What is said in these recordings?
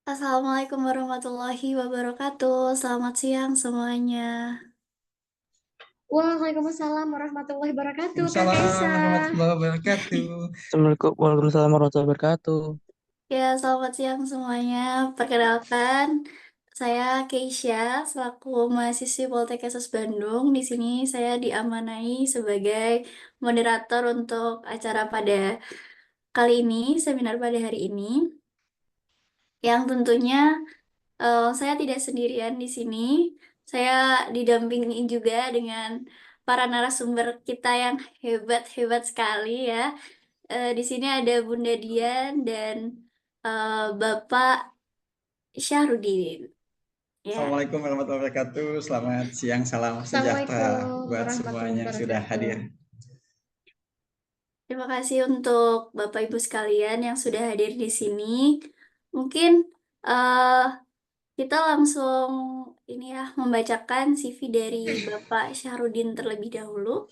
Assalamualaikum warahmatullahi wabarakatuh. Selamat siang semuanya. Waalaikumsalam warahmatullahi wabarakatuh, Kak Waalaikumsalam Kaisa. warahmatullahi wabarakatuh. Assalamualaikum Waalaikumsalam warahmatullahi wabarakatuh. Ya, selamat siang semuanya. Perkenalkan, saya Keisha, selaku mahasiswi Poltekkes Bandung. Di sini saya diamanai sebagai moderator untuk acara pada kali ini, seminar pada hari ini. Yang tentunya saya tidak sendirian di sini. Saya didampingi juga dengan para narasumber kita yang hebat-hebat sekali ya. Di sini ada Bunda Dian dan Bapak Syahrudin. Ya, Assalamualaikum warahmatullahi wabarakatuh. Selamat siang, salam sejahtera Assalamualaikum buat warahmatullahi semuanya yang sudah wabarakatuh. hadir. terima kasih untuk Bapak Ibu sekalian yang sudah hadir di sini. Mungkin eh, kita langsung ini ya membacakan CV dari Bapak Syahrudin terlebih dahulu.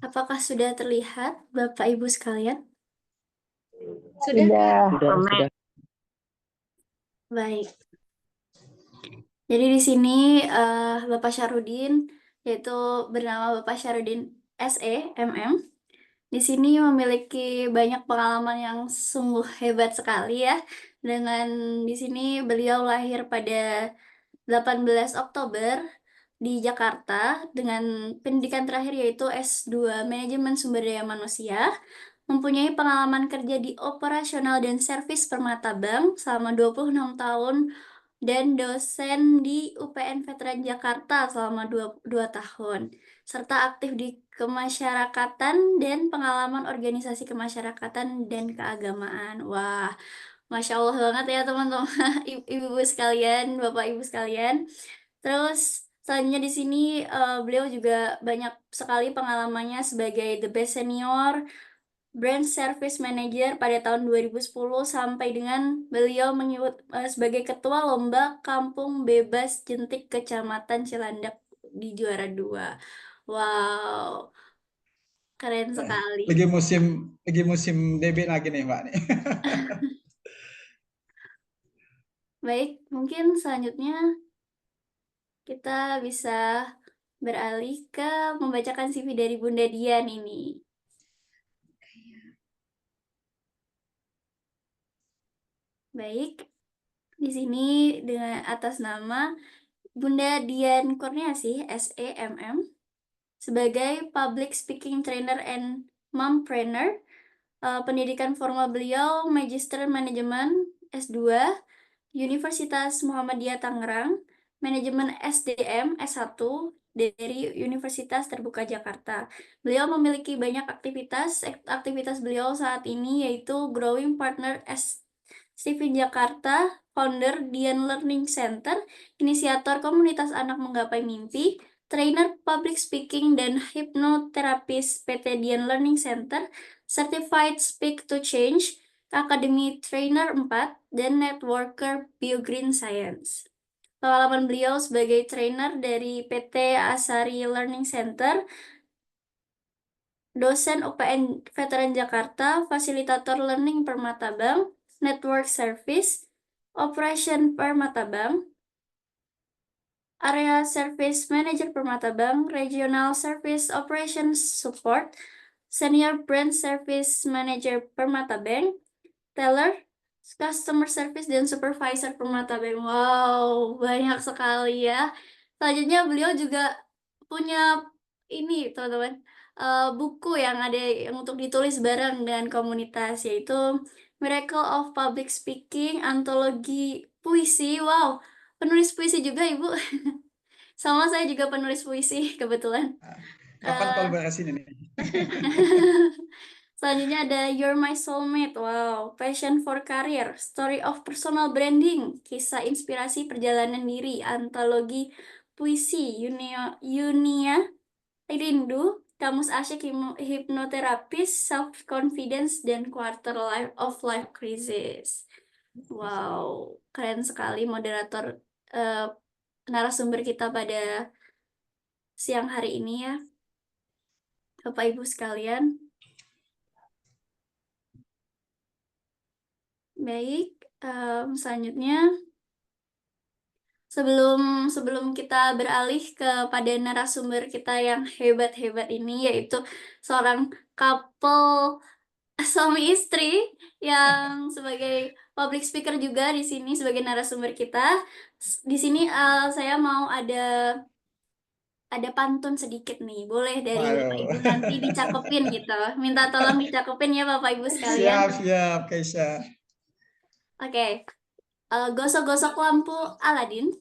Apakah sudah terlihat, Bapak Ibu sekalian? Sudah, Kak? Sudah. Baik. Jadi di sini Bapak Syarudin, yaitu bernama Bapak Syarudin SE, MM. Di sini memiliki banyak pengalaman yang sungguh hebat sekali ya. Dengan di sini beliau lahir pada 18 Oktober di Jakarta dengan pendidikan terakhir yaitu S2 Manajemen Sumber Daya Manusia, mempunyai pengalaman kerja di operasional dan servis Permata Bank selama 26 tahun dan dosen di UPN Veteran Jakarta selama 2 tahun, serta aktif di kemasyarakatan dan pengalaman organisasi kemasyarakatan dan keagamaan. Wah, Masya Allah banget ya teman-teman, ibu-ibu sekalian, bapak-ibu sekalian. Terus selanjutnya di sini beliau juga banyak sekali pengalamannya sebagai the best senior Brand Service Manager pada tahun 2010 sampai dengan beliau menyebut sebagai ketua lomba Kampung Bebas Jentik Kecamatan Cilandak di juara 2. Wow, keren Eh, sekali. lagi musim debit lagi nih, Mbak nih. Baik, mungkin selanjutnya kita bisa beralih ke membacakan CV dari Bunda Dian ini. Baik, di sini dengan atas nama Bunda Dian Kurniasih, SEMM, sebagai Public Speaking Trainer and Mompreneur. Pendidikan formal beliau Magister Manajemen S2, Universitas Muhammadiyah Tangerang, Manajemen SDM S1 dari Universitas Terbuka Jakarta. Beliau memiliki banyak aktivitas. Aktivitas beliau saat ini yaitu Growing Partner Steven Jakarta, founder Dian Learning Center, inisiator komunitas anak menggapai mimpi, trainer public speaking dan hipnoterapis PT Dian Learning Center, certified speak to change, Akademi Trainer 4, dan Networker BioGreen Science. Pengalaman beliau sebagai trainer dari PT Asari Learning Center, dosen UPN Veteran Jakarta, fasilitator learning Permata Bank, network service, operation Permata Bank, area service manager Permata Bank, regional service operations support, senior brand service manager Permata Bank, teller, customer service, dan supervisor Permata Bank. Wow, banyak sekali ya. Selanjutnya beliau juga punya ini teman-teman, buku yang ada yang untuk ditulis bareng dengan komunitas, yaitu Miracle of Public Speaking, antologi puisi. Wow, penulis puisi juga Ibu. Sama saya juga penulis puisi kebetulan. Kapan Eh, kolaborasi ini? Selanjutnya ada You're My Soulmate. Wow, Passion for Career, Story of Personal Branding, kisah inspirasi perjalanan diri, antologi puisi, Yunia Rindu, Kamus Asyik Hipnoterapis, Self Confidence, dan Quarter Life of Life Crisis. Wow, keren sekali moderator eh, narasumber kita pada siang hari ini ya, Bapak Ibu sekalian. Baik, selanjutnya sebelum sebelum kita beralih kepada narasumber kita yang hebat-hebat ini, yaitu seorang couple suami istri yang sebagai public speaker juga di sini sebagai narasumber kita. Di sini saya mau ada pantun sedikit nih. Boleh dari Bapak Ibu nanti Waduh. dicakepin gitu. Minta tolong dicakepin ya Bapak Ibu sekalian. Siap, siap, Kaisa. Oke. Gosok-gosok lampu Aladin.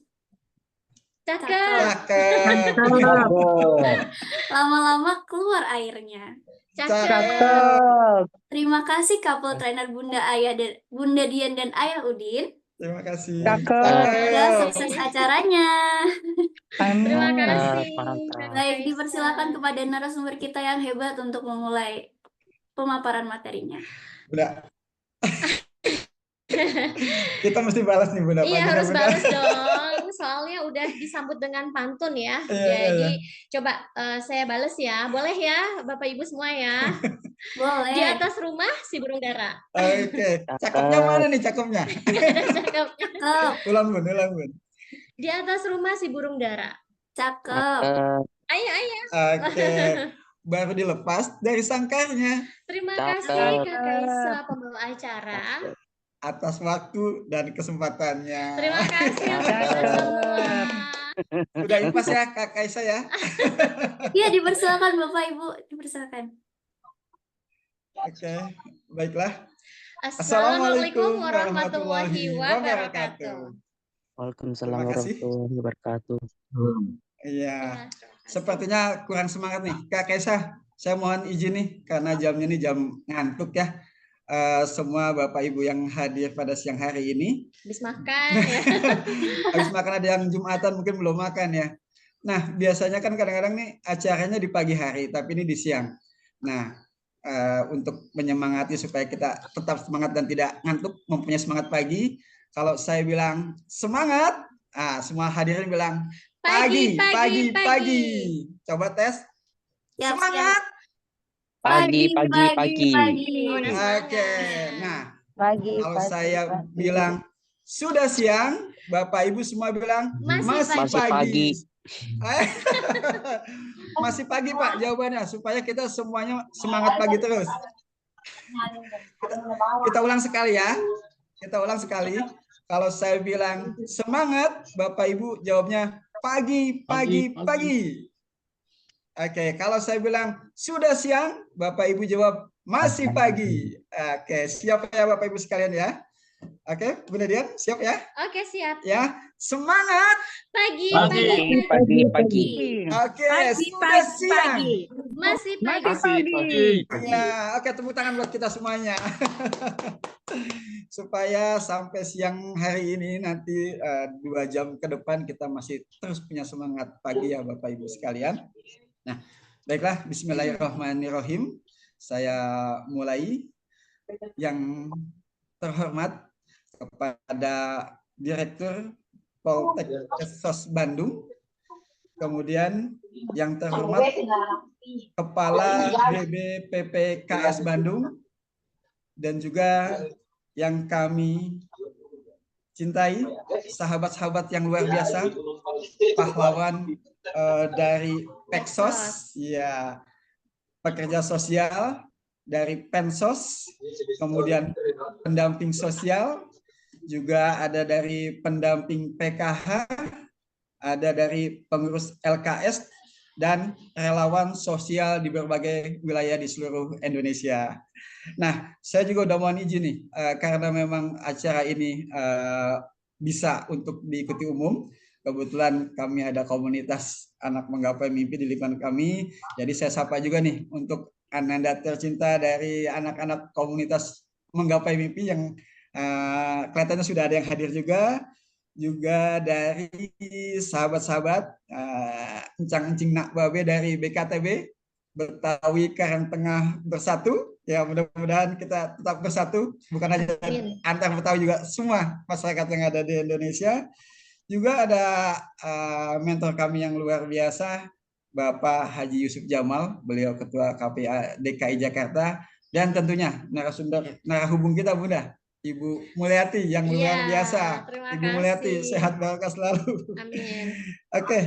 Cakep. Cakep. Lama-lama keluar airnya. Cakep. Terima kasih couple trainer Bunda Dian dan Ayah Udin. Terima kasih. Semoga sukses acaranya. Terima kasih. Mantap. Baik, dipersilakan kepada narasumber kita yang hebat untuk memulai pemaparan materinya. Bunda. Kita mesti balas nih Bunda. Iya, harus Bunda. balas dong. Soalnya udah disambut dengan pantun ya. Jadi coba saya balas ya. Boleh ya Bapak Ibu semua ya. Boleh. Di atas rumah si burung dara. Oke. Cakepnya mana nih cakepnya? Cakep. Ulang Bun. Di atas rumah si burung dara. Cakep. Ayo. Oke. Baru dilepas dari sangkarnya. Terima kasih Kak Kaisa pembawa acara. Atas waktu dan kesempatannya. Terima kasih untuk semua. Sudah impas ya Kak Kaisa ya. Iya, dipersilakan Bapak Ibu, dipersilakan. Oke, baiklah. Assalamualaikum warahmatullahi wabarakatuh. Waalaikumsalam Terima kasih. warahmatullahi wabarakatuh. Iya, sepertinya kurang semangat nih Kak Kaisa. Saya mohon izin nih karena jamnya ini jam ngantuk ya. Semua Bapak Ibu yang hadir pada siang hari ini. Habis makan ya. Habis makan, ada yang Jumatan mungkin belum makan ya. Nah, biasanya kan kadang-kadang nih acaranya di pagi hari, tapi ini di siang. Nah, untuk menyemangati supaya kita tetap semangat dan tidak ngantuk, mempunyai semangat pagi. Kalau saya bilang semangat, semua hadirin bilang pagi. Coba tes. Siap, Semangat. Pagi. Oke. Nah, kalau saya bilang sudah siang, Bapak Ibu semua bilang masih pagi. Masih pagi Pak jawabannya, supaya kita semuanya semangat pagi terus. Kita ulang sekali ya. Kalau saya bilang semangat, Bapak Ibu jawabnya pagi. Oke, kalau saya bilang sudah siang, Bapak Ibu jawab masih pagi. Oke, siap ya Bapak Ibu sekalian ya. Oke, Bunda Dian, siap ya? Oke, siap. Ya, semangat. Pagi. Oke, sudah siang. Masih pagi. Ya, oke, tepuk tangan buat kita semuanya. Supaya sampai siang hari ini nanti 2 jam ke depan kita masih terus punya semangat pagi ya Bapak Ibu sekalian. Nah, baiklah, bismillahirrahmanirrahim. Saya mulai. Yang terhormat kepada Direktur Poltekkes Bandung, kemudian yang terhormat Kepala BBPPKS Bandung, dan juga yang kami cintai, sahabat-sahabat yang luar biasa, pahlawan dari Peksos, ya, pekerja sosial dari Pensos, kemudian pendamping sosial, juga ada dari pendamping PKH, ada dari pengurus LKS, dan relawan sosial di berbagai wilayah di seluruh Indonesia. Nah, saya juga udah mohon izin nih, karena memang acara ini bisa untuk diikuti umum. Kebetulan kami ada komunitas anak menggapai mimpi di lingkungan kami, jadi saya sapa juga nih untuk Ananda tercinta dari anak-anak komunitas menggapai mimpi yang kelihatannya sudah ada yang hadir juga dari sahabat-sahabat encang-encing nak babe dari BKTB Betawi Karangtengah Bersatu, Ya, mudah-mudahan kita tetap bersatu, bukan hanya Amin. antar Betawi, juga semua masyarakat yang ada di Indonesia. Juga ada mentor kami yang luar biasa, Bapak Haji Yusuf Jamal, beliau Ketua KPA DKI Jakarta, dan tentunya narahubung kita Bunda, Ibu Mulyati yang Iya, luar biasa. terima Ibu kasih. Mulyati, sehat barokah selalu. Amin. Oke,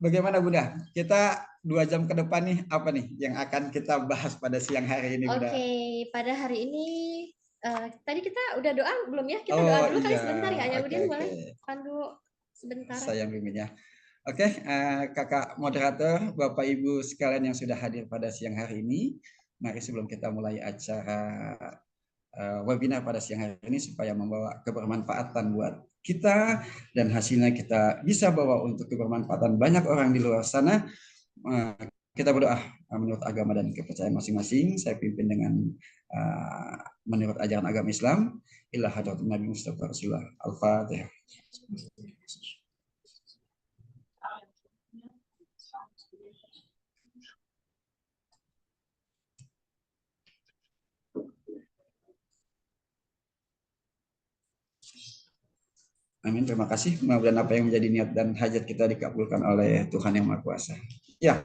bagaimana Bunda? Kita 2 jam ke depan nih, apa nih yang akan kita bahas pada siang hari ini Bunda? Oke, pada hari ini tadi kita udah doa belum ya? Kita doa Oh dulu kali iya, sebentar ya, oke Ayahudin, oke. boleh pandu sebentar. Saya bimbingnya. Oke, Kakak moderator, Bapak Ibu sekalian yang sudah hadir pada siang hari ini, mari sebelum kita mulai acara webinar pada siang hari ini supaya membawa kebermanfaatan buat kita dan hasilnya kita bisa bawa untuk kebermanfaatan banyak orang di luar sana. Kita berdoa menurut agama dan kepercayaan masing-masing. Saya pimpin dengan menurut ajaran agama Islam. Ila hadratin Nabi Mustafa Rasulullah. Al-Fatihah. Amin. Terima kasih. Mudah-mudahan apa yang menjadi niat dan hajat kita dikabulkan oleh Tuhan Yang Maha Kuasa. Ya,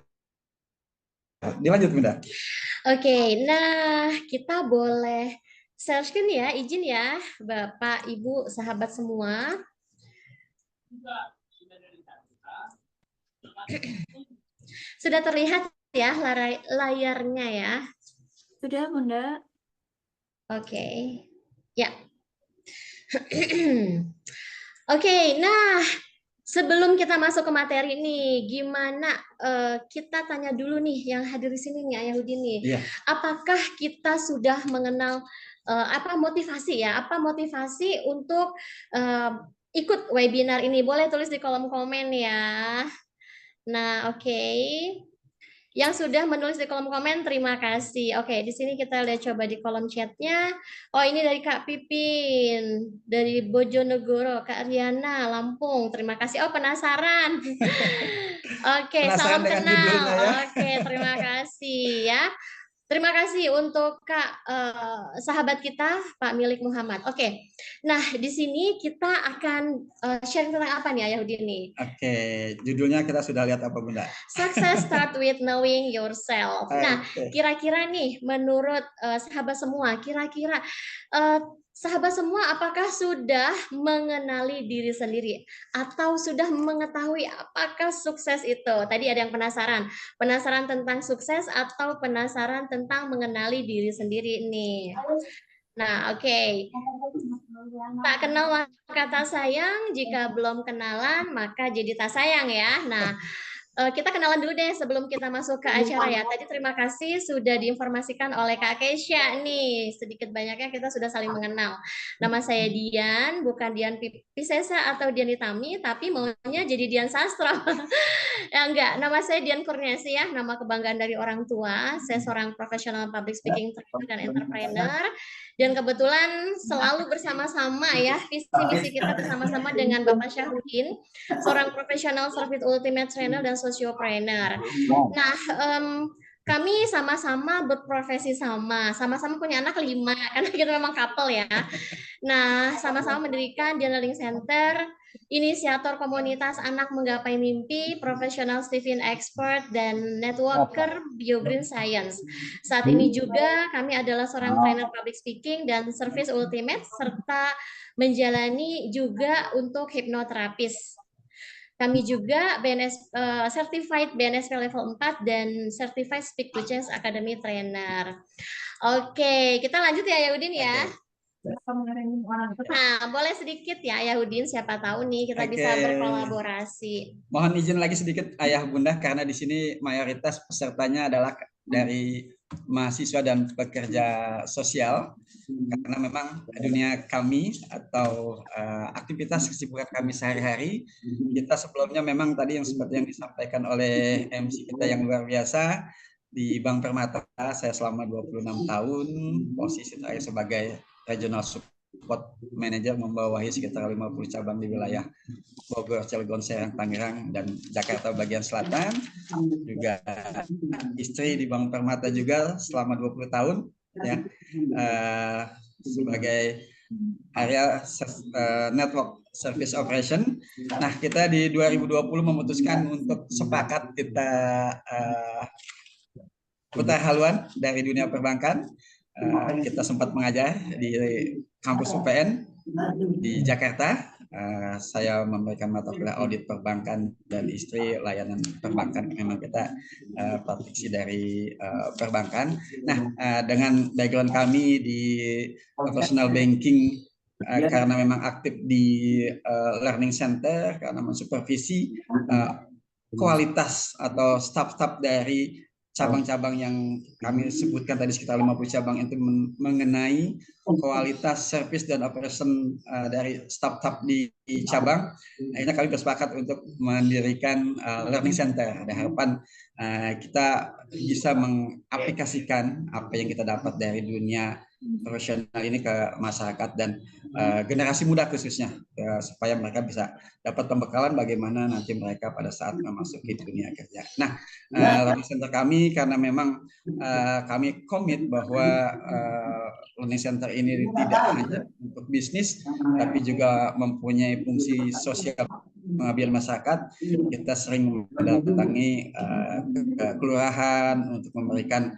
dilanjut Bunda. Oke, nah kita boleh share screen ya, izin ya Bapak, Ibu, sahabat semua. Sudah terlihat ya layarnya ya? Sudah, Bunda. Oke, ya. Oke, nah sebelum kita masuk ke materi nih, gimana kita tanya dulu nih yang hadir di sini nih, Ayahudin nih. Iya. Apakah kita sudah mengenal apa motivasi ya? Apa motivasi untuk ikut webinar ini? Boleh tulis di kolom komen ya. Nah, oke. Yang sudah menulis di kolom komen, terima kasih. Oke, di sini kita lihat coba di kolom chatnya. Oh, ini dari Kak Pipin, dari Bojonegoro, Kak Riana, Lampung. Terima kasih. Oh, penasaran. Oke, Penasaran salam dengan kenal. judulnya ya. Oke, terima kasih ya. Terima kasih untuk Kak sahabat kita Pak Milik Muhammad. Oke, nah di sini kita akan sharing tentang apa nih Ayahudin nih? Oke, judulnya kita sudah lihat apa Bunda? Success start with knowing yourself. Nah, Oke. kira-kira nih menurut sahabat semua, kira-kira sahabat semua apakah sudah mengenali diri sendiri atau sudah mengetahui apakah sukses itu? Tadi ada yang penasaran. Penasaran tentang sukses atau penasaran tentang mengenali diri sendiri nih? Nah, oke. Tak kenal maka kata sayang, jika belum kenalan maka jadi tak sayang ya. Nah, kita kenalan dulu deh sebelum kita masuk ke acara ya. Tadi terima kasih sudah diinformasikan oleh Kak Keisha nih. Sedikit banyaknya kita sudah saling mengenal. Nama saya Dian, bukan Dian Piscesa atau Dian Itami, tapi maunya jadi Dian Sastro. Ya enggak, nama saya Dian Kurniasi ya, nama kebanggaan dari orang tua. Saya seorang profesional public speaking trainer dan entrepreneur. Dan kebetulan selalu bersama-sama ya, visi misi kita bersama-sama dengan Bapak Syahruddin, seorang profesional service ultimate trainer dan sociopreneur. Nah, kami sama-sama berprofesi sama-sama punya anak 5, karena kita memang couple ya. Nah, sama-sama mendirikan Journaling Center, inisiator komunitas Anak Menggapai Mimpi, profesional Stephen Expert, dan networker BioGreen Science. Saat ini juga kami adalah seorang trainer public speaking dan service ultimate, serta menjalani juga untuk hipnoterapis. Kami juga Certified BNSP level 4 dan Certified Speak to Change Academy Trainer. Oke, kita lanjut ya Yahudin ya. Nah, boleh sedikit ya Yahudin, siapa tahu nih kita bisa berkolaborasi. Mohon izin lagi sedikit Ayah Bunda, karena di sini mayoritas pesertanya adalah dari mahasiswa dan pekerja sosial, karena memang dunia kami atau aktivitas kesibukan kami sehari-hari, kita sebelumnya memang tadi yang seperti yang disampaikan oleh MC kita yang luar biasa di Bank Permata, saya selama 26 tahun posisi saya sebagai regional Pot Manager membawahi sekitar 50 cabang di wilayah Bogor, Cilegon, Serang, Tangerang, dan Jakarta bagian selatan. Juga istri di Bank Permata juga selama 20 tahun ya, sebagai area network service operation. Nah, kita di 2020 memutuskan untuk sepakat kita putar haluan dari dunia perbankan. Kita sempat mengajar di kampus UPN di Jakarta. Saya memberikan mata kuliah audit perbankan dan istri layanan perbankan. Memang kita praktisi dari perbankan. Nah, dengan background kami di professional banking, karena memang aktif di learning center, karena mensupervisi kualitas atau staff-staff dari cabang-cabang yang kami sebutkan tadi sekitar 50 cabang itu mengenai kualitas service dan operation dari staff-staff di cabang. Akhirnya kami bersepakat untuk mendirikan learning center. Ada harapan kita bisa mengaplikasikan apa yang kita dapat dari dunia profesional ini ke masyarakat dan generasi muda khususnya, supaya mereka bisa dapat pembekalan bagaimana nanti mereka pada saat memasuki dunia kerja. Nah, learning center kami karena memang kami komit bahwa learning center ini tidak hanya untuk bisnis, tapi juga mempunyai fungsi sosial pengabdian masyarakat. Kita sering mendatangi ke kelurahan untuk memberikan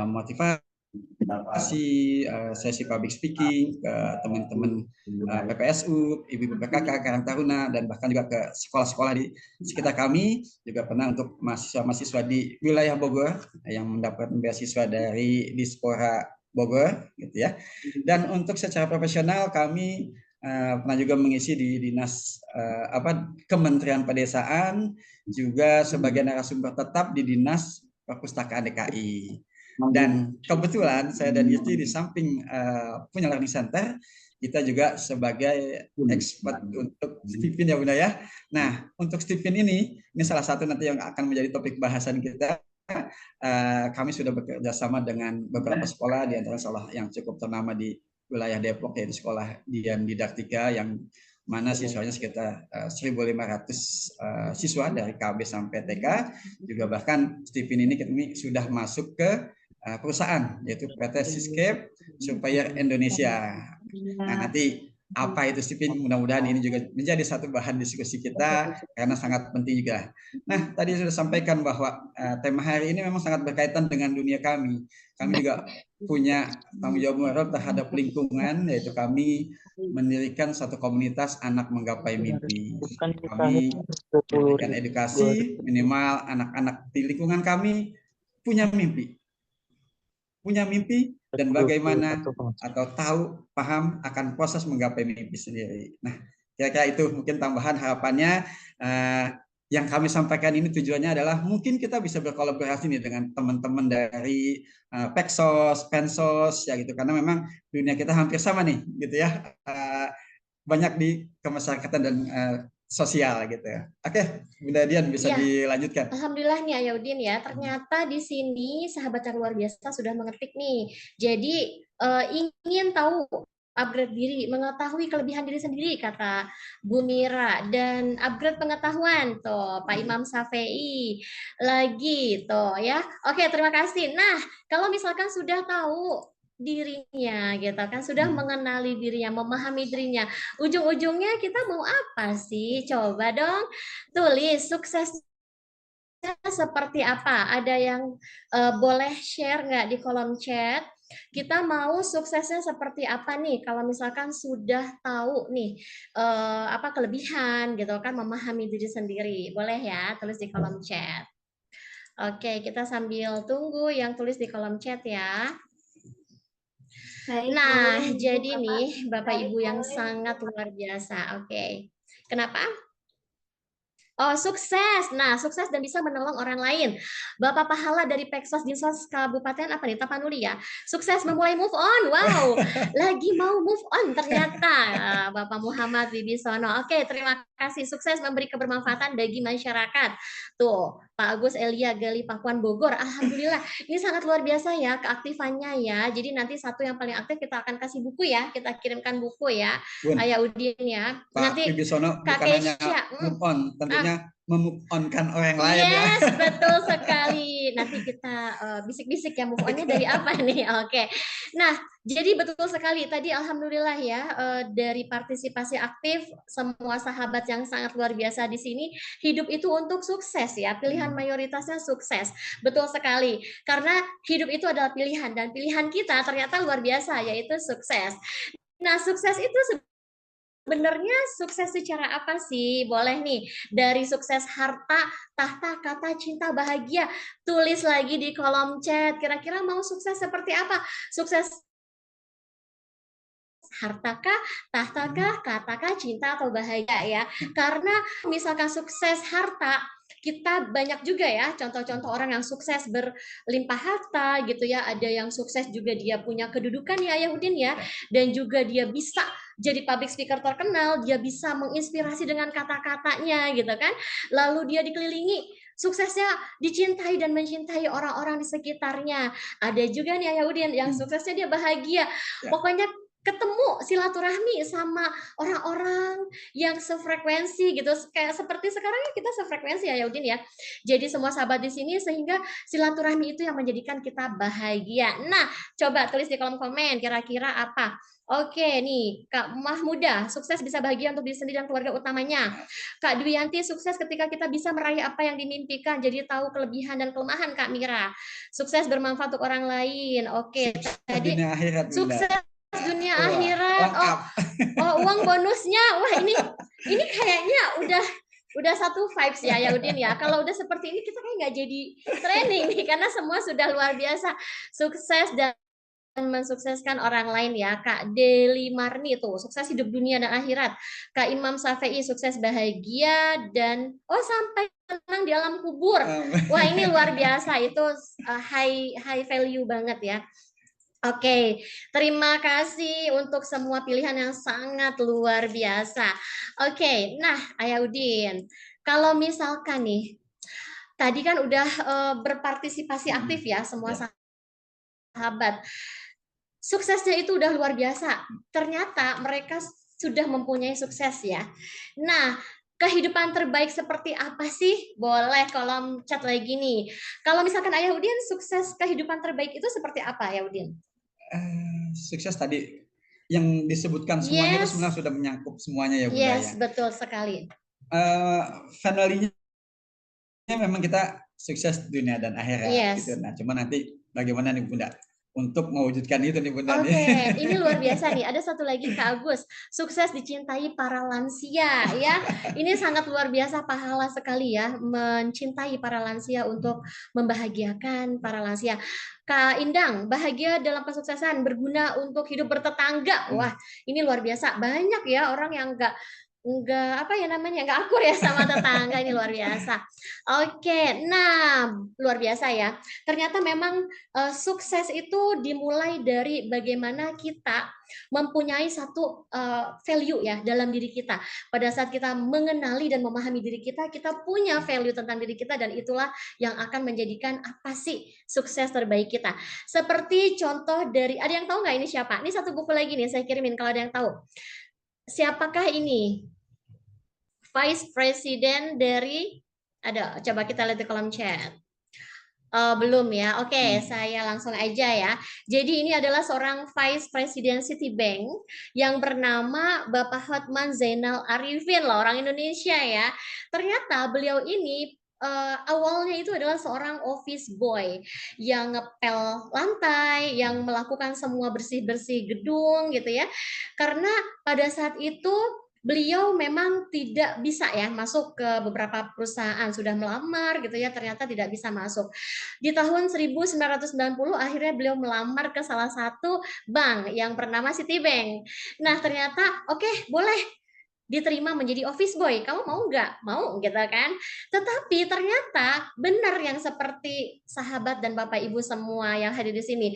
motivasi, sesi public speaking ke teman-teman PPSU, ibu-ibu PKK, Karang Taruna, dan bahkan juga ke sekolah-sekolah di sekitar kami. Juga pernah untuk mahasiswa-mahasiswa di wilayah Bogor yang mendapatkan beasiswa dari Dispora Bogor, gitu ya. Dan untuk secara profesional kami pernah juga mengisi di dinas Kementerian Pedesaan, juga sebagai narasumber tetap di Dinas Perpustakaan DKI. Dan kebetulan saya dan istri di samping punya learning center, kita juga sebagai expert untuk Stipin ya Bunda ya. Nah, untuk Stipin ini salah satu nanti yang akan menjadi topik bahasan kita. Kami sudah bekerja sama dengan beberapa sekolah, di antara sekolah yang cukup ternama di wilayah Depok, yaitu Sekolah Dian Didaktika, yang mana siswanya sekitar 1.500 siswa dari KB sampai TK. Juga bahkan Stipin ini kami sudah masuk ke perusahaan, yaitu PT Siscape Supplier Indonesia. Nah, nanti apa itu Stipin, mudah-mudahan ini juga menjadi satu bahan diskusi kita karena sangat penting juga. Nah, tadi sudah sampaikan bahwa tema hari ini memang sangat berkaitan dengan dunia kami. Kami juga punya tanggung jawab moral terhadap lingkungan, yaitu kami mendirikan satu komunitas anak menggapai mimpi. Kami memberikan edukasi minimal anak-anak di lingkungan kami punya mimpi dan bagaimana atau tahu, paham akan proses menggapai mimpi sendiri. Nah, kira-kira itu mungkin tambahan harapannya. Yang kami sampaikan ini tujuannya adalah mungkin kita bisa berkolaborasi nih dengan teman-teman dari Peksos, Pensos ya gitu, karena memang dunia kita hampir sama nih gitu ya, banyak di kemasyarakatan dan sosial gitu ya. Oke, Bunda Dian bisa Ya, dilanjutkan. alhamdulillah nih Ayaudin ya, ternyata di sini sahabat yang luar biasa sudah mengetik nih. Jadi ingin tahu upgrade diri, mengetahui kelebihan diri sendiri kata Bu Mira, dan upgrade pengetahuan tuh Pak Imam Safei lagi tuh ya. Oke, terima kasih. Nah, kalau misalkan sudah tahu dirinya gitu kan, sudah mengenali dirinya, memahami dirinya, ujung-ujungnya kita mau apa sih? Coba dong tulis sukses seperti apa? Ada yang boleh share nggak di kolom chat? Kita mau suksesnya seperti apa nih? Kalau misalkan sudah tahu nih apa kelebihan gitu kan, memahami diri sendiri, boleh ya tulis di kolom chat. Oke, kita sambil tunggu yang tulis di kolom chat ya. Baik, Nah, boleh, Ibu, jadi Bapak. nih Bapak Ibu yang sangat luar biasa. Oke, kenapa? Oh, sukses. Nah, sukses dan bisa menolong orang lain. Bapak Pahala dari Peksos Dinsos Kabupaten apa nih? Tapanuli ya. Sukses memulai move on. Wow, lagi mau move on ternyata. Bapak Muhammad Wibisono. Oke, terima kasih. Sukses memberi kebermanfaatan bagi masyarakat. Tuh, Pak Agus Elia Gali Pakuan Bogor. Alhamdulillah. Ini sangat luar biasa ya keaktifannya ya. Jadi nanti satu yang paling aktif kita akan kasih buku ya. Kita kirimkan buku ya. Bun, Ayah Udin ya. Pak Nanti Wibisono Kak bukan hanya Kesya. move on, tentunya memove on-kan orang lain ya. Yes, betul sekali. Nanti kita bisik-bisik ya move on-nya dari apa nih? Oke. Nah, jadi betul sekali tadi alhamdulillah ya dari partisipasi aktif semua sahabat yang sangat luar biasa di sini, hidup itu untuk sukses ya. Pilihan mayoritasnya sukses. Betul sekali. Karena hidup itu adalah pilihan dan pilihan kita ternyata luar biasa yaitu sukses. Nah, sukses itu sebenarnya sukses secara apa sih? Boleh nih, dari sukses harta, tahta, kata, cinta, bahagia. Tulis lagi di kolom chat, kira-kira mau sukses seperti apa? Sukses hartakah, tahtakah, katakah, cinta, atau bahagia ya? Karena misalkan sukses harta, kita banyak juga ya contoh-contoh orang yang sukses berlimpah harta gitu ya. Ada yang sukses juga dia punya kedudukan ya Yahudin ya. Dan juga dia bisa jadi public speaker terkenal, dia bisa menginspirasi dengan kata-katanya gitu kan. Lalu dia dikelilingi suksesnya dicintai dan mencintai orang-orang di sekitarnya. Ada juga nih Yahudin yang suksesnya dia bahagia. Pokoknya ketemu silaturahmi sama orang-orang yang sefrekuensi gitu, kayak seperti sekarang kita sefrekuensi ya Yaudin ya. Jadi semua sahabat di sini sehingga silaturahmi itu yang menjadikan kita bahagia. Nah, coba tulis di kolom komen kira-kira apa. Oke nih, Kak Mahmuda, sukses bisa bahagia untuk diri sendiri dan keluarga utamanya. Kak Dwianti, sukses ketika kita bisa meraih apa yang dimimpikan, jadi tahu kelebihan dan kelemahan. Kak Mira, sukses bermanfaat untuk orang lain. Oke, tadi Dunia akhirat, Bunda. sukses dunia Wah, akhirat. lengkap. Oh, uang bonusnya. Wah, ini kayaknya udah satu vibes ya Yaudin ya. Kalau udah seperti ini kita kayak nggak jadi training nih karena semua sudah luar biasa. Sukses dan mensukseskan orang lain ya. Kak Deli Marni tuh sukses hidup dunia dan akhirat. Kak Imam Safei sukses bahagia dan sampai tenang di alam kubur. Wah, ini luar biasa. Itu high value banget ya. Oke, terima kasih untuk semua pilihan yang sangat luar biasa. Oke, nah Ayah Udin, kalau misalkan nih, tadi kan udah berpartisipasi aktif ya semua sahabat. Suksesnya itu udah luar biasa. Ternyata mereka sudah mempunyai sukses ya. Nah, kehidupan terbaik seperti apa sih? Boleh kolom chat lagi nih. Kalau misalkan Ayah Udin, sukses kehidupan terbaik itu seperti apa Ayah Udin? Sukses tadi yang disebutkan semuanya itu sebenarnya sudah menyangkut semuanya ya Bunda ya. Yes, betul sekali. Finalnya memang kita sukses dunia dan akhirat gitu. Nah, cuma nanti bagaimana nih Bunda untuk mewujudkan itu nih Bunda. Oke, ini luar biasa nih. Ada satu lagi Kak Agus, sukses dicintai para lansia ya. Ini sangat luar biasa pahala sekali ya, mencintai para lansia untuk membahagiakan para lansia. Kak Indang, bahagia dalam kesuksesan, berguna untuk hidup bertetangga. Wah, ini luar biasa. Banyak ya orang yang nggak akur ya sama tetangga. Ini luar biasa. Oke, nah luar biasa ya. Ternyata memang sukses itu dimulai dari bagaimana kita mempunyai satu value ya dalam diri kita. Pada saat kita mengenali dan memahami diri kita, kita punya value tentang diri kita dan itulah yang akan menjadikan apa sih sukses terbaik kita. Seperti contoh dari, ada yang tahu nggak ini siapa? Ini satu buku lagi nih saya kirimin kalau ada yang tahu. Siapakah ini? Vice President dari, coba kita lihat di kolom chat. Belum ya. Oke, saya langsung aja ya. Jadi ini adalah seorang Vice President Citibank yang bernama Bapak Hotman Zainal Arifin loh, orang Indonesia ya. Ternyata beliau ini awalnya itu adalah seorang office boy yang ngepel lantai, yang melakukan semua bersih-bersih gedung gitu ya. Karena pada saat itu beliau memang tidak bisa ya masuk ke beberapa perusahaan, sudah melamar gitu ya, ternyata tidak bisa masuk. Di tahun 1990 akhirnya beliau melamar ke salah satu bank yang bernama Citibank. Nah, ternyata oke, boleh diterima menjadi office boy. Kamu mau nggak? Mau gitu kan? Tetapi ternyata benar yang seperti sahabat dan Bapak Ibu semua yang hadir di sini.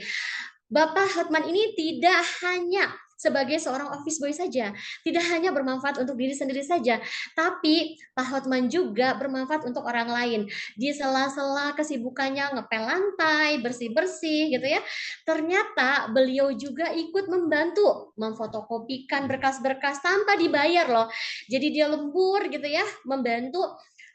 Bapak Hotman ini tidak hanya sebagai seorang office boy saja, tidak hanya bermanfaat untuk diri sendiri saja, tapi Pak Hotman juga bermanfaat untuk orang lain. Di sela-sela kesibukannya ngepel lantai, bersih-bersih gitu ya, ternyata beliau juga ikut membantu memfotokopikan berkas-berkas tanpa dibayar loh. Jadi dia lembur gitu ya, membantu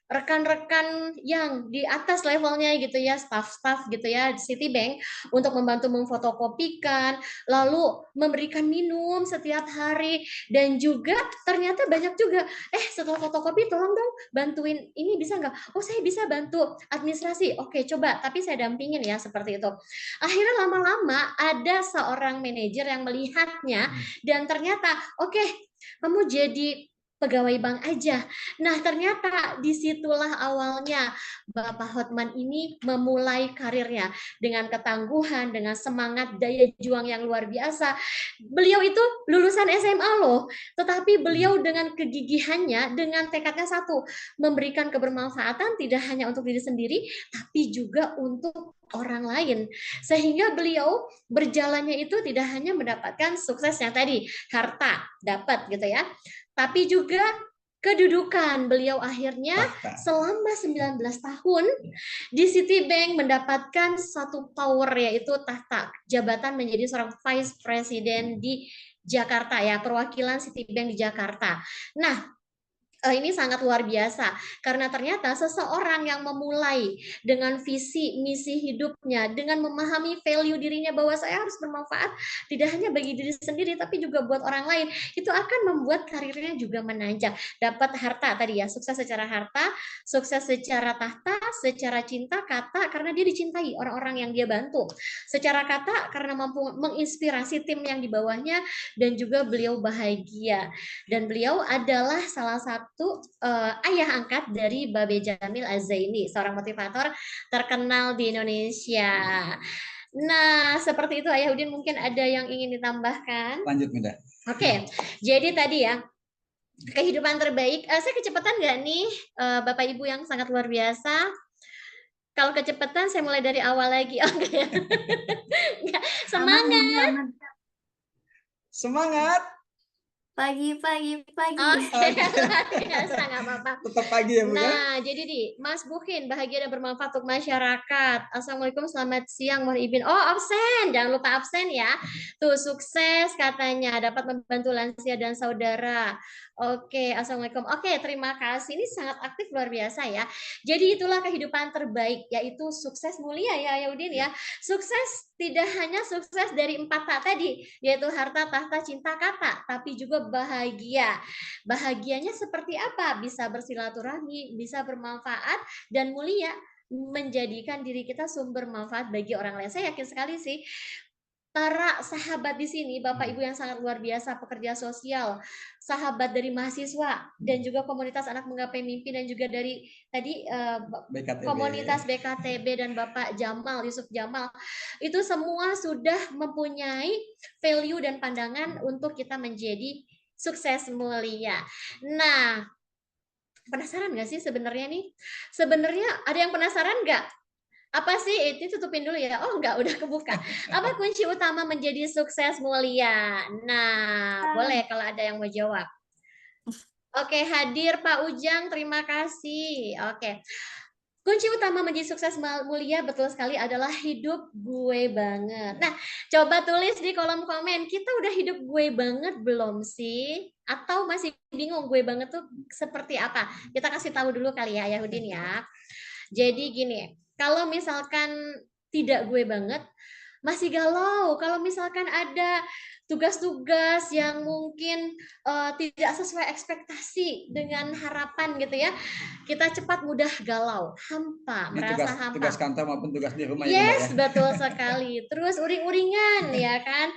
rekan-rekan yang di atas levelnya gitu ya, staff-staff gitu ya di Citibank untuk membantu memfotokopikan, lalu memberikan minum setiap hari, dan juga ternyata banyak juga, setelah fotokopi tolong dong bantuin ini bisa nggak? Oh saya bisa bantu administrasi, oke coba, tapi saya dampingin ya seperti itu. Akhirnya lama-lama ada seorang manajer yang melihatnya dan ternyata oke, kamu jadi pegawai bank aja. Nah, ternyata disitulah awalnya Bapak Hotman ini memulai karirnya dengan ketangguhan, dengan semangat daya juang yang luar biasa. Beliau itu lulusan SMA loh, tetapi beliau dengan kegigihannya, dengan tekadnya satu, memberikan kebermanfaatan tidak hanya untuk diri sendiri, tapi juga untuk orang lain. Sehingga beliau berjalannya itu tidak hanya mendapatkan sukses yang tadi, harta dapat gitu ya, tapi juga kedudukan. Beliau akhirnya selama 19 tahun di Citibank mendapatkan satu power, yaitu tahta jabatan menjadi seorang vice president di Jakarta ya, perwakilan Citibank di Jakarta. Nah, ini sangat luar biasa karena ternyata seseorang yang memulai dengan visi misi hidupnya, dengan memahami value dirinya bahwa saya harus bermanfaat tidak hanya bagi diri sendiri tapi juga buat orang lain, itu akan membuat karirnya juga menanjak. Dapat harta tadi ya, sukses secara harta, sukses secara tahta, secara cinta kata karena dia dicintai orang-orang yang dia bantu, secara kata karena mampu menginspirasi tim yang di bawahnya, dan juga beliau bahagia. Dan beliau adalah salah satu ayah angkat dari Babe Jamil Az-Zaini, seorang motivator terkenal di Indonesia. Nah, seperti itu Ayah Udin, mungkin ada yang ingin ditambahkan? Lanjut, Mida. Oke, jadi tadi ya, kehidupan terbaik. Saya kecepatan nggak nih, Bapak Ibu yang sangat luar biasa? Kalau kecepatan saya mulai dari awal lagi. Oke. Semangat. Semangat. Pagi. Oke, biasa nggak apa-apa. Tetap pagi ya Bu ya. Nah, jadi Mas Bukin, bahagia dan bermanfaat untuk masyarakat. Assalamualaikum, selamat siang, mohon izin. Oh, absen, jangan lupa absen ya. Tuh, sukses katanya, dapat membantu lansia dan saudara. Oke, Assalamualaikum. Oke, terima kasih. Ini sangat aktif, luar biasa ya. Jadi itulah kehidupan terbaik, yaitu sukses mulia ya, Yaudin ya. Sukses tidak hanya sukses dari 4 tak tadi, yaitu harta, tahta, cinta, kata, tapi juga bahagia. Bahagianya seperti apa? Bisa bersilaturahmi, bisa bermanfaat dan mulia, menjadikan diri kita sumber manfaat bagi orang lain. Saya yakin sekali sih para sahabat di sini, Bapak Ibu yang sangat luar biasa, pekerja sosial, sahabat dari mahasiswa, dan juga komunitas anak menggapai mimpi, dan juga dari tadi BKTB. komunitas BKTB dan Bapak Jamal, Yusuf Jamal, itu semua sudah mempunyai value dan pandangan untuk kita menjadi sukses mulia. Nah, penasaran nggak sih sebenarnya nih? Sebenarnya ada yang penasaran nggak? Apa sih? Itu tutupin dulu ya. Oh, enggak, udah kebuka. Apa kunci utama menjadi sukses mulia? Nah, boleh kalau ada yang mau jawab. Oke, hadir Pak Ujang, terima kasih. Oke. Kunci utama menjadi sukses mulia betul sekali adalah hidup gue banget. Nah, coba tulis di kolom komen, kita udah hidup gue banget belum sih? Atau masih bingung gue banget tuh seperti apa? Kita kasih tahu dulu kali ya, Yahudin ya. Jadi gini, kalau misalkan tidak gue banget, masih galau. Kalau misalkan ada tugas-tugas yang mungkin tidak sesuai ekspektasi dengan harapan gitu ya, kita cepat mudah galau, hampa, merasa hampa. Tugas kantor maupun tugas di rumah. Yes, ya, betul sekali. Terus uring-uringan ya kan,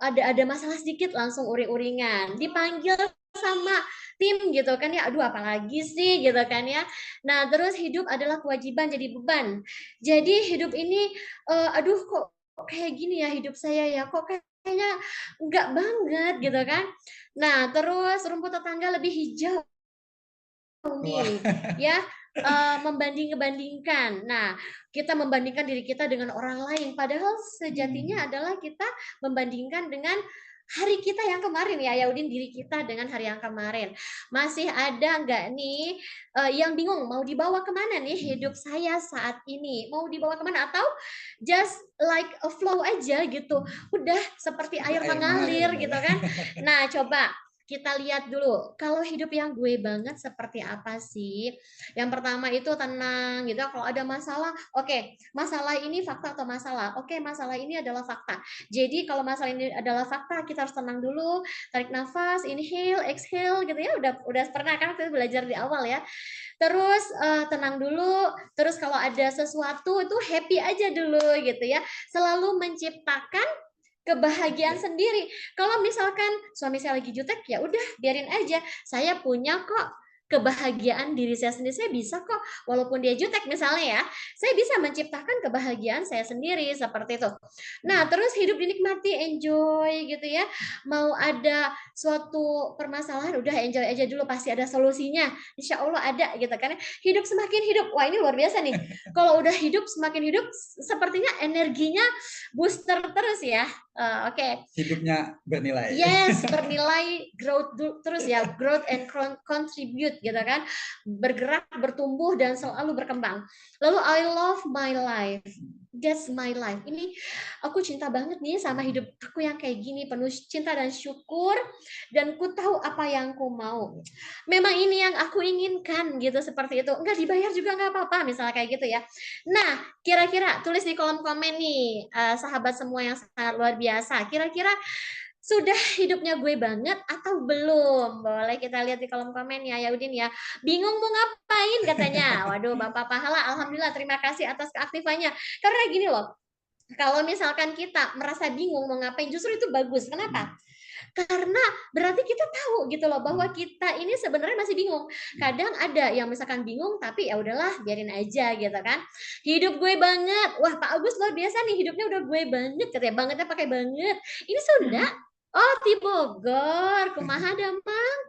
ada masalah sedikit langsung uring-uringan, dipanggil sama tim gitu kan ya, aduh apalagi sih gitu kan ya. Nah, terus hidup adalah kewajiban jadi beban. Jadi hidup ini aduh kok kayak gini ya hidup saya ya, kok kayak kayaknya enggak banget gitu kan. Nah, terus rumput tetangga lebih hijau Wah. nih, ya, membanding-ngebandingkan. Nah, kita membandingkan diri kita dengan orang lain, padahal sejatinya adalah kita membandingkan dengan hari kita yang kemarin ya, Yaudin, diri kita dengan hari yang kemarin. Masih ada nggak nih yang bingung mau dibawa kemana nih hidup saya saat ini? Mau dibawa kemana? Atau just like a flow aja gitu, udah seperti air mengalir Bunda, gitu ya. kan? Nah, coba kita lihat dulu, kalau hidup yang gue banget seperti apa sih? Yang pertama itu tenang gitu. Kalau ada masalah, oke, masalah ini fakta atau masalah? Oke, masalah ini adalah fakta. Jadi kalau masalah ini adalah fakta, kita harus tenang dulu, tarik nafas, inhale, exhale gitu ya. Udah pernah kan kita belajar di awal ya. Terus tenang dulu. Terus kalau ada sesuatu itu happy aja dulu gitu ya. Selalu menciptakan kebahagiaan sendiri. Kalau misalkan suami saya lagi jutek, ya udah biarin aja. Saya punya kok kebahagiaan diri saya sendiri. Saya bisa kok, walaupun dia jutek misalnya ya, saya bisa menciptakan kebahagiaan saya sendiri seperti itu. Nah, terus hidup dinikmati, enjoy gitu ya. Mau ada suatu permasalahan, udah enjoy aja dulu, pasti ada solusinya. Insya Allah ada gitu kan. Hidup semakin hidup. Wah, ini luar biasa nih. Kalau udah hidup semakin hidup, sepertinya energinya booster terus ya. Oke. Hidupnya bernilai. Yes, bernilai, growth terus ya, growth and contribute gitu kan, bergerak, bertumbuh dan selalu berkembang. Lalu I love my life, that's my life. Ini aku cinta banget nih sama hidup aku yang kayak gini, penuh cinta dan syukur, dan ku tahu apa yang ku mau. Memang ini yang aku inginkan gitu, seperti itu. Enggak dibayar juga nggak apa-apa, misalnya kayak gitu ya. Nah, kira-kira tulis di kolom komen nih, sahabat semua yang sangat luar biasa. Kira-kira sudah hidupnya gue banget atau belum? Boleh kita lihat di kolom komen ya, Yaudin ya. Bingung mau ngapain katanya. Waduh, Bapak Pahala, alhamdulillah terima kasih atas keaktifannya. Karena gini loh, kalau misalkan kita merasa bingung mau ngapain, justru itu bagus. Kenapa? Karena berarti kita tahu gitu loh bahwa kita ini sebenarnya masih bingung. Kadang ada yang misalkan bingung tapi ya udahlah biarin aja gitu kan. Hidup gue banget. Wah, Pak Agus luar biasa nih, hidupnya udah gue banget katanya. Bangetnya pakai banget. Ini Sunda. Oh, di Bogor, kumaha damang.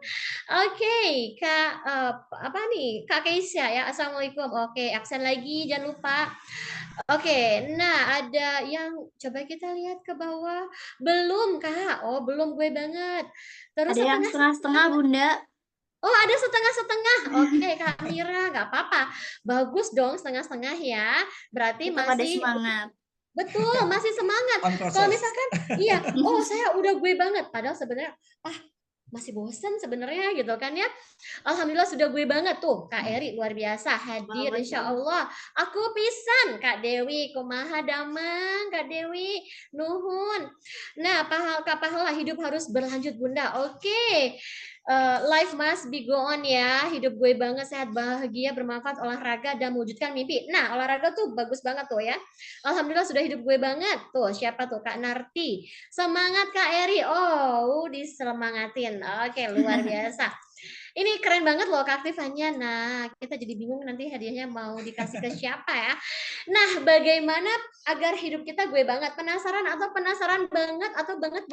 Oke, Kak apa nih? Kak Keisha ya. Assalamualaikum. Oke, aksen lagi jangan lupa. Oke, nah ada yang coba kita lihat ke bawah. Belum, Kak. Oh, belum gue banget. Terus Ada yang setengah-setengah, Bunda. Oh, ada setengah-setengah. Oke, Kak Mira, nggak apa-apa. Bagus dong setengah-setengah ya. Berarti Tetap ada masih semangat. betul, masih semangat. On Kalau proses. misalkan iya, oh saya udah gue banget. Padahal sebenarnya masih bosan sebenarnya gitu kan ya. Alhamdulillah sudah gue banget tuh. Kak Eri luar biasa hadir Wah, insya Allah. Aku pisan Kak Dewi kumaha damang Kak Dewi nuhun. Nah, Kak Pahala hidup harus berlanjut Bunda. Oke. Life must be go on ya. Hidup gue banget sehat bahagia bermanfaat olahraga dan mewujudkan mimpi. Nah, olahraga tuh bagus banget tuh ya. Alhamdulillah sudah hidup gue banget. Tuh, siapa tuh? Kak Narti. Semangat Kak Eri. Oh, disemangatin. Oke, luar biasa. Ini keren banget loh keaktifannya. Nah, kita jadi bingung nanti hadiahnya mau dikasih ke siapa ya. Nah, bagaimana agar hidup kita gue banget? Penasaran atau penasaran banget atau banget?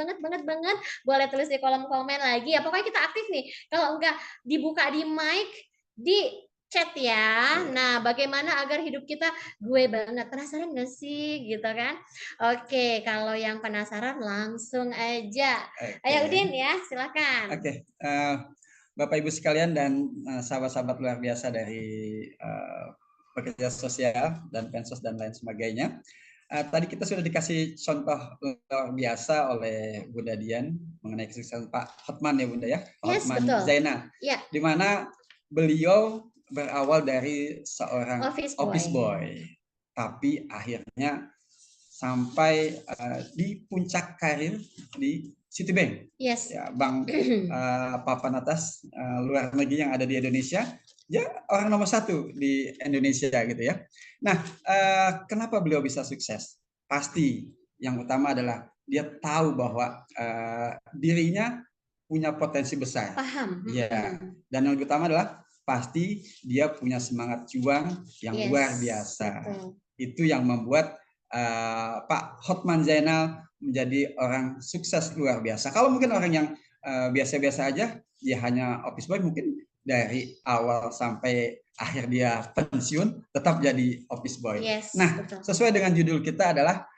Boleh tulis di kolom komen lagi ya. Pokoknya kita aktif nih. Kalau enggak dibuka di mic, di chat ya. Nah, bagaimana agar hidup kita gue banget? Penasaran gak sih? Gitu kan? Oke, kalau yang penasaran langsung aja. Ayo Udin ya, silakan. Oke. Bapak Ibu sekalian dan sahabat-sahabat luar biasa dari pekerja sosial dan pensos dan lain sebagainya. Tadi kita sudah dikasih contoh luar biasa oleh Bunda Dian mengenai kesuksesan Pak Hotman ya Bunda ya, Pak Yes, Hotman betul. Zainal, Ya. di mana beliau berawal dari seorang office boy, tapi akhirnya sampai di puncak karir di Citibank, Yes. ya, bank papan atas luar negeri yang ada di Indonesia, ya orang nomor 1 di Indonesia gitu ya. Nah, kenapa beliau bisa sukses? Pasti yang utama adalah dia tahu bahwa dirinya punya potensi besar. Paham. Ya, dan yang utama adalah pasti dia punya semangat juang yang luar biasa. Betul. Itu yang membuat Pak Hotman Zainal menjadi orang sukses luar biasa. Kalau mungkin orang yang biasa-biasa aja, dia hanya office boy, mungkin dari awal sampai akhir dia pensiun tetap jadi office boy. Yes, Nah, betul. sesuai dengan judul kita adalah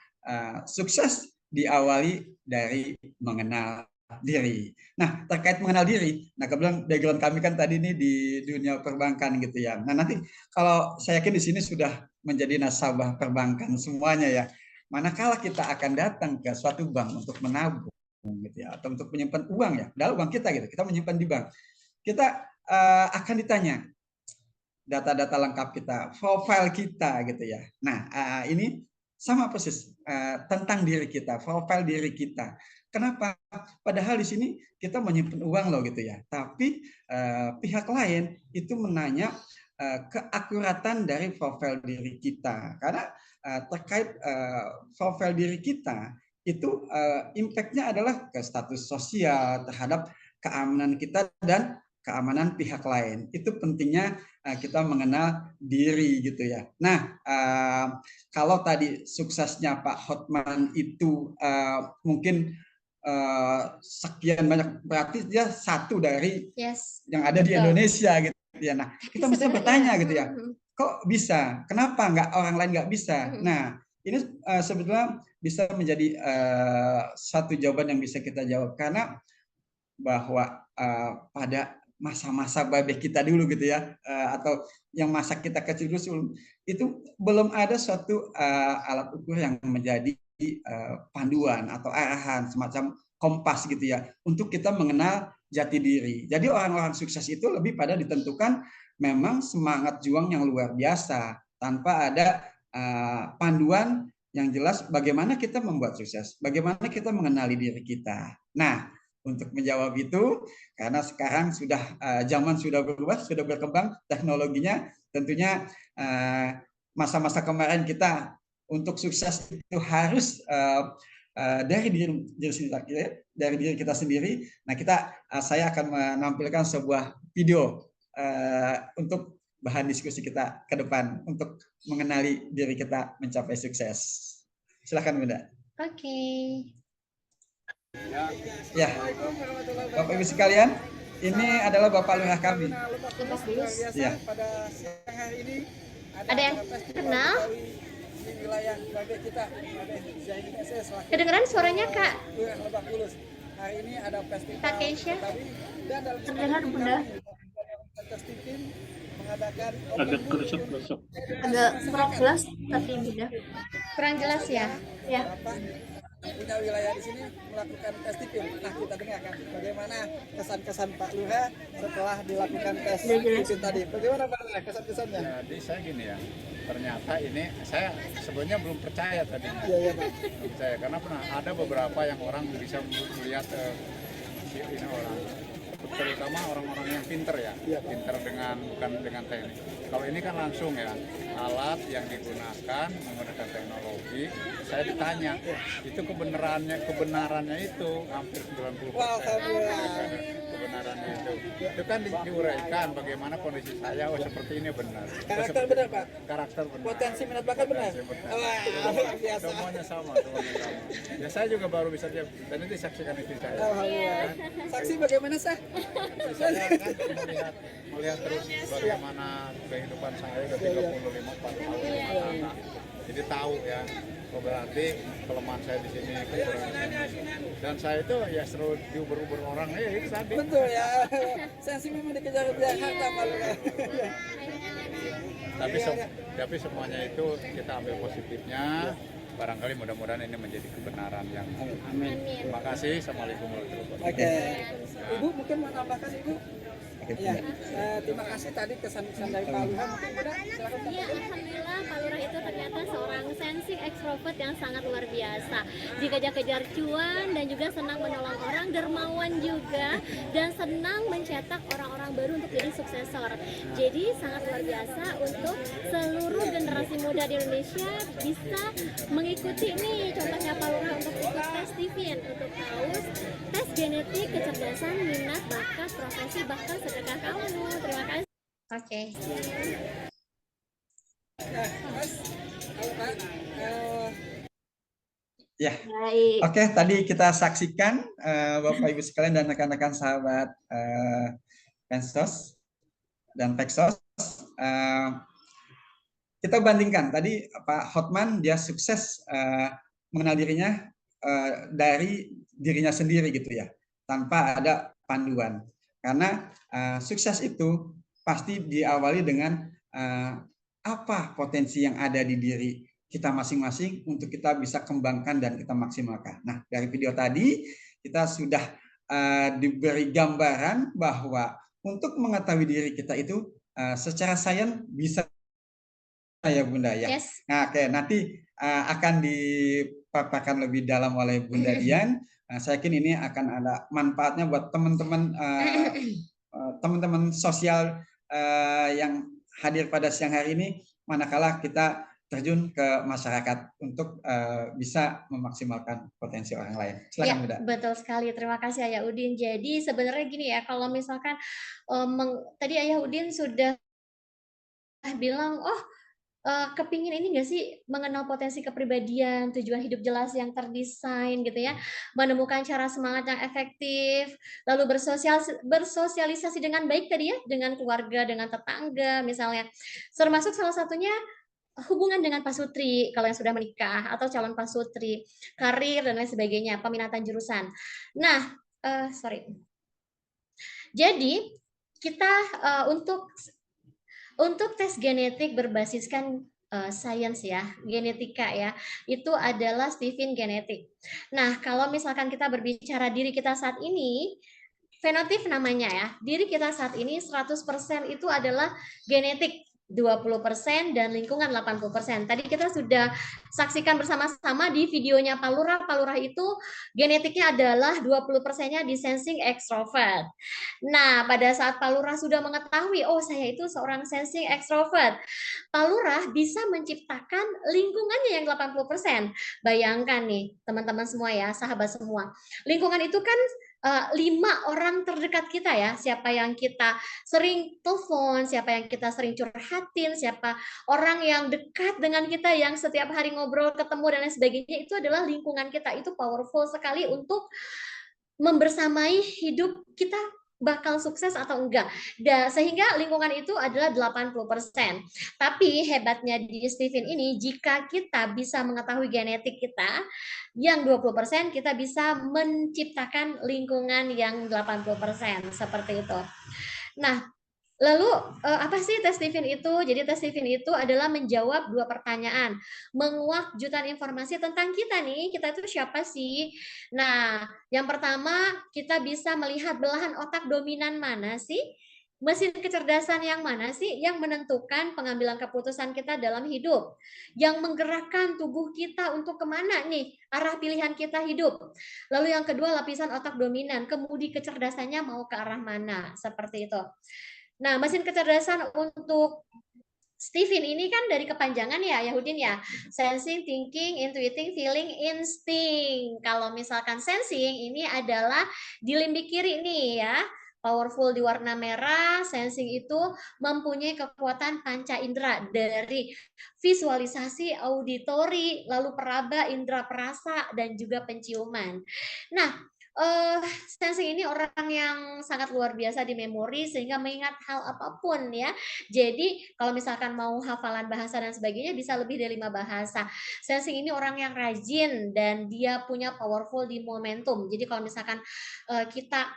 sukses diawali dari mengenal diri. Nah, terkait mengenal diri, nah kebetulan background kami kan tadi ini di dunia perbankan gitu ya. Nah, nanti kalau saya yakin di sini sudah menjadi nasabah perbankan semuanya ya. Manakala kita akan datang ke suatu bank untuk menabung gitu ya, atau untuk menyimpan uang ya, dalam uang kita gitu, kita menyimpan di bank. Kita akan ditanya data-data lengkap kita, profil kita gitu ya. Nah, ini sama persis tentang diri kita, profil diri kita. Kenapa? Padahal di sini kita menyimpan uang loh gitu ya. Tapi pihak lain itu menanya keakuratan dari profil diri kita. Karena terkait profil diri kita itu impact-nya adalah ke status sosial, terhadap keamanan kita dan keamanan pihak lain. Itu pentingnya kita mengenal diri gitu ya. Nah, kalau tadi suksesnya Pak Hotman itu mungkin sekian banyak, berarti dia satu dari yang ada di Indonesia gitu ya. Nah, kita mesti bertanya gitu ya, kok bisa? Kenapa nggak orang lain nggak bisa? Nah, ini sebetulnya bisa menjadi satu jawaban yang bisa kita jawab, karena bahwa pada masa-masa babe kita dulu gitu ya, atau yang masa kita kecil dulu, itu belum ada suatu alat ukur yang menjadi panduan atau arahan semacam kompas gitu ya untuk kita mengenal jati diri. Jadi orang-orang sukses itu lebih pada ditentukan memang semangat juang yang luar biasa tanpa ada panduan yang jelas bagaimana kita membuat sukses, bagaimana kita mengenali diri kita. Nah, untuk menjawab itu, karena sekarang sudah zaman sudah berubah, sudah berkembang teknologinya, tentunya masa-masa kemarin kita untuk sukses itu harus dari diri kita sendiri. Nah, saya akan menampilkan sebuah video untuk bahan diskusi kita ke depan untuk mengenali diri kita mencapai sukses. Silakan Bunda. Oke. Ya, Bapak Ibu sekalian, ini adalah Bapak Lurah kami. Ya. Pada siang hari ini Ada yang kenal? Di wilayah Babe kita, Babe Zaini SS. Kedengeran suaranya Kak? Lebak Bulus. Hari ini ada festival Kak Keisha? dan dalam Terdengar Bunda. Tim mengadakan Agak kerusuk-kerusuk. Agak kurang jelas tapi Bunda. Kurang jelas ya? Ya. punya wilayah di sini melakukan tes tipin. Nah, kita dengarkan bagaimana kesan-kesan Pak Lurah setelah dilakukan tes tipin tadi. Bagaimana Pak Lurah kesan-kesannya? Jadi saya gini ya, ternyata ini saya sebenarnya belum percaya tadi. Iya Pak. Belum percaya karena pernah ada beberapa yang orang bisa melihat ini orang, terutama orang-orang yang pinter ya, pinter bukan dengan teknik. Kalau ini kan langsung ya, alat yang digunakan menggunakan teknologi. Saya ditanya, itu kebenarannya itu hampir 90%. Kebenarannya itu kan diuraikan bagaimana kondisi saya, seperti ini benar. Karakter benar Pak? Karakter benar. Potensi minat bakat benar? Wah, biasa. Semuanya sama. Ya saya juga baru bisa diam, dan itu disaksikan istri saya. Alhamdulillah. Saksi bagaimana sah? Saya kan melihat terus bagaimana kehidupan saya udah 35-40 tahun di rumah. Jadi tahu ya, berarti kelemahan saya di sini, kekurangan sini. Dan saya itu ya seru diuber-uber orang, itu tadi. Betul ya. Sensi memang dikejar-kejar harta Pak Lurah. Tapi semuanya itu kita ambil positifnya. Barangkali mudah-mudahan ini menjadi kebenaran yang amin. Terima kasih. Assalamualaikum warahmatullahi wabarakatuh. Oke. Ibu mungkin mau tambahkan Ibu? Ya, terima kasih tadi kesan-kesan dari Pak Lurah. Mungkin Bunda, silakan. Iya, alhamdulillah Pak Lurah itu ternyata seorang sensing ekstrovert yang sangat luar biasa. Dikejar-kejar cuan dan juga senang menolong orang, dermawan juga, dan senang mencetak orang-orang baru untuk jadi suksesor. Jadi sangat luar biasa untuk seluruh generasi muda di Indonesia bisa mengikuti nih contohnya Pak Lurah untuk ikut tes TVN untuk tahu tes genetik, kecerdasan, minat, bakat, profesi, bahkan sedekah kamu. Terima kasih. Oke. Mas, halo Pak. Ya, Baik. oke. Tadi kita saksikan Bapak Ibu sekalian dan rekan-rekan sahabat Pensos dan Peksos. Kita bandingkan tadi Pak Hotman dia sukses mengenal dirinya dari dirinya sendiri gitu ya, tanpa ada panduan. Karena sukses itu pasti diawali dengan apa potensi yang ada di diri kita masing-masing untuk kita bisa kembangkan dan kita maksimalkan. Nah, dari video tadi kita sudah diberi gambaran bahwa untuk mengetahui diri kita itu secara sains bisa ya Bunda ya. Yes. Nah, oke, nanti akan dipaparkan lebih dalam oleh Bunda Dian. Saya yakin ini akan ada manfaatnya buat teman-teman teman-teman sosial yang hadir pada siang hari ini, manakala kita terjun ke masyarakat untuk bisa memaksimalkan potensi orang lain. Silakan Ya, Bunda. betul sekali. Terima kasih Ayah Udin. Jadi sebenarnya gini ya, kalau misalkan tadi Ayah Udin sudah bilang, oh kepingin ini nggak sih mengenal potensi kepribadian, tujuan hidup jelas yang terdesain gitu ya, menemukan cara semangat yang efektif, lalu bersosialisasi dengan baik tadi ya, dengan keluarga, dengan tetangga misalnya. Termasuk salah satunya hubungan dengan pasutri kalau yang sudah menikah atau calon pasutri, karir dan lain sebagainya, peminatan jurusan. Nah, jadi kita untuk tes genetik berbasiskan sains ya, genetika ya, itu adalah Stephen genetik. Nah, kalau misalkan kita berbicara diri kita saat ini, fenotip namanya ya, diri kita saat ini 100% itu adalah genetik, 20% dan lingkungan 80%. Tadi kita sudah saksikan bersama-sama di videonya Pak Lurah. Pak Lurah itu genetiknya adalah 20%-nya di sensing extrovert. Nah, pada saat Pak Lurah sudah mengetahui, oh saya itu seorang sensing extrovert, Pak Lurah bisa menciptakan lingkungannya yang 80%. Bayangkan nih, teman-teman semua ya, sahabat semua. Lingkungan itu kan 5 orang terdekat kita ya, siapa yang kita sering telepon, siapa yang kita sering curhatin, siapa orang yang dekat dengan kita yang setiap hari ngobrol, ketemu dan lain sebagainya, itu adalah lingkungan kita. Itu powerful sekali untuk membersamai hidup kita bakal sukses atau enggak. Sehingga lingkungan itu adalah 80%. Tapi hebatnya di Stephen ini, jika kita bisa mengetahui genetik kita, yang 20% kita bisa menciptakan lingkungan yang 80%. Seperti itu. Nah, lalu apa sih tes Stephen itu? Jadi tes Stephen itu adalah menjawab 2 pertanyaan, menguak jutaan informasi tentang kita nih, kita itu siapa sih? Nah, yang pertama kita bisa melihat belahan otak dominan mana sih? Mesin kecerdasan yang mana sih yang menentukan pengambilan keputusan kita dalam hidup? Yang menggerakkan tubuh kita untuk kemana nih arah pilihan kita hidup? Lalu yang kedua lapisan otak dominan, kemudi kecerdasannya mau ke arah mana? Seperti itu. Nah, mesin kecerdasan untuk Stephen ini kan dari kepanjangan ya, Yahudin ya. Sensing, thinking, intuiting, feeling, instinct. Kalau misalkan sensing ini adalah di limbik kiri nih ya. Powerful di warna merah, sensing itu mempunyai kekuatan panca indera dari visualisasi, auditori, lalu peraba, indera perasa, dan juga penciuman. Nah, sensing ini orang yang sangat luar biasa di memori sehingga mengingat hal apapun ya. Jadi kalau misalkan mau hafalan bahasa dan sebagainya bisa lebih dari 5 bahasa. Sensing ini orang yang rajin dan dia punya powerful di momentum. Jadi kalau misalkan kita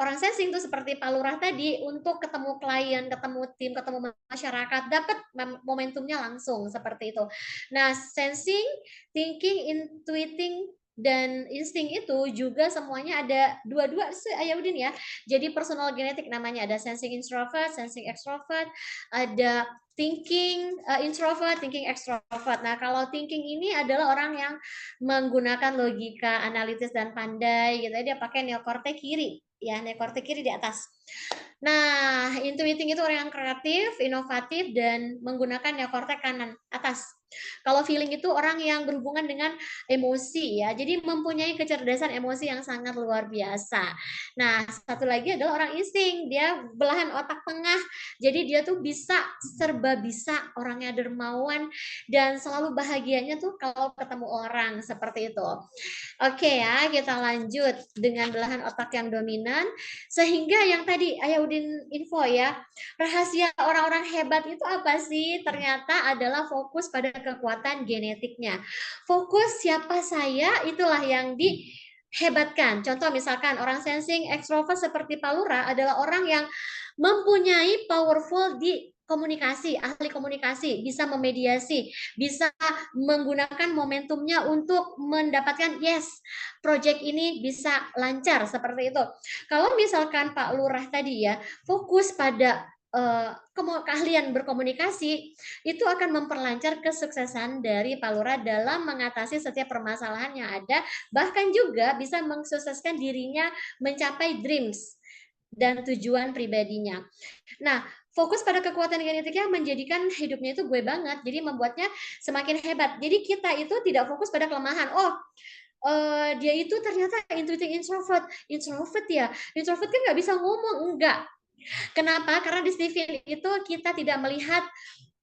orang sensing itu seperti Pak Lurah tadi, untuk ketemu klien, ketemu tim, ketemu masyarakat, dapat momentumnya langsung seperti itu. Nah, sensing, thinking, intuiting, dan insting itu juga semuanya ada dua-dua Ayah Udin ya. Jadi personal genetik namanya, ada sensing introvert, sensing extrovert, ada thinking introvert, thinking extrovert. Nah, kalau thinking ini adalah orang yang menggunakan logika, analitis dan pandai gitu. Dia pakai neokortek kiri ya, neokortek kiri di atas. Nah, intuiting itu orang yang kreatif, inovatif dan menggunakan neokortek kanan atas. Kalau feeling itu orang yang berhubungan dengan emosi ya. Jadi mempunyai kecerdasan emosi yang sangat luar biasa. Nah, satu lagi adalah orang insting. Dia belahan otak tengah. Jadi dia tuh bisa serba bisa, orangnya dermawan dan selalu bahagianya tuh kalau ketemu orang seperti itu. Oke ya, kita lanjut dengan belahan otak yang dominan. Sehingga yang tadi Ayaudin info ya, rahasia orang-orang hebat itu apa sih? Ternyata adalah fokus pada kekuatan genetiknya. Fokus siapa saya, itulah yang dihebatkan. Contoh misalkan orang sensing extrovert seperti Pak Lurah adalah orang yang mempunyai powerful di komunikasi, ahli komunikasi, bisa memediasi, bisa menggunakan momentumnya untuk mendapatkan yes, project ini bisa lancar seperti itu. Kalau misalkan Pak Lurah tadi ya fokus pada keahlian berkomunikasi, itu akan memperlancar kesuksesan dari Pak Lurah dalam mengatasi setiap permasalahan yang ada, bahkan juga bisa mensukseskan dirinya mencapai dreams dan tujuan pribadinya. Nah, fokus pada kekuatan genetiknya menjadikan hidupnya itu gue banget, jadi membuatnya semakin hebat. Jadi kita itu tidak fokus pada kelemahan. Dia itu ternyata intuitive introvert ya. Introvert kan nggak bisa ngomong, enggak. Kenapa? Karena di Stephen itu kita tidak melihat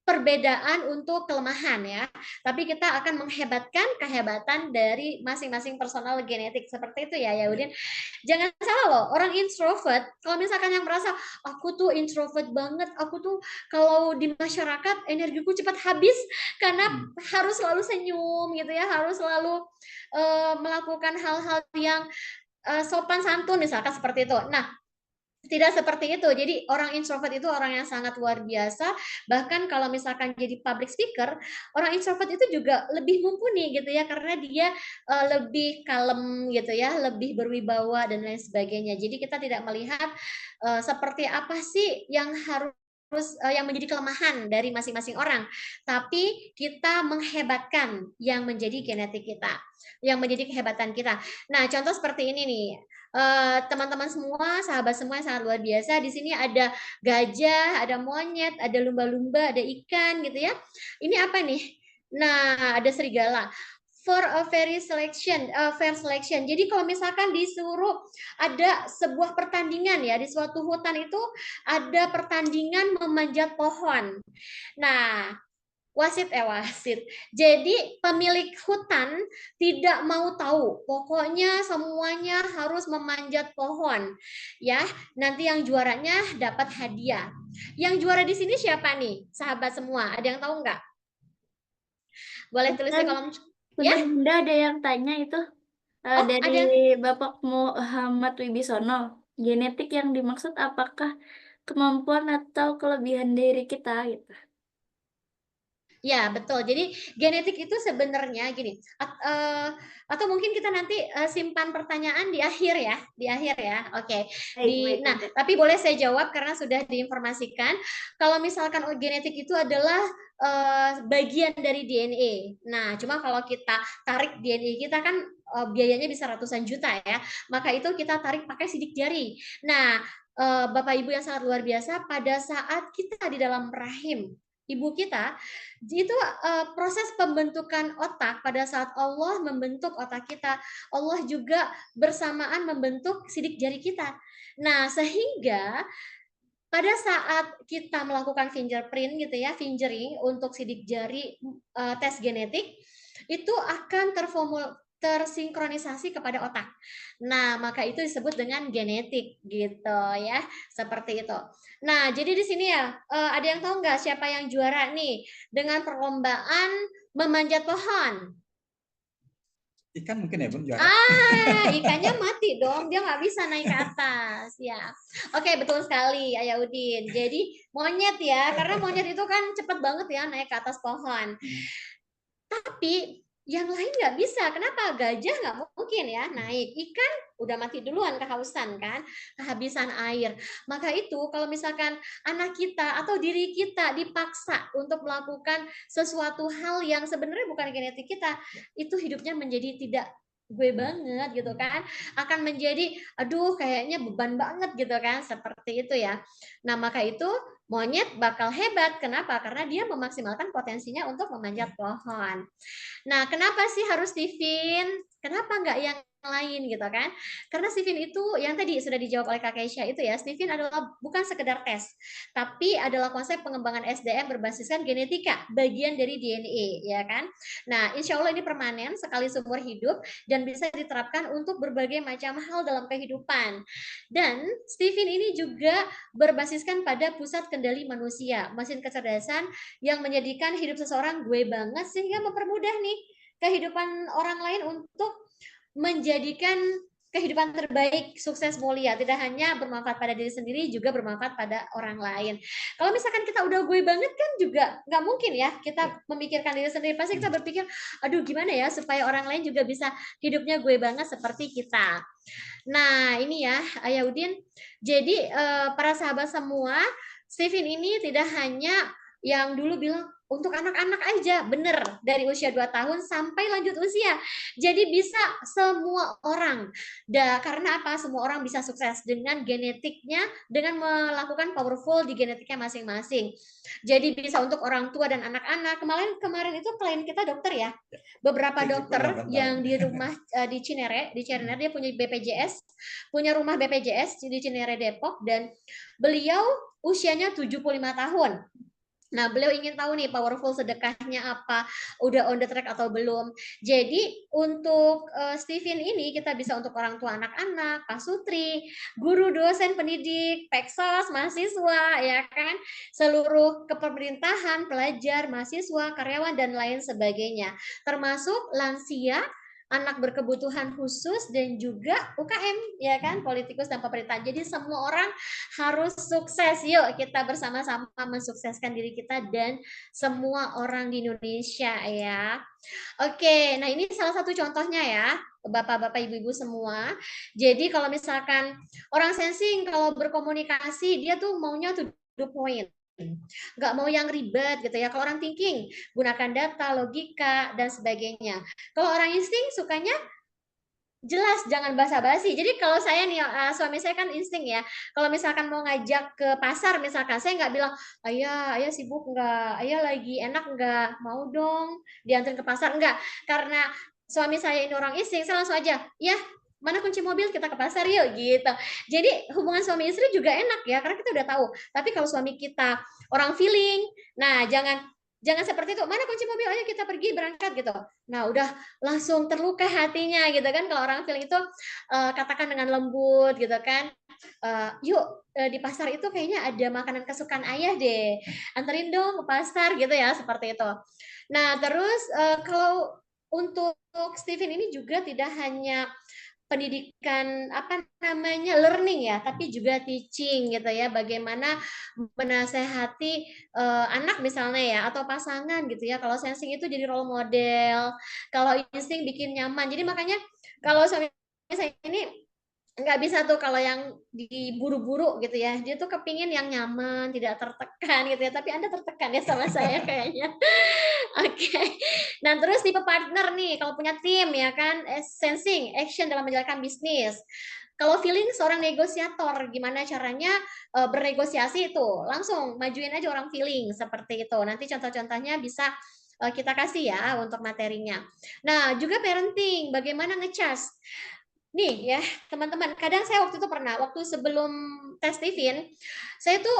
perbedaan untuk kelemahan ya, tapi kita akan menghebatkan kehebatan dari masing-masing personal genetik seperti itu ya Yaudin. Jangan salah loh, orang introvert kalau misalkan yang merasa aku tuh introvert banget, aku tuh kalau di masyarakat energiku cepat habis karena harus selalu senyum gitu ya, harus selalu melakukan hal-hal yang sopan santun misalkan seperti itu. Nah, tidak seperti itu. Jadi orang introvert itu orang yang sangat luar biasa. Bahkan kalau misalkan jadi public speaker, orang introvert itu juga lebih mumpuni gitu ya, karena dia lebih kalem gitu ya, lebih berwibawa dan lain sebagainya. Jadi kita tidak melihat seperti apa sih yang harus yang menjadi kelemahan dari masing-masing orang, tapi kita menghebatkan yang menjadi genetik kita, yang menjadi kehebatan kita. Nah, contoh seperti ini nih. Teman-teman semua, sahabat semua yang sangat luar biasa. Di sini ada gajah, ada monyet, ada lumba-lumba, ada ikan gitu ya. Ini apa nih? Nah, ada serigala. For a fair selection. Jadi kalau misalkan disuruh ada sebuah pertandingan ya, di suatu hutan itu ada pertandingan memanjat pohon. Nah, wasit. Jadi pemilik hutan tidak mau tahu, pokoknya semuanya harus memanjat pohon. Ya, nanti yang juaranya dapat hadiah. Yang juara di sini siapa nih, sahabat semua? Ada yang tahu nggak? Boleh tulis di kolom. Ya, Bunda ada yang tanya itu dari ada. Bapak Muhammad Wibisono. Genetik yang dimaksud apakah kemampuan atau kelebihan diri kita gitu? Ya, betul. Jadi genetik itu sebenarnya gini, atau mungkin kita nanti simpan pertanyaan di akhir ya, Oke. Baik. Nah, tapi boleh saya jawab karena sudah diinformasikan. Kalau misalkan genetik itu adalah bagian dari DNA. Nah, cuma kalau kita tarik DNA kita kan biayanya bisa ratusan juta ya. Maka itu kita tarik pakai sidik jari. Nah, Bapak Ibu yang sangat luar biasa, pada saat kita di dalam rahim ibu kita, itu proses pembentukan otak pada saat Allah membentuk otak kita, Allah juga bersamaan membentuk sidik jari kita. Nah, sehingga pada saat kita melakukan fingerprint gitu ya, fingering untuk sidik jari tes genetik, itu akan tersinkronisasi kepada otak. Nah, maka itu disebut dengan genetik gitu ya, seperti itu. Nah, jadi di sini ya, ada yang tahu nggak siapa yang juara nih dengan perlombaan memanjat pohon? Ikan mungkin ya, Bun, juara. Ikannya mati dong, dia nggak bisa naik ke atas ya. Oke, betul sekali Ayah Udin. Jadi monyet ya, karena monyet itu kan cepet banget ya naik ke atas pohon. Tapi yang lain nggak bisa. Kenapa? Gajah nggak mungkin ya naik. Ikan udah mati duluan kehausan kan, kehabisan air. Maka itu kalau misalkan anak kita atau diri kita dipaksa untuk melakukan sesuatu hal yang sebenarnya bukan genetik kita, itu hidupnya menjadi tidak gue banget gitu kan, akan menjadi aduh kayaknya beban banget gitu kan, seperti itu ya. Nah, maka itu Monyet bakal hebat. Kenapa? Karena dia memaksimalkan potensinya untuk memanjat pohon. Nah, kenapa sih harus Steven? Kenapa nggak yang lain gitu kan? Karena Steven itu yang tadi sudah dijawab oleh Kak Keisha itu ya, Steven adalah bukan sekedar tes, tapi adalah konsep pengembangan SDM berbasiskan genetika, bagian dari DNA, ya kan? Nah, insya Allah ini permanen sekali seumur hidup dan bisa diterapkan untuk berbagai macam hal dalam kehidupan. Dan Steven ini juga berbasiskan pada pusat kendali manusia, mesin kecerdasan yang menjadikan hidup seseorang gue banget sehingga mempermudah nih kehidupan orang lain untuk menjadikan kehidupan terbaik, sukses, mulia, tidak hanya bermanfaat pada diri sendiri, juga bermanfaat pada orang lain. Kalau misalkan kita udah gue banget kan juga nggak mungkin ya kita memikirkan diri sendiri, pasti kita berpikir, aduh gimana ya supaya orang lain juga bisa hidupnya gue banget seperti kita. Nah ini ya Ayah Udin, jadi para sahabat semua, Steven ini tidak hanya yang dulu bilang untuk anak-anak aja, bener, dari usia 2 tahun sampai lanjut usia. Jadi bisa semua orang. Karena apa? Semua orang bisa sukses dengan genetiknya, dengan melakukan powerful di genetiknya masing-masing. Jadi bisa untuk orang tua dan anak-anak. Kemarin itu klien kita dokter ya. Beberapa dokter yang di rumah di Cinere dia punya BPJS, punya rumah BPJS di Cinere Depok, dan beliau usianya 75 tahun. Nah, beliau ingin tahu nih powerful sedekahnya apa, udah on the track atau belum. Jadi untuk Steven ini kita bisa untuk orang tua anak-anak, pasutri, guru, dosen, pendidik, peksos, mahasiswa, ya kan, seluruh kepemerintahan, pelajar, mahasiswa, karyawan dan lain sebagainya, termasuk lansia, anak berkebutuhan khusus, dan juga UKM, ya kan, politikus dan pemerintah. Jadi semua orang harus sukses. Yuk kita bersama-sama mensukseskan diri kita dan semua orang di Indonesia ya. Oke, nah ini salah satu contohnya ya, Bapak-bapak, Ibu-ibu semua. Jadi kalau misalkan orang sensing kalau berkomunikasi dia tuh maunya to the point. Nggak mau yang ribet gitu ya. Kalau orang thinking, gunakan data, logika, dan sebagainya. Kalau orang insting sukanya jelas, jangan basa-basi. Jadi kalau saya nih, suami saya kan insting ya. Kalau misalkan mau ngajak ke pasar misalkan, saya nggak bilang, ayah sibuk nggak? Ayah lagi enak nggak? Mau dong dianterin ke pasar? Enggak. Karena suami saya ini orang insting, saya langsung aja, ya mana kunci mobil, kita ke pasar yuk gitu. Jadi hubungan suami istri juga enak ya, karena kita udah tahu. Tapi kalau suami kita orang feeling, nah jangan seperti itu, mana kunci mobil, ayo kita pergi berangkat gitu. Nah udah langsung terluka hatinya gitu kan. Kalau orang feeling itu katakan dengan lembut gitu kan, yuk di pasar itu kayaknya ada makanan kesukaan ayah deh, anterin dong ke pasar gitu ya, seperti itu. Nah terus kalau untuk Steven ini juga tidak hanya pendidikan learning ya, tapi juga teaching gitu ya, bagaimana menasehati anak misalnya ya, atau pasangan gitu ya. Kalau sensing itu jadi role model, kalau insting bikin nyaman. Jadi makanya kalau suami saya ini nggak bisa tuh kalau yang diburu-buru gitu ya, dia tuh kepingin yang nyaman, tidak tertekan gitu ya, tapi Anda tertekan ya sama saya kayaknya. Oke. Nah, terus tipe partner nih, kalau punya tim ya kan, sensing, action dalam menjalankan bisnis. Kalau feeling seorang negosiator, gimana caranya bernegosiasi itu? Langsung majuin aja orang feeling seperti itu. Nanti contoh-contohnya bisa kita kasih ya untuk materinya. Nah, juga parenting, bagaimana ngecas. Nih ya, teman-teman, kadang saya waktu itu pernah, waktu sebelum tes Steven, saya tuh,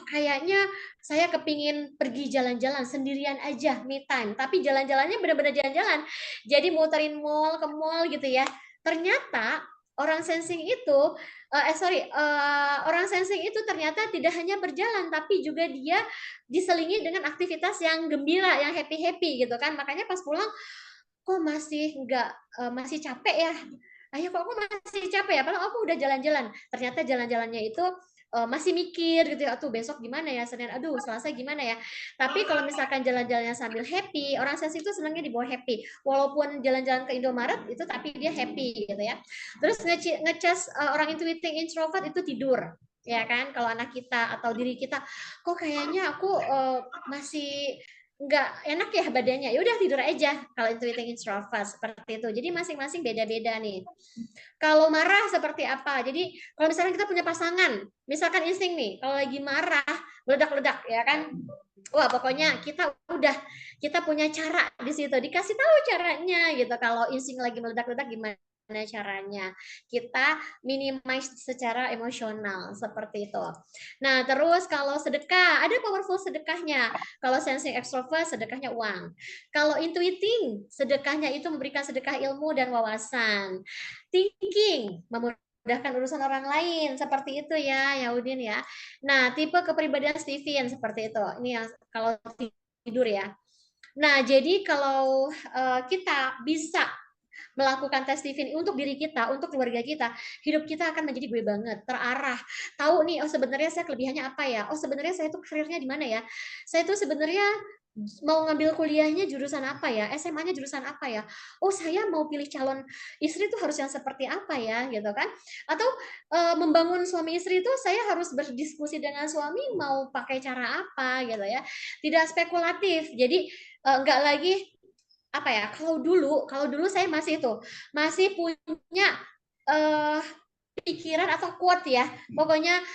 kayaknya saya kepingin pergi jalan-jalan sendirian aja, me time. Tapi jalan-jalannya benar-benar jalan-jalan. Jadi muterin mall ke mall gitu ya. Ternyata orang sensing itu, orang sensing itu ternyata tidak hanya berjalan, tapi juga dia diselingi dengan aktivitas yang gembira, yang happy-happy gitu kan. Makanya pas pulang, kok masih capek ya? Ayo kok aku masih capek ya, padahal aku udah jalan-jalan. Ternyata jalan-jalannya itu masih mikir gitu ya, tuh besok gimana ya, Senin, aduh Selasa gimana ya. Tapi kalau misalkan jalan-jalannya sambil happy, orang sensi itu senangnya dibawa happy. Walaupun jalan-jalan ke Indomaret itu, tapi dia happy gitu ya. Terus ngecas orang intuiting introvert itu tidur. Ya kan, kalau anak kita atau diri kita, kok kayaknya aku masih nggak enak ya badannya, ya udah tidur aja kalau intuiting introvert seperti itu. Jadi masing-masing beda-beda nih. Kalau marah seperti apa? Jadi kalau misalnya kita punya pasangan, misalkan insting nih, kalau lagi marah meledak-ledak ya kan, wah pokoknya kita punya cara di situ, dikasih tahu caranya gitu. Kalau insting lagi meledak-ledak gimana caranya kita minimize secara emosional seperti itu. Nah terus kalau sedekah ada powerful sedekahnya. Kalau sensing extrovert sedekahnya uang. Kalau intuiting sedekahnya itu memberikan sedekah ilmu dan wawasan. Thinking memudahkan urusan orang lain seperti itu ya Udin ya. Nah tipe kepribadian Steven seperti itu. Ini yang kalau tidur ya. Nah jadi kalau kita bisa melakukan tes TV untuk diri kita, untuk keluarga kita, hidup kita akan menjadi gue banget, terarah. Tahu nih, oh sebenarnya saya kelebihannya apa ya? Oh sebenarnya saya tuh karirnya di mana ya? Saya tuh sebenarnya mau ngambil kuliahnya jurusan apa ya? SMA-nya jurusan apa ya? Oh saya mau pilih calon istri tuh harus yang seperti apa ya, gitu kan? Atau membangun suami istri itu saya harus berdiskusi dengan suami mau pakai cara apa, gitu ya? Tidak spekulatif. Jadi nggak lagi apa ya, kalau dulu saya masih punya pikiran atau quote ya, pokoknya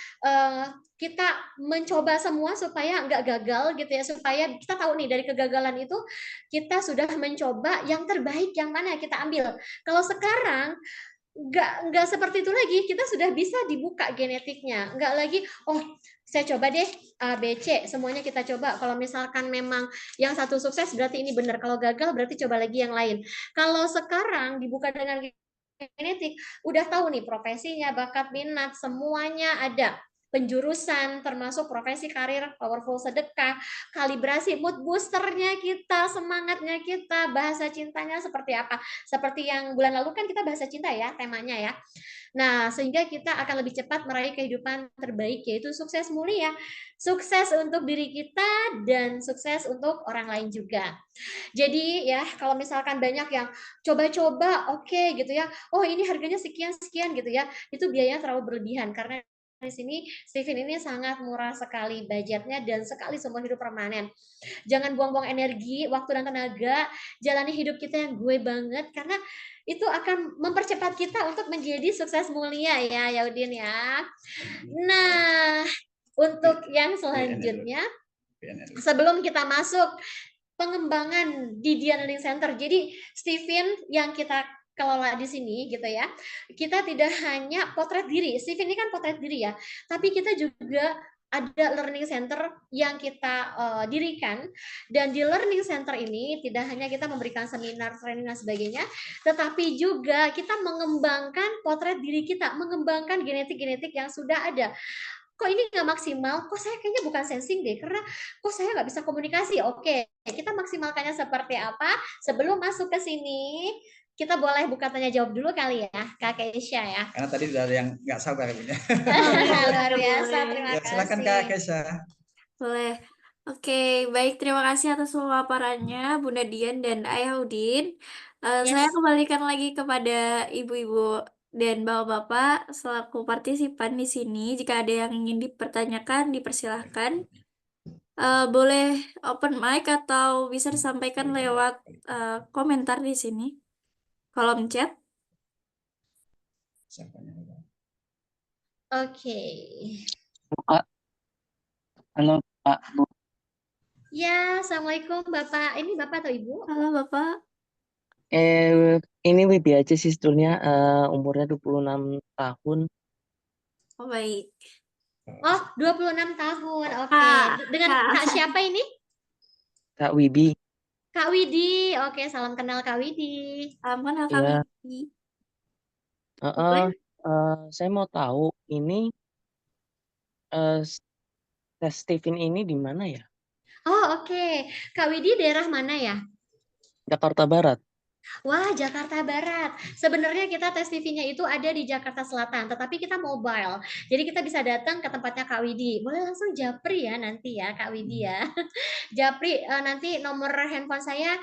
kita mencoba semua supaya nggak gagal gitu ya, supaya kita tahu nih dari kegagalan itu kita sudah mencoba yang terbaik yang mana kita ambil. Kalau sekarang nggak seperti itu lagi, kita sudah bisa dibuka genetiknya, nggak lagi oh saya coba deh A B C semuanya kita coba, kalau misalkan memang yang satu sukses berarti ini benar, kalau gagal berarti coba lagi yang lain. Kalau sekarang dibuka dengan genetik, udah tahu nih profesinya, bakat, minat, semuanya ada, penjurusan termasuk profesi, karir, powerful sedekah, kalibrasi, mood boosternya kita, semangatnya kita, bahasa cintanya seperti apa. Seperti yang bulan lalu kan kita bahasa cinta ya temanya ya. Nah, sehingga kita akan lebih cepat meraih kehidupan terbaik, yaitu sukses mulia. Sukses untuk diri kita dan sukses untuk orang lain juga. Jadi ya, kalau misalkan banyak yang coba-coba, oke gitu ya. Oh, ini harganya sekian-sekian gitu ya. Itu biayanya terlalu berlebihan karena di sini Steven ini sangat murah sekali budgetnya dan sekali seumur hidup permanen. Jangan buang-buang energi, waktu dan tenaga, jalani hidup kita yang gue banget karena itu akan mempercepat kita untuk menjadi sukses mulia ya Udin ya. Nah, untuk yang selanjutnya sebelum kita masuk pengembangan di Dian Learning Center. Jadi Steven yang kita kelola di sini gitu ya. Kita tidak hanya potret diri. Steven ini kan potret diri ya, tapi kita juga ada learning center yang kita dirikan, dan di learning center ini tidak hanya kita memberikan seminar, training dan sebagainya, tetapi juga kita mengembangkan potret diri kita, mengembangkan genetik-genetik yang sudah ada. Kok ini nggak maksimal, kok saya kayaknya bukan sensing deh, karena kok saya nggak bisa komunikasi. Oke, kita maksimalkannya seperti apa? Sebelum masuk ke sini, kita boleh buka tanya jawab dulu kali ya, Kak Keisha ya. Karena tadi udah ada yang nggak sabar ini. Luar biasa, terima Ya, silakan kasih. Kak Kesha. Boleh. Oke, baik. Terima kasih atas pemaparannya, Bunda Dian dan Ayah Udin. Saya Yes. kembalikan lagi kepada ibu-ibu dan bapak-bapak selaku partisipan di sini. Jika ada yang ingin dipertanyakan, dipersilahkan. Boleh open mic atau bisa disampaikan lewat komentar di sini, kolom chat. Oke. Pak. Halo Pak, Bu. Ya, Assalamualaikum Bapak. Ini Bapak atau Ibu? Halo Bapak. Ini Wibi aja sih sebetulnya, umurnya 26 tahun. Oh baik. Oh, 26 tahun. Oke. Kak, Dengan Kak. Kak siapa ini? Kak Wibi. Kak Widi. Oke, salam kenal Kak Widi. Salam kenal Iya. kami. Saya mau tahu ini tes Steven ini di mana ya? Oh, oke. Kak Widi daerah mana ya? Jakarta Barat. Wah, Jakarta Barat. Sebenarnya kita tes TV-nya itu ada di Jakarta Selatan, tetapi kita mobile. Jadi kita bisa datang ke tempatnya Kak Widi. Boleh langsung japri ya nanti ya Kak Widi ya. Japri, nanti nomor handphone saya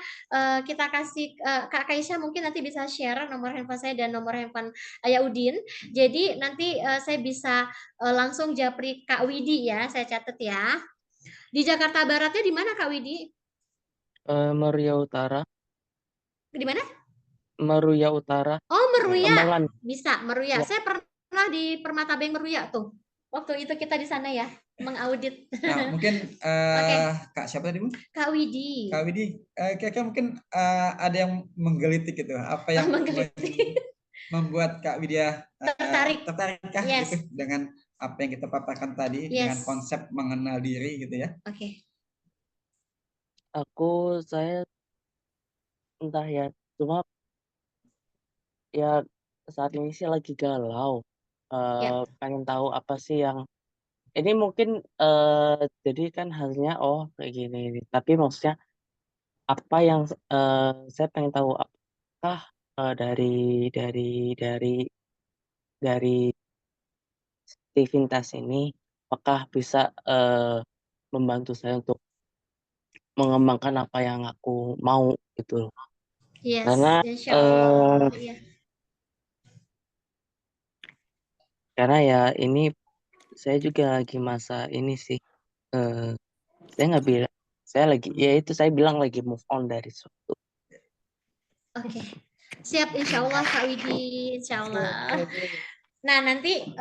kita kasih, Kak Kaisha mungkin nanti bisa share nomor handphone saya dan nomor handphone Ayah Udin. Jadi nanti saya bisa langsung japri Kak Widi ya, saya catat ya. Di Jakarta Baratnya di mana Kak Widi? Meruya Utara. Di mana? Meruya Utara. Oh, Meruya. Kembangan. Bisa, Meruya. Ya. Saya pernah di Permata Bank Meruya tuh. Waktu itu kita di sana ya, mengaudit. Nah, mungkin Oke. Kak siapa tadi, Bu? Kak Widi. Kak Widi, kira-kira mungkin ada yang menggelitik gitu. Apa yang Menggelitik. membuat Kak Widya Tertarik. tertarikkah Yes. gitu dengan apa yang kita paparkan tadi Yes. dengan konsep mengenal diri gitu ya? Oke. Saya entah ya, cuma ya saat ini sih lagi galau. Ya. Pengen tahu apa sih yang ini mungkin jadi kan harusnya kayak gini. Tapi maksudnya apa yang saya pengen tahu apakah dari aktivitas ini apakah bisa membantu saya untuk mengembangkan apa yang aku mau gitu. Yes, Karena insya Allah. Iya. karena ya ini saya juga lagi masa ini sih. Saya nggak bilang saya lagi ya itu saya bilang lagi move on dari suatu. Oke. Siap, insya Allah Kak Widi, insya Allah. Nah, nanti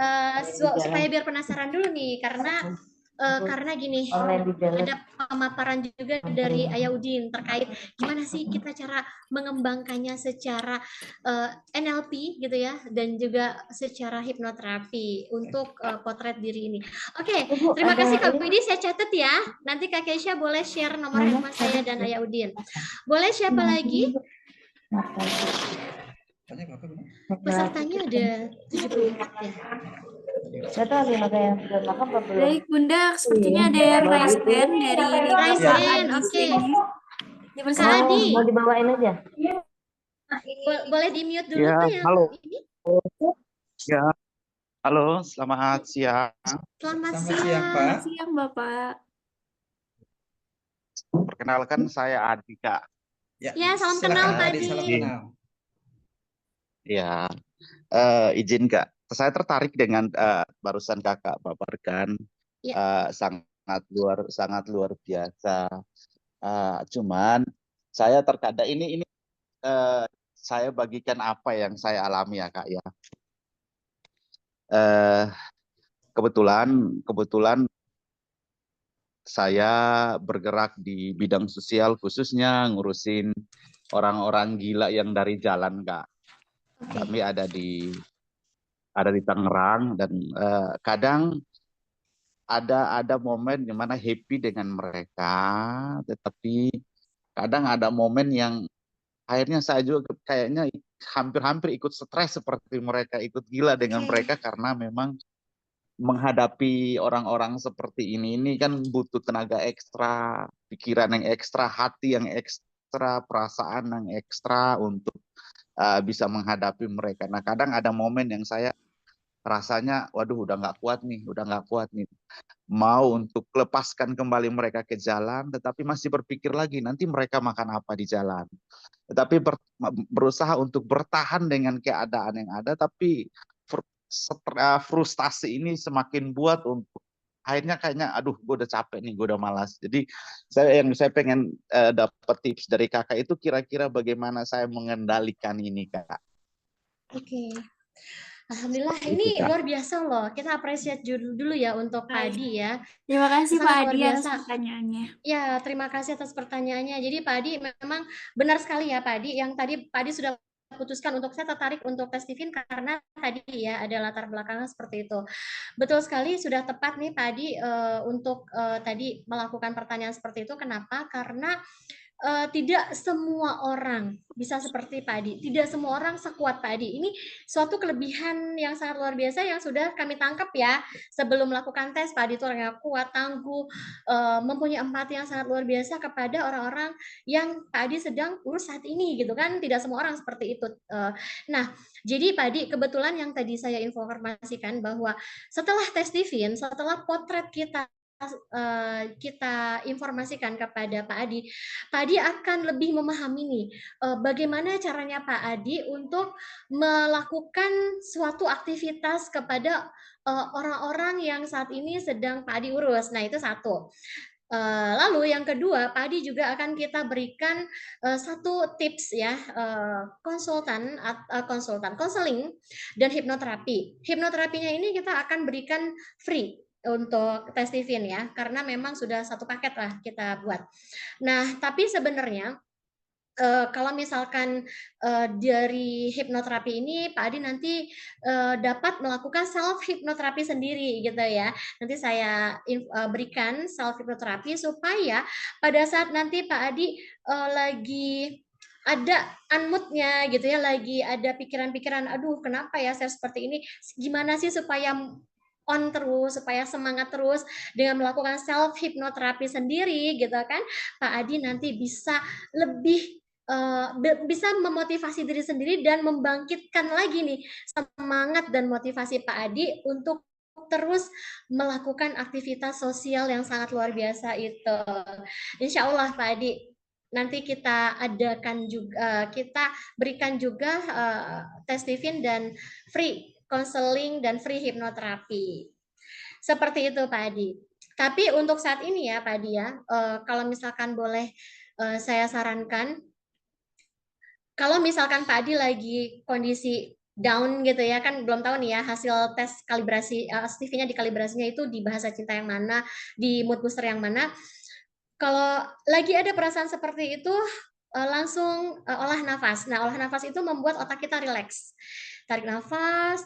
supaya biar penasaran dulu nih, karena gini, ada pemaparan juga dari Ayaudin terkait gimana sih kita cara mengembangkannya secara NLP gitu ya, dan juga secara hipnoterapi untuk potret diri ini. Oke, terima kasih Kak Widi, saya catat ya. Nanti Kak Keisha boleh share nomor handphone saya dan Ayaudin. Boleh siapa lagi? Pesertanya ada 74 ya. Baik, Bunda, sepertinya ada yang raise hand dari Raise Kak hand, Adi oke. sini. Kak Adi, Mau dibawain aja. boleh di mute dulu Ya, yang halo. ini. Ya, halo, selamat siang. Selamat Selamat siang. siang, Pak. Selamat siang, Bapak. Perkenalkan saya Adi, Kak. Ya, salam silakan, kenal, Pak Adi. Adi. Salam kenal. Ya, izin Kak. Saya tertarik dengan barusan Kakak paparkan. Ya. Sangat luar biasa. Cuman saya terkadang ini saya bagikan apa yang saya alami ya Kak ya. Kebetulan saya bergerak di bidang sosial, khususnya ngurusin orang-orang gila yang dari jalan, Kak. Kami ada di Tangerang dan kadang ada momen di mana happy dengan mereka, tetapi kadang ada momen yang akhirnya saya juga kayaknya hampir-hampir ikut stres seperti mereka, ikut gila dengan mereka karena memang menghadapi orang-orang seperti ini kan butuh tenaga ekstra, pikiran yang ekstra, hati yang ekstra, perasaan yang ekstra untuk bisa menghadapi mereka. Nah, kadang ada momen yang saya rasanya, waduh, udah nggak kuat nih, mau untuk lepaskan kembali mereka ke jalan, tetapi masih berpikir lagi nanti mereka makan apa di jalan. Tetapi berusaha untuk bertahan dengan keadaan yang ada, tapi frustasi ini semakin buat untuk akhirnya kayaknya aduh gue udah capek nih, gue udah malas. Jadi saya pengen dapat tips dari Kakak itu kira-kira bagaimana saya mengendalikan ini, Kak. Oke. Alhamdulillah, ini luar biasa loh. Kita apresiasi dulu ya untuk Pak Adi ya. Terima kasih Sangat Pak luar Adi biasa. atas pertanyaannya. Ya, terima kasih atas pertanyaannya. Jadi Pak Adi memang benar sekali ya Pak Adi. Yang tadi Pak Adi sudah putuskan untuk saya tertarik untuk tes Tivin karena tadi ya ada latar belakangnya seperti itu. Betul sekali, sudah tepat nih Pak Adi untuk tadi melakukan pertanyaan seperti itu. Kenapa? Karena tidak semua orang bisa seperti Pak Adi. Tidak semua orang sekuat Pak Adi. Ini suatu kelebihan yang sangat luar biasa yang sudah kami tangkap ya. Sebelum melakukan tes, Pak Adi itu orang yang kuat, tangguh, mempunyai empati yang sangat luar biasa kepada orang-orang yang Pak Adi sedang urus saat ini gitu kan. Tidak semua orang seperti itu. Nah, jadi Pak Adi, kebetulan yang tadi saya informasikan bahwa setelah tes Tivin, setelah potret kita informasikan kepada Pak Adi akan lebih memahami nih bagaimana caranya Pak Adi untuk melakukan suatu aktivitas kepada orang-orang yang saat ini sedang Pak Adi urus. Nah, itu satu. Lalu yang kedua, Pak Adi juga akan kita berikan satu tips ya, konseling dan hipnoterapi. Hipnoterapinya ini kita akan berikan free untuk tes Stephen ya, karena memang sudah satu paket lah kita buat. Nah, tapi sebenarnya kalau misalkan dari hipnoterapi ini Pak Adi nanti dapat melakukan self hipnoterapi sendiri gitu ya. Nanti saya berikan self hipnoterapi supaya pada saat nanti Pak Adi lagi ada unmoodnya gitu ya, lagi ada pikiran-pikiran, aduh kenapa ya saya seperti ini, gimana sih supaya on terus, supaya semangat terus dengan melakukan self hipnoterapi sendiri gitu kan, Pak Adi nanti bisa lebih bisa memotivasi diri sendiri dan membangkitkan lagi nih semangat dan motivasi Pak Adi untuk terus melakukan aktivitas sosial yang sangat luar biasa itu. Insya Allah Pak Adi, nanti kita adakan juga, kita berikan juga tes Stephen dan free counseling dan free hipnoterapi. Seperti itu Pak Adi. Tapi untuk saat ini ya Pak Adi ya, kalau misalkan boleh saya sarankan, kalau misalkan Pak Adi lagi kondisi down gitu ya, kan belum tahu nih ya hasil tes kalibrasi Stevie-nya dikalibrasinya itu di bahasa cinta yang mana, di mood booster yang mana. Kalau lagi ada perasaan seperti itu, langsung olah nafas. Nah, olah nafas itu membuat otak kita rileks. Tarik nafas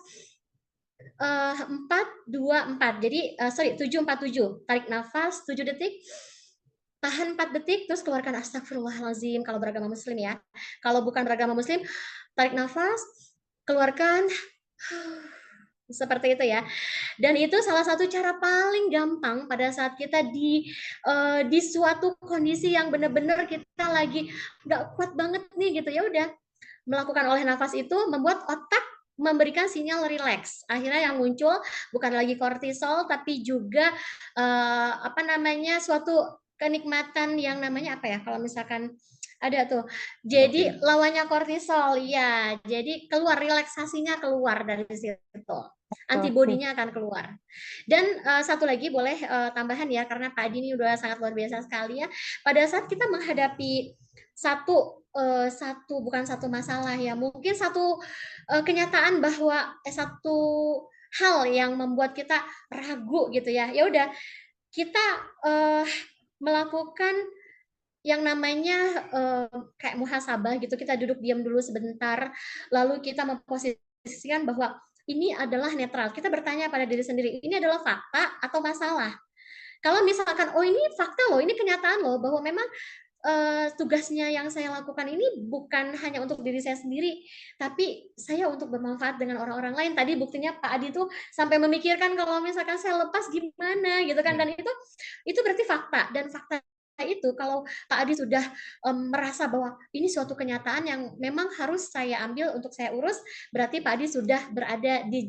4-2-4. Jadi 7-4-7. Tarik nafas 7 detik. Tahan 4 detik, terus keluarkan astagfirullahaladzim kalau beragama muslim ya. Kalau bukan beragama muslim, tarik nafas, keluarkan, seperti itu ya. Dan itu salah satu cara paling gampang pada saat kita di suatu kondisi yang benar-benar kita lagi nggak kuat banget nih gitu, ya udah melakukan olah nafas itu membuat otak memberikan sinyal rileks. Akhirnya yang muncul bukan lagi kortisol, tapi juga suatu kenikmatan yang namanya apa ya? Kalau misalkan ada tuh. Jadi lawannya kortisol, ya. Jadi keluar relaksasinya keluar dari situ. Antibodinya akan keluar. Dan satu lagi boleh tambahan ya, karena Pak Adi ini udah sangat luar biasa sekali ya. Pada saat kita menghadapi bukan satu masalah ya, mungkin satu kenyataan bahwa satu hal yang membuat kita ragu gitu ya. Ya udah, kita melakukan yang namanya kayak muhasabah gitu, kita duduk diam dulu sebentar, lalu kita memposisikan bahwa ini adalah netral. Kita bertanya pada diri sendiri, ini adalah fakta atau masalah? Kalau misalkan, oh ini fakta loh, ini kenyataan loh, bahwa memang tugasnya yang saya lakukan ini bukan hanya untuk diri saya sendiri, tapi saya untuk bermanfaat dengan orang-orang lain. Tadi buktinya Pak Adi tuh sampai memikirkan kalau misalkan saya lepas gimana gitu kan, dan itu berarti fakta. Dan fakta itu kalau Pak Adi sudah merasa bahwa ini suatu kenyataan yang memang harus saya ambil untuk saya urus, berarti Pak Adi sudah berada di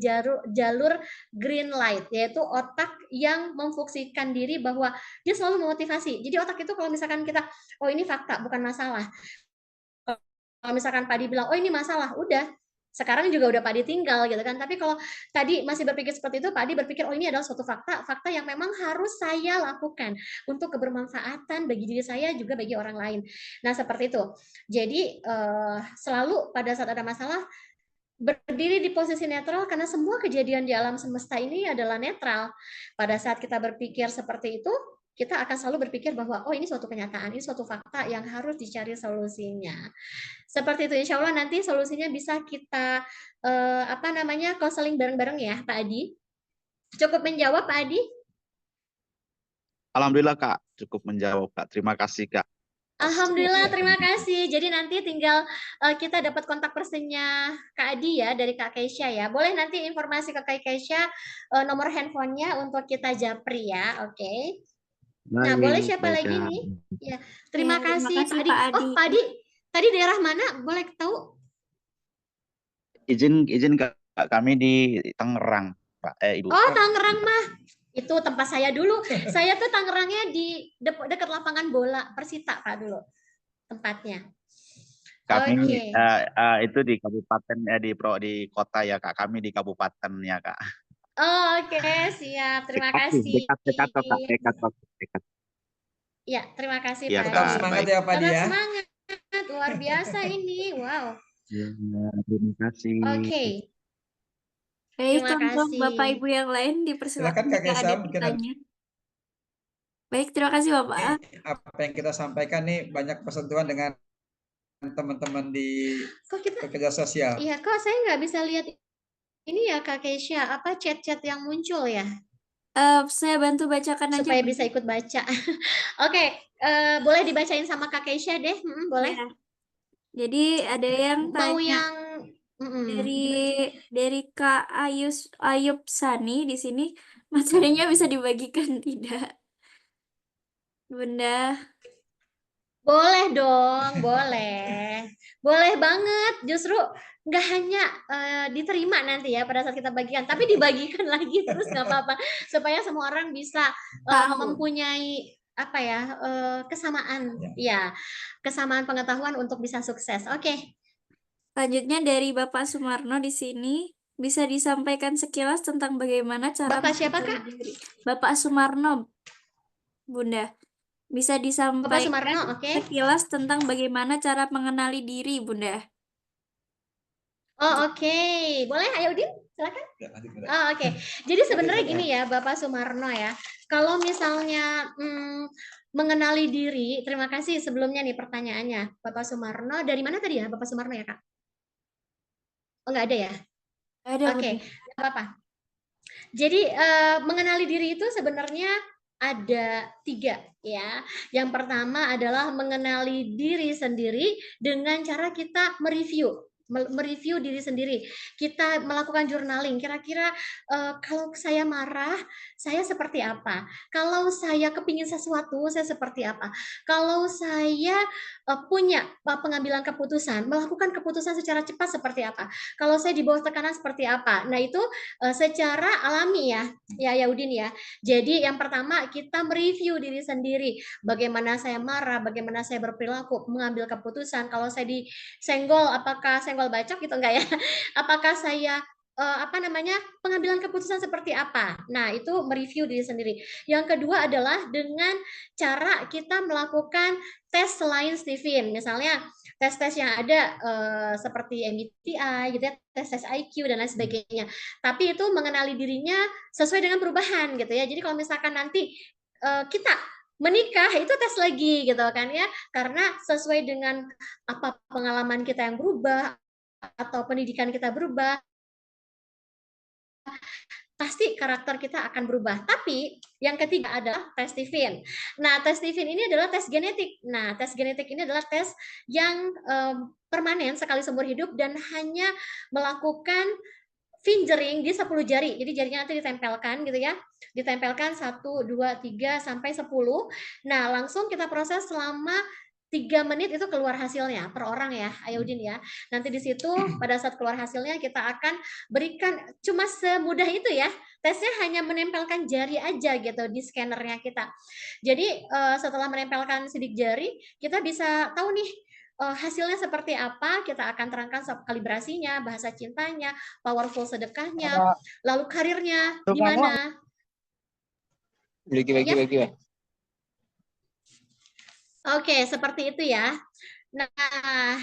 jalur green light, yaitu otak yang memfungsikan diri bahwa dia selalu memotivasi. Jadi otak itu kalau misalkan kita, oh ini fakta bukan masalah, kalau misalkan Pak Adi bilang oh ini masalah, udah sekarang juga udah Pak Adi tinggal gitu kan. Tapi kalau tadi masih berpikir seperti itu, Pak Adi berpikir oh ini adalah suatu fakta yang memang harus saya lakukan untuk kebermanfaatan bagi diri saya juga bagi orang lain. Nah seperti itu. Jadi selalu pada saat ada masalah berdiri di posisi netral, karena semua kejadian di alam semesta ini adalah netral. Pada saat kita berpikir seperti itu, kita akan selalu berpikir bahwa oh ini suatu kenyataan, ini suatu fakta yang harus dicari solusinya. Seperti itu, insya Allah nanti solusinya bisa kita konseling bareng-bareng ya Pak Adi. Cukup menjawab Pak Adi? Alhamdulillah Kak, cukup menjawab Kak. Terima kasih Kak. Alhamdulillah, terima kasih. Jadi nanti tinggal kita dapat kontak personnya Kak Adi ya, dari Kak Keisha ya. Boleh nanti informasi ke Kak Keisha, nomor handphonenya untuk kita japri ya, oke? Nah, boleh siapa lagi nih? Ya, terima kasih Pak Adi. Oh, Pak Adi, tadi daerah mana? Boleh tahu? Izin Kak, kami di Tangerang, Pak. Ibu. Oh, Tangerang mah. Itu tempat saya dulu. Saya tuh Tangerangnya di dekat lapangan bola Persita Pak dulu tempatnya. Kami itu di kabupaten di kota ya Kak. Kami di kabupaten ya Kak. Oh, oke, siap. Terima kasih. Dekat. Ya, terima kasih Ya, Pak Tetap Adi. semangat baik. ya Pak Adi Tetap ya. semangat, luar biasa ini. Wow. Ya, terima kasih. Oke, Baik, terima untuk Bapak kasih. Ibu yang lain Silakan dipersilakan Kak jika Kesa, ada mungkin nanti pertanyaan. Baik, terima kasih Bapak. apa yang kita sampaikan nih banyak persentuhan dengan teman-teman di Kok kita, pekerja sosial. iya kok saya nggak bisa lihat ini ya Kak Keisha, apa chat-chat yang muncul ya? Saya bantu bacakan aja, Supaya Bunda. bisa ikut baca. Oke, boleh dibacain sama Kak Keisha deh, boleh. Ya. Jadi ada yang Mau tanya yang dari Kak Ayub Sani di sini, materinya bisa dibagikan tidak, Bunda? boleh dong, boleh. Boleh banget. Justru nggak hanya diterima nanti ya pada saat kita bagikan, tapi dibagikan lagi terus nggak apa-apa supaya semua orang bisa Tahu. mempunyai apa ya kesamaan ya kesamaan pengetahuan untuk bisa sukses. Oke. Selanjutnya dari Bapak Sumarno di sini, bisa disampaikan sekilas tentang bagaimana cara Bapak siapa, mengenali Kak? diri. Bapak Sumarno, Bunda. Bisa Bapak disampaikan Sumarno, oke. sekilas tentang bagaimana cara mengenali diri, Bunda. Oh, oke. Boleh, ayo Udin, silakan. Oh, oke. Jadi sebenarnya gini ya, Bapak Sumarno ya. Kalau misalnya mengenali diri, terima kasih sebelumnya nih pertanyaannya. Bapak Sumarno, dari mana tadi ya Bapak Sumarno ya, Kak? Oh, nggak ada ya? Ada, Oke, Bunda. nggak apa-apa. Jadi mengenali diri itu sebenarnya ada 3 ya. Yang pertama adalah mengenali diri sendiri dengan cara kita mereview diri sendiri. Kita melakukan journaling. Kira-kira kalau saya marah, saya seperti apa? Kalau saya kepingin sesuatu, saya seperti apa? Kalau saya punya pengambilan keputusan, melakukan keputusan secara cepat seperti apa? Kalau saya di bawah tekanan seperti apa? Nah, itu secara alami ya Udin ya. Jadi yang pertama kita mereview diri sendiri, bagaimana saya marah, bagaimana saya berperilaku, mengambil keputusan. Kalau saya disenggol, apakah senggol bacok gitu enggak ya? Apakah saya pengambilan keputusan seperti apa? Nah, itu mereview diri sendiri. Yang kedua adalah dengan cara kita melakukan tes selain Stephen. Misalnya tes-tes yang ada seperti MBTI gitu ya, tes-tes IQ dan lain sebagainya. Tapi itu mengenali dirinya sesuai dengan perubahan gitu ya. Jadi kalau misalkan nanti kita menikah itu tes lagi gitu kan ya, karena sesuai dengan apa pengalaman kita yang berubah atau pendidikan kita berubah, pasti karakter kita akan berubah. Tapi yang ketiga adalah tes Stephen. Nah, tes Stephen ini adalah tes genetik. Nah, tes genetik ini adalah tes yang permanen sekali seumur hidup dan hanya melakukan fingering di 10 jari. Jadi jarinya nanti ditempelkan gitu ya. Ditempelkan 1, 2, 3 sampai 10. Nah, langsung kita proses selama 3 menit itu keluar hasilnya per orang ya, Ayudin ya. Nanti di situ pada saat keluar hasilnya kita akan berikan cuma semudah itu ya. Tesnya hanya menempelkan jari aja gitu di scannernya kita. Jadi setelah menempelkan sidik jari, kita bisa tahu nih hasilnya seperti apa, kita akan terangkan kalibrasinya, bahasa cintanya, powerful sedekahnya, lalu karirnya gimana. Ya. Oke, seperti itu ya. Nah,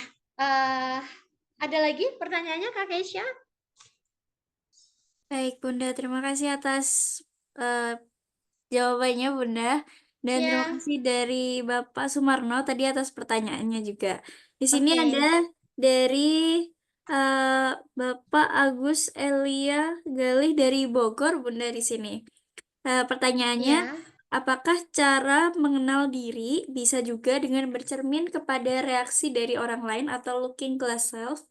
ada lagi pertanyaannya Kak Keisha? Baik, Bunda. Terima kasih atas jawabannya, Bunda. Dan terima kasih dari Bapak Sumarno tadi atas pertanyaannya juga. Di sini ada dari Bapak Agus Elia Galih dari Bogor, Bunda di sini. Pertanyaannya, apakah cara mengenal diri bisa juga dengan bercermin kepada reaksi dari orang lain atau looking glass self?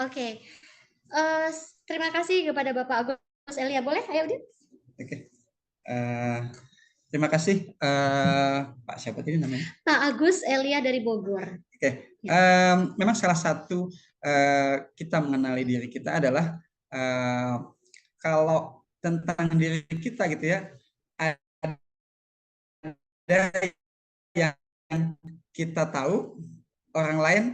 Oke. Terima kasih kepada Bapak Agus Elia. Boleh? Ayo, Udin. Oke. Terima kasih Pak siapa tadi namanya? Pak Agus Elia dari Bogor. Oke. Memang salah satu kita mengenali diri kita adalah kalau tentang diri kita gitu ya, ada yang kita tahu, orang lain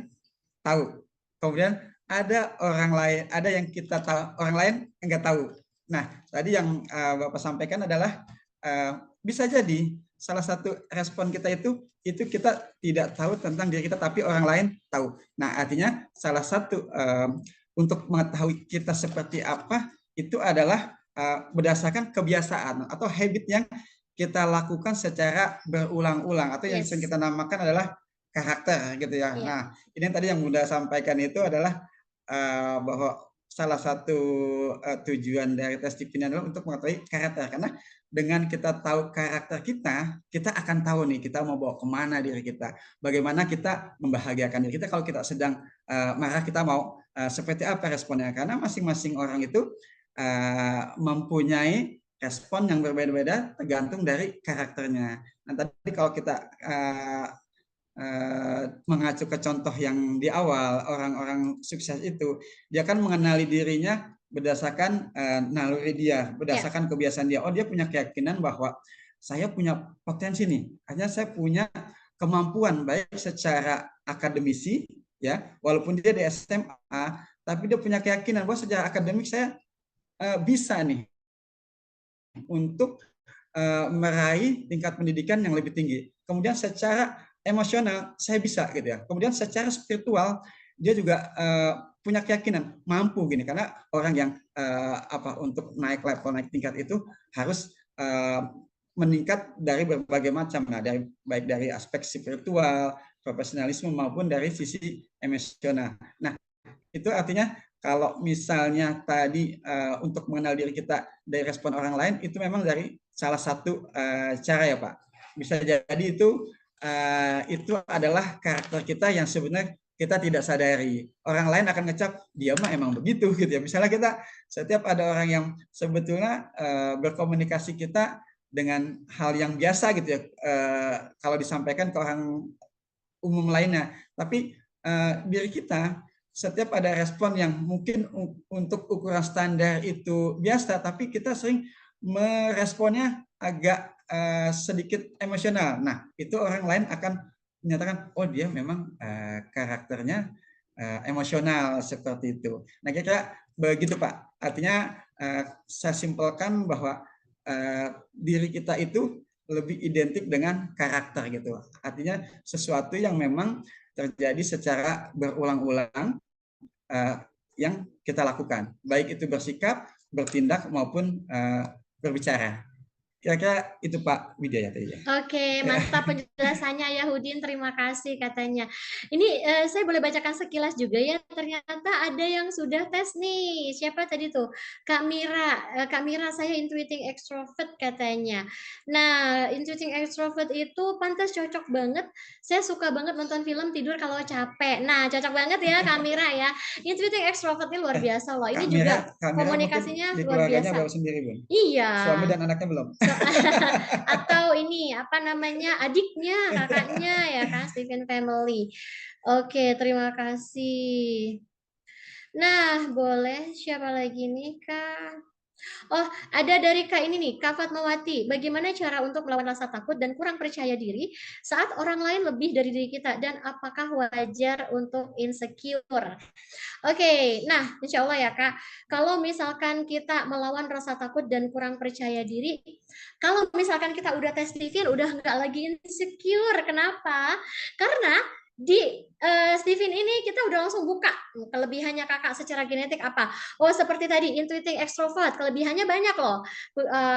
tahu. Kemudian ada orang lain, ada yang kita tahu, orang lain enggak tahu. Nah, tadi yang Bapak sampaikan adalah bisa jadi salah satu respon kita itu kita tidak tahu tentang diri kita, tapi orang lain tahu. Nah, artinya salah satu untuk mengetahui kita seperti apa itu adalah berdasarkan kebiasaan atau habit yang kita lakukan secara berulang-ulang, atau yang sering kita namakan adalah karakter gitu ya. Nah, ini tadi yang Bunda sampaikan itu adalah bahwa salah satu tujuan dari tes TIP ini adalah untuk mengetahui karakter, karena dengan kita tahu karakter kita akan tahu nih kita mau bawa kemana diri kita, bagaimana kita membahagiakan diri kita. Kalau kita sedang marah, kita mau seperti apa responnya, karena masing-masing orang itu mempunyai respon yang berbeda-beda tergantung dari karakternya. Nah, tadi kalau kita mengacu ke contoh yang di awal, orang-orang sukses itu dia kan mengenali dirinya berdasarkan naluri dia, berdasarkan kebiasaan dia. Oh, dia punya keyakinan bahwa saya punya potensi nih, artinya saya punya kemampuan baik secara akademisi ya, walaupun dia di SMA, tapi dia punya keyakinan bahwa secara akademik saya bisa nih untuk meraih tingkat pendidikan yang lebih tinggi. Kemudian secara emosional saya bisa gitu ya. Kemudian secara spiritual dia juga punya keyakinan mampu gini, karena orang yang untuk naik level, naik tingkat itu harus meningkat dari berbagai macam. Nah, baik dari aspek spiritual, profesionalisme maupun dari sisi emosional. Nah, itu artinya kalau misalnya tadi untuk mengenal diri kita dari respon orang lain, itu memang dari salah satu cara ya Pak. Bisa jadi itu adalah karakter kita yang sebenarnya kita tidak sadari. Orang lain akan ngecap dia mah emang begitu gitu ya. Misalnya kita setiap ada orang yang sebetulnya berkomunikasi kita dengan hal yang biasa gitu ya, kalau disampaikan ke orang umum lainnya, tapi diri kita setiap ada respon yang mungkin untuk ukuran standar itu biasa, tapi kita sering meresponnya agak sedikit emosional. Nah, itu orang lain akan menyatakan, oh dia memang karakternya emosional seperti itu. Nah, kira-kira begitu Pak. Artinya saya simpulkan bahwa diri kita itu lebih identik dengan karakter gitu. Artinya sesuatu yang memang terjadi secara berulang-ulang yang kita lakukan, baik itu bersikap, bertindak maupun berbicara. Kira-kira itu Pak Widya tadi ya. Oke, mantap penjelasannya ya Hudin, terima kasih katanya. Ini saya boleh bacakan sekilas juga ya, ternyata ada yang sudah tes nih. Siapa tadi tuh? Kak Mira. Kak Mira, saya intuiting extrovert katanya. Nah, intuiting extrovert itu pantas cocok banget. Saya suka banget nonton film, tidur kalau capek. Nah, cocok banget ya Kak Mira ya. Intuiting extrovert ini luar biasa loh. Ini juga komunikasinya luar biasa. Baru sendiri, Bun. Iya. Suami dan anaknya belum. Atau ini apa namanya, adiknya, kakaknya ya kan, Stephen Family. Oke, terima kasih. Nah, boleh siapa lagi nih Kak? Oh, ada dari Kak ini nih, Kak Fatmawati. Bagaimana cara untuk melawan rasa takut dan kurang percaya diri saat orang lain lebih dari diri kita, dan apakah wajar untuk insecure? Oke, nah insya Allah ya Kak, kalau misalkan kita melawan rasa takut dan kurang percaya diri, kalau misalkan kita udah tes Stephen, udah nggak lagi insecure. Kenapa? Karena di Stephen ini kita udah langsung buka kelebihannya kakak secara genetik apa. Oh, seperti tadi intuiting extrovert, kelebihannya banyak loh.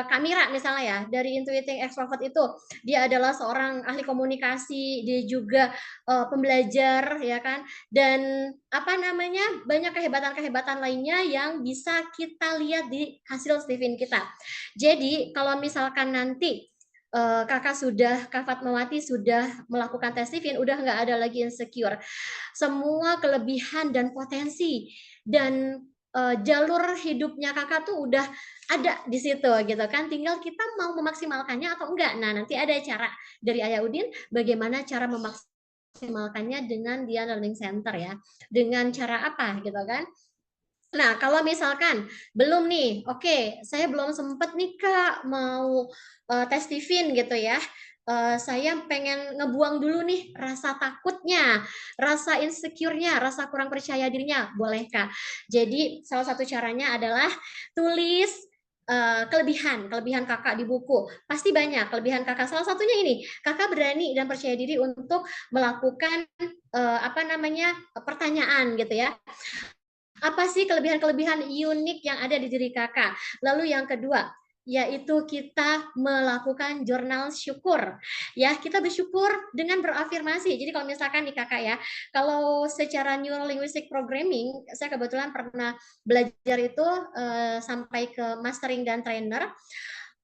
Kak Mira misalnya ya, dari intuiting extrovert itu dia adalah seorang ahli komunikasi, dia juga pembelajar ya kan, dan apa namanya, banyak kehebatan-kehebatan lainnya yang bisa kita lihat di hasil Stephen kita. Jadi kalau misalkan nanti Kak Fatmawati sudah melakukan tes Stephen, udah nggak ada lagi insecure. Semua kelebihan dan potensi dan jalur hidupnya kakak tuh udah ada di situ gitu kan, tinggal kita mau memaksimalkannya atau enggak. Nah, nanti ada cara dari Ayah Udin bagaimana cara memaksimalkannya dengan Dia Learning Center ya, dengan cara apa gitu kan. Nah, kalau misalkan belum nih, oke, saya belum sempet nih Kak mau tes Stephen gitu ya. Saya pengen ngebuang dulu nih rasa takutnya, rasa insecure-nya, rasa kurang percaya dirinya, boleh Kak. Jadi salah satu caranya adalah tulis kelebihan kakak di buku. Pasti banyak kelebihan kakak. Salah satunya ini, kakak berani dan percaya diri untuk melakukan pertanyaan gitu ya. Apa sih kelebihan-kelebihan unik yang ada di diri kakak? Lalu yang kedua, yaitu kita melakukan jurnal syukur. Ya, kita bersyukur dengan berafirmasi. Jadi kalau misalkan nih kakak ya, kalau secara neuro linguistic programming, saya kebetulan pernah belajar itu sampai ke mastering dan trainer.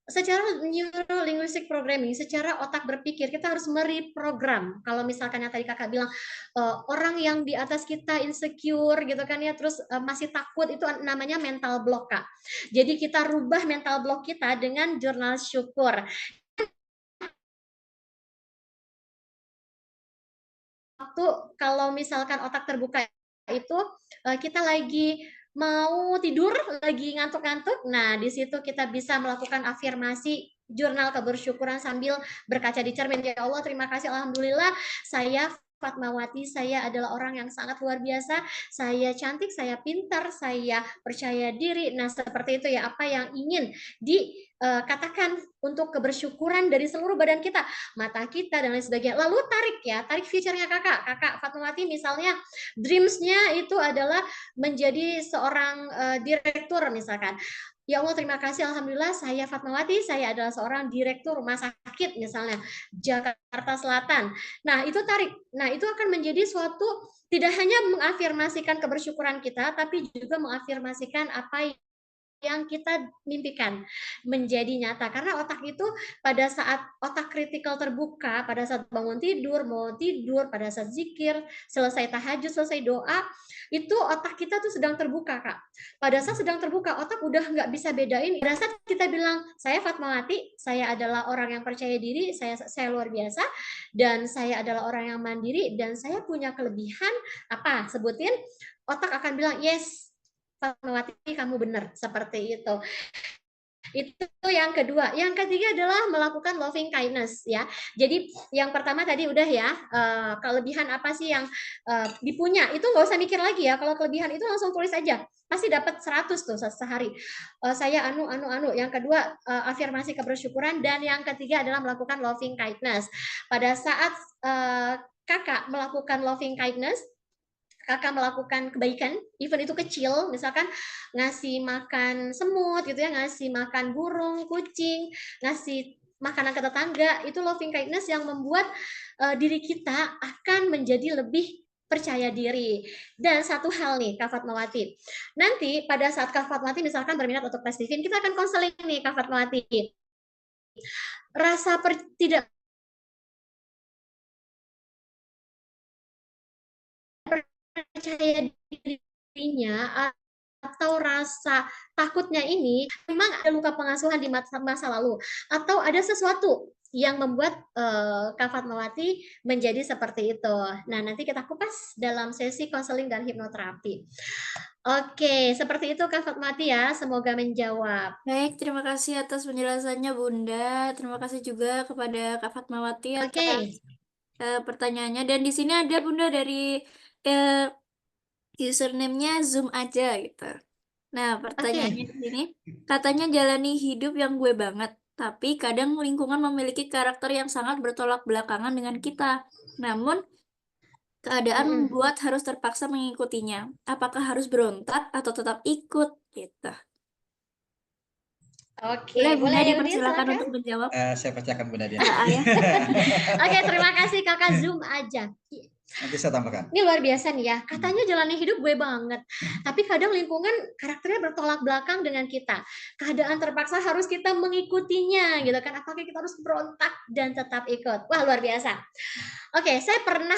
Secara neuro linguistic programming, secara otak berpikir, kita harus mereprogram. Kalau misalkan yang tadi kakak bilang, orang yang di atas kita insecure gitu kan ya, terus masih takut, itu namanya mental block, Kak. Jadi kita rubah mental block kita dengan jurnal syukur. Waktu kalau misalkan otak terbuka itu kita lagi mau tidur, lagi ngantuk-ngantuk, nah di situ kita bisa melakukan afirmasi jurnal kebersyukuran sambil berkaca di cermin. Ya Allah, terima kasih, alhamdulillah saya Fatmawati, saya adalah orang yang sangat luar biasa, saya cantik, saya pintar, saya percaya diri. Nah, seperti itu ya, apa yang ingin dikatakan untuk kebersyukuran dari seluruh badan kita, mata kita dan lain sebagainya. Lalu tarik future-nya kakak Fatmawati, misalnya dreams-nya itu adalah menjadi seorang direktur misalkan. Ya Allah, terima kasih, alhamdulillah saya Fatmawati, saya adalah seorang direktur rumah sakit misalnya Jakarta Selatan. Nah, itu tarik. Nah, itu akan menjadi suatu, tidak hanya mengafirmasikan kebersyukuran kita, tapi juga mengafirmasikan apa yang kita mimpikan menjadi nyata. Karena otak itu pada saat otak kritikal terbuka, pada saat bangun tidur, mau tidur, pada saat zikir, selesai tahajud, selesai doa, itu otak kita tuh sedang terbuka, Kak. Pada saat sedang terbuka, otak udah nggak bisa bedain. Pada saat kita bilang, saya Fatmawati, saya adalah orang yang percaya diri, saya luar biasa, dan saya adalah orang yang mandiri, dan saya punya kelebihan, apa, sebutin, otak akan bilang, yes, Fatmawati, kamu benar, seperti itu. Itu yang kedua. Yang ketiga adalah melakukan loving kindness ya. Jadi yang pertama tadi udah ya, kelebihan apa sih yang dipunya, itu nggak usah mikir lagi ya. Kalau kelebihan itu langsung tulis aja, pasti dapat 100 tuh sehari. Saya anu. Yang kedua afirmasi kebersyukuran, dan yang ketiga adalah melakukan loving kindness. Pada saat kakak melakukan loving kindness, kakak melakukan kebaikan, even itu kecil, misalkan ngasih makan semut gitu ya, ngasih makan burung, kucing, ngasih makanan ke tetangga, itu loving kindness yang membuat diri kita akan menjadi lebih percaya diri. Dan satu hal nih, Kak Fatmawati, nanti pada saat Kak Fatmawati misalkan berminat untuk tes TV, kita akan konseling nih Kak Fatmawati. Rasa tidak percaya dirinya atau rasa takutnya ini memang ada luka pengasuhan di masa lalu, atau ada sesuatu yang membuat Kak Fatmawati menjadi seperti itu. Nah, nanti kita kupas dalam sesi konseling dan hipnoterapi. Oke, seperti itu Kak Fatmawati ya, semoga menjawab. Baik, terima kasih atas penjelasannya Bunda. Terima kasih juga kepada Kak Fatmawati atas pertanyaannya. Dan di sini ada Bunda dari username-nya Zoom aja gitu. Nah, pertanyaannya di sini, katanya jalani hidup yang gue banget, tapi kadang lingkungan memiliki karakter yang sangat bertolak belakangan dengan kita. Namun, keadaan membuat harus terpaksa mengikutinya. Apakah harus berontak atau tetap ikut? Gitu. Oke, Boleh Bunda boleh dipersilakan untuk menjawab. Saya bacakan Bunda dia. Oke, terima kasih Kakak Zoom aja. Nanti saya tambahkan. Ini luar biasa nih ya, katanya jalani hidup gue banget, tapi kadang lingkungan karakternya bertolak belakang dengan kita. Keadaan terpaksa harus kita mengikutinya gitu kan, apakah kita harus berontak dan tetap ikut? Wah, luar biasa. Oke, saya pernah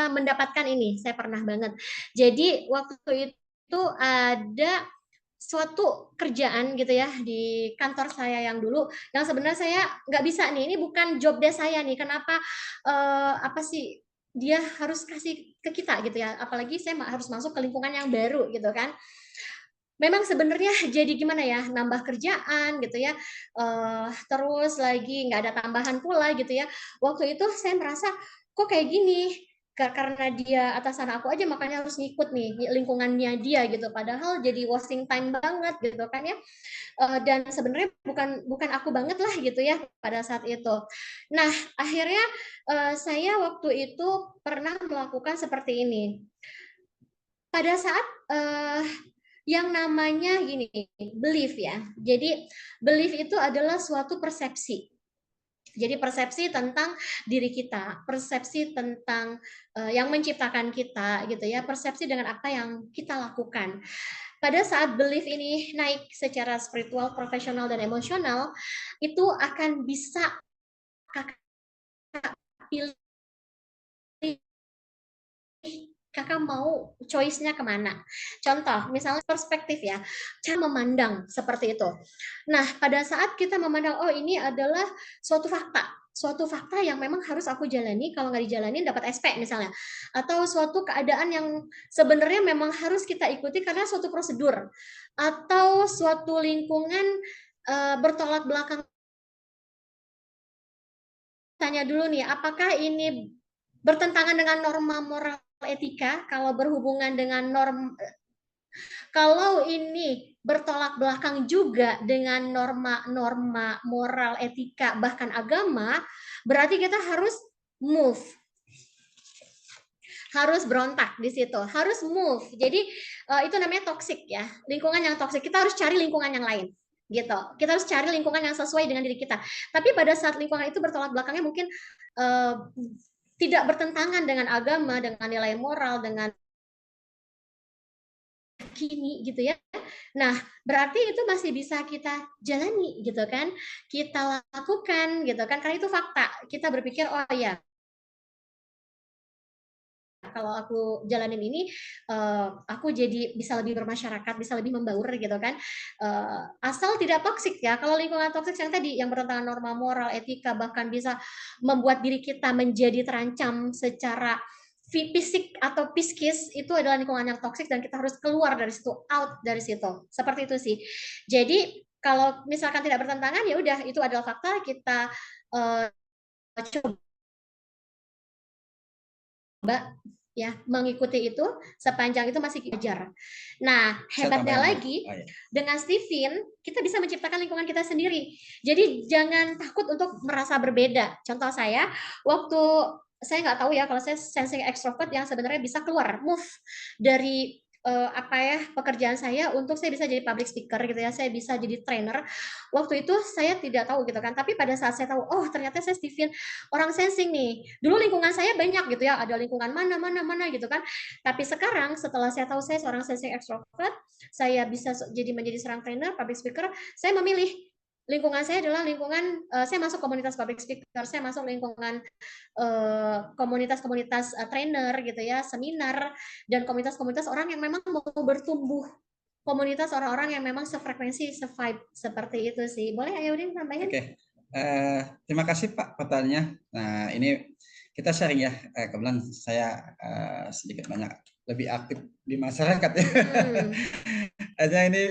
mendapatkan ini, saya pernah banget. Jadi waktu itu ada suatu kerjaan gitu ya di kantor saya yang dulu, yang sebenarnya saya nggak bisa nih, ini bukan job desk saya nih, kenapa apa sih dia harus kasih ke kita gitu ya, apalagi saya harus masuk ke lingkungan yang baru gitu kan. Memang sebenarnya jadi gimana ya, nambah kerjaan gitu ya, terus lagi nggak ada tambahan pula gitu ya. Waktu itu saya merasa kok kayak gini, karena dia atasan aku aja makanya harus ngikut nih lingkungannya dia gitu, padahal jadi wasting time banget gitu kan ya. Dan sebenarnya bukan aku banget lah gitu ya pada saat itu. Nah, akhirnya saya waktu itu pernah melakukan seperti ini. Pada saat yang namanya gini, belief ya. Jadi belief itu adalah suatu persepsi. Jadi persepsi tentang diri kita, persepsi tentang yang menciptakan kita gitu ya, persepsi dengan apa yang kita lakukan. Pada saat belief ini naik secara spiritual, profesional, dan emosional, itu akan bisa kakak pilih kakak mau choice-nya kemana. Contoh, misalnya perspektif ya, cara memandang seperti itu. Nah, pada saat kita memandang, oh ini adalah suatu fakta yang memang harus aku jalani, kalau nggak dijalanin dapat SP misalnya. Atau suatu keadaan yang sebenarnya memang harus kita ikuti karena suatu prosedur. Atau suatu lingkungan bertolak belakang. Tanya dulu nih, apakah ini bertentangan dengan norma moral etika? Kalau berhubungan dengan kalau ini bertolak belakang juga dengan norma-norma moral etika bahkan agama, berarti kita harus move, harus berontak di situ, harus move. Jadi itu namanya toxic ya, lingkungan yang toxic. Kita harus cari lingkungan yang lain gitu. Kita harus cari lingkungan yang sesuai dengan diri kita. Tapi pada saat lingkungan itu bertolak belakangnya mungkin tidak bertentangan dengan agama, dengan nilai moral, dengan kini gitu ya. Nah, berarti itu masih bisa kita jalani gitu kan. Kita lakukan gitu kan, karena itu fakta. Kita berpikir, oh ya, kalau aku jalanin ini, aku jadi bisa lebih bermasyarakat, bisa lebih membaur gitu kan. Asal tidak toksik ya. Kalau lingkungan toksik yang tadi, yang bertentangan norma moral, etika, bahkan bisa membuat diri kita menjadi terancam secara fisik atau psikis, itu adalah lingkungan yang toksik dan kita harus keluar dari situ, out dari situ. Seperti itu sih. Jadi kalau misalkan tidak bertentangan, ya udah itu adalah fakta, kita coba ya mengikuti itu sepanjang itu masih wajar. Nah, hebatnya lagi dengan Stephen kita bisa menciptakan lingkungan kita sendiri. Jadi jangan takut untuk merasa berbeda. Contoh saya waktu saya nggak tahu ya kalau saya sensing extrovert yang sebenarnya bisa keluar move dari pekerjaan saya untuk saya bisa jadi public speaker gitu ya, saya bisa jadi trainer. Waktu itu saya tidak tahu gitu kan, tapi pada saat saya tahu, oh ternyata saya Stephen orang sensing nih. Dulu lingkungan saya banyak gitu ya, ada lingkungan mana gitu kan. Tapi sekarang setelah saya tahu saya seorang sensing extrovert, saya bisa menjadi seorang trainer, public speaker, saya memilih lingkungan saya adalah lingkungan saya masuk komunitas public speaker, saya masuk lingkungan komunitas-komunitas trainer gitu ya, seminar, dan komunitas-komunitas orang yang memang mau bertumbuh, komunitas orang-orang yang memang sefrekuensi, se-vibe, seperti itu sih. Boleh Ayo Udin tambahin? Oke. Terima kasih Pak pertanyaannya. Nah ini kita sharing ya. Kebetulan saya sedikit banyak lebih aktif di masyarakat ya. Hanya ini